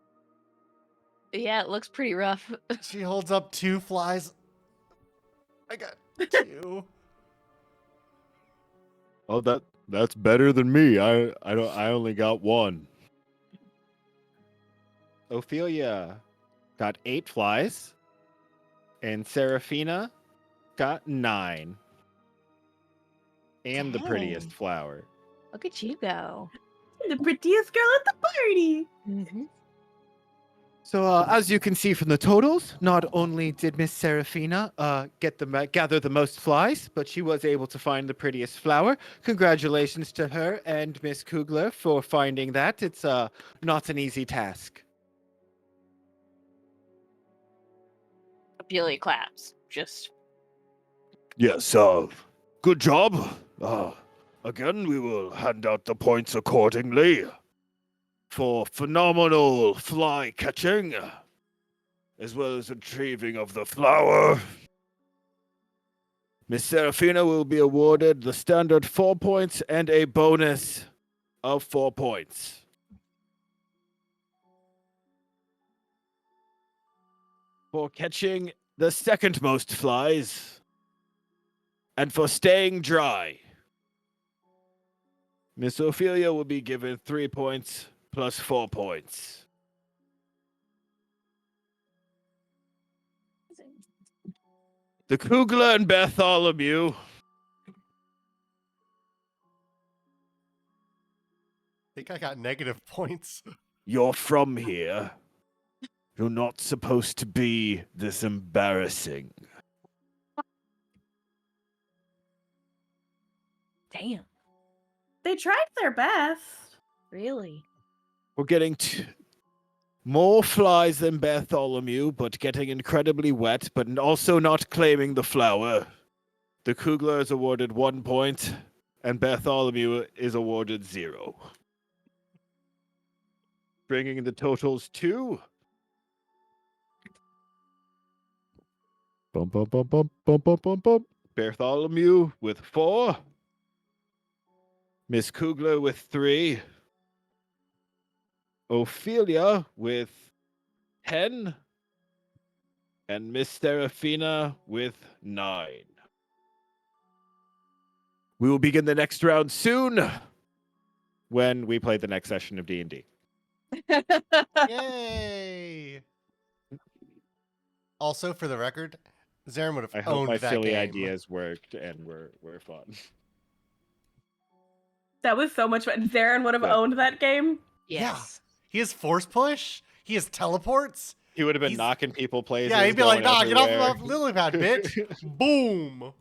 Yeah, it looks pretty rough. She holds up 2 flies. I got 2. Oh, that's better than me. I only got 1. Ophelia got 8 flies, and Seraphina got 9. And the prettiest Dang. flower. Look at you go. The prettiest girl at the party. Mm-hmm. So as you can see from the totals, not only did Miss Seraphina gather the most flies, but she was able to find the prettiest flower. Congratulations to her and Miss Cougler for finding that. It's not an easy task. Ophelia claps. Just Yes, good job. Again, we will hand out the points accordingly for phenomenal fly catching, as well as retrieving of the flower. Miss Seraphina will be awarded the standard 4 points and a bonus of 4 points. For catching the second most flies, and for staying dry, Miss Ophelia will be given 3 points plus 4 points. The Cougler and Bartholomew. I think I got negative points. You're from here. You're not supposed to be this embarrassing. damn. They tried their best. Really? We're getting more flies than Bartholomew, but getting incredibly wet, but also not claiming the flower. The Cougler is awarded 1 point, and Bartholomew is awarded 0. Bringing the totals to... Bum, bum, bum, bum, bum, bum, bum, bum. Bartholomew with 4. Miss Cougler with 3. Ophelia with 10. And Miss Seraphina with 9. We will begin the next round soon when we play the next session of D&D. Yay! Also, for the record, Zarin would I have hope owned my that silly game. ideas worked and were fun. That was so much fun. Zarin would have Yeah. owned that game. Yes. He has force push. He has teleports. He would have been He's- knocking people places. Yeah, he'd be like, going "Nah, get off everywhere. of lily pad, bitch!" Boom.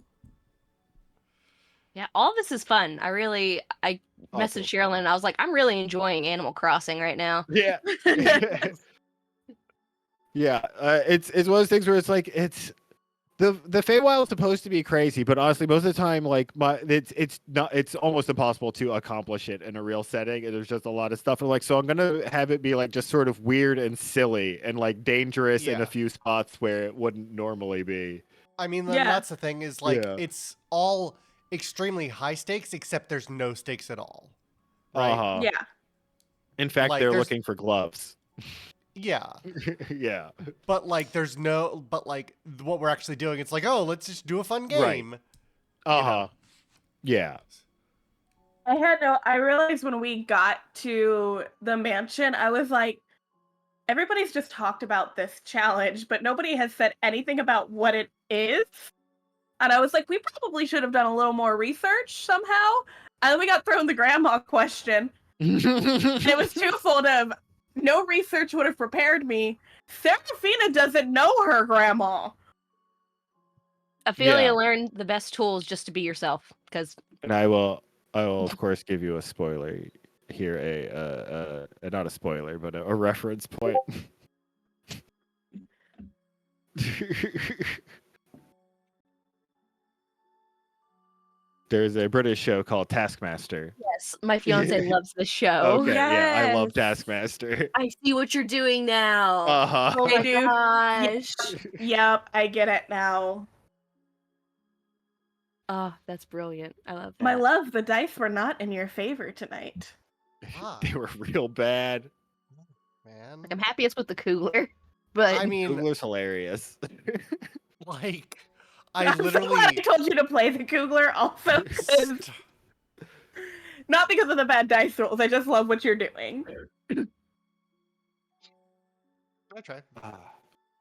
Yeah, all this is fun. I Awesome. messaged Sherilyn and I was like, I'm really enjoying Animal Crossing right now. Yeah. Yeah, it's one of those things where it's like the Feywild is supposed to be crazy, but honestly, most of the time, like it's almost impossible to accomplish it in a real setting. And there's just a lot of stuff, and like so I'm gonna have it be like just sort of weird and silly and like dangerous in Yeah. a few spots where it wouldn't normally be. I mean, Yeah. that's the thing is like Yeah. it's all extremely high stakes, except there's no stakes at all. Right? Yeah. In fact, Like, they're there's- looking for gloves. Yeah. Yeah. But like, but like, what we're actually doing, it's like, oh, let's just do a fun Right. game. Yeah. I realized when we got to the mansion, I was like, everybody's just talked about this challenge, but nobody has said anything about what it is. And I was like, we probably should have done a little more research somehow. And then we got thrown the grandma question. And it was twofold of no research would have prepared me. Seraphina doesn't know her grandma. Ophelia Yeah. learned the best tools just to be yourself because And I will of course give you a spoiler. here not a spoiler, but a reference point. There's a British show called Taskmaster. Yes, my fiance loves the show. Okay, yeah, I love Yes. Taskmaster. I see what you're doing now. Uh-huh. Oh Hey, my dude. gosh. Yep, I get it now. Oh, that's brilliant. I love that. My love, the dice were not in your favor tonight. Ah, They were real bad. man. Like, I'm happy it's with the Cougler, but I mean, Cougler's hilarious. like, I'm I so glad literally I told you to play the Cougler also, 'cause- not because of the bad dice rolls. I just love what you're doing. I try.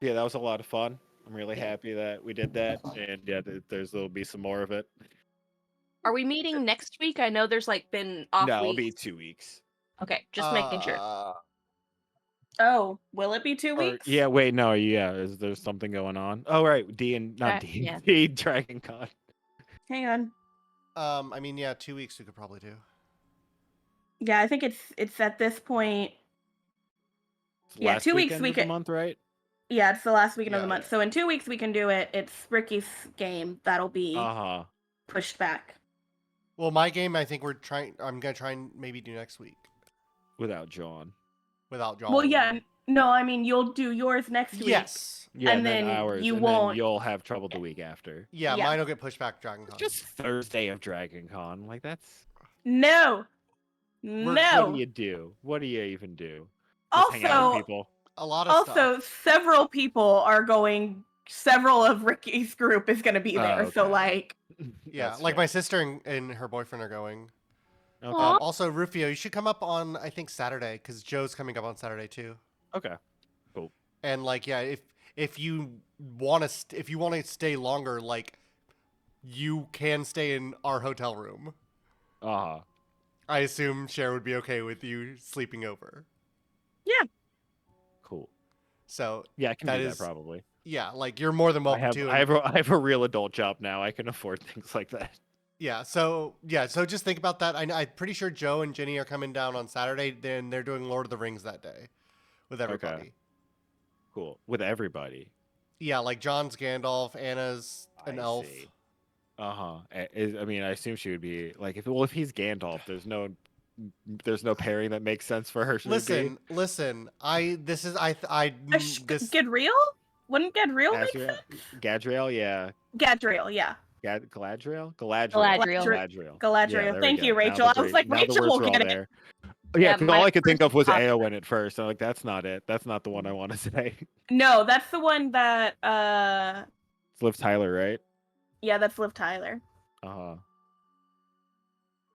Yeah, that was a lot of fun. I'm really happy that we did that, and yeah, there'll be some more of it. are we meeting next week? I know there's like been off No, it'll weeks. be 2 weeks. Okay, just making sure. Oh, will it be 2 Or, weeks? yeah, wait, no, yeah, is there something going on? Oh, right, not D Yeah. D Dragon Con. Hang on. I mean, yeah, 2 weeks we could probably do. Yeah, I think it's at this point. It's Yeah, last 2 weeks weekend we of the could- month, right? Yeah, it's the last weekend of the Yeah. month. So in 2 weeks we can do it. It's Ricky's game that'll be Uh-huh. pushed back. Well, my game, I think I'm gonna try and maybe do next week Without John. without John. Well, yeah, no, I mean you'll do yours next week. Yes. Yeah, And and then then ours, you and won't- then you'll have trouble the week after. Yeah, Yeah. mine will get pushed back to Dragon It's Con. just Thursday of Dragon Con. Like, that's... No. What No. do you do? What do you even do? Just hang out with Also, people? A lot of stuff. several people are going. Several of Ricky's group is going to be there. So okay. like, Yeah, That's like fair. my sister and her boyfriend are going. Okay. Aw. Also, Rufio, you should come up on I think Saturday because Joe's coming up on Saturday too. Okay. And like, yeah, if you want to if you want to stay longer, like, you can stay in our hotel room. Uh-huh. I assume Cher would be okay with you sleeping over. Cool. So Yeah, I can That do is that probably. yeah, like you're more than welcome to. I have a real adult job now. I can afford things like that. So just think about that. I'm pretty sure Joe and Jenny are coming down on Saturday. Then they're doing Lord of the Rings that day with everybody. Cool. With everybody. Yeah, like John's Gandalf, Anna's an I elf. see. Uh-huh. I mean, I assume she would be like if he's Gandalf, there's no pairing that makes sense for her. Listen. This Gadriel? Wouldn't Gadriel make Gadriel, sense? Gadriel, yeah. Gadriel, yeah. Galadriel? Galadriel. Galadriel. Yeah, there we Thank go. you, Now Rachel. the I was like, now the Rachel words will are all get it. there. Yeah, Yeah, because my all I could think of was first thought- Eowyn at first. I'm like, that's not it. That's not the one I want to say. No, that's the one that It's Liv Tyler, right? yeah, that's Liv Tyler. Uh-huh.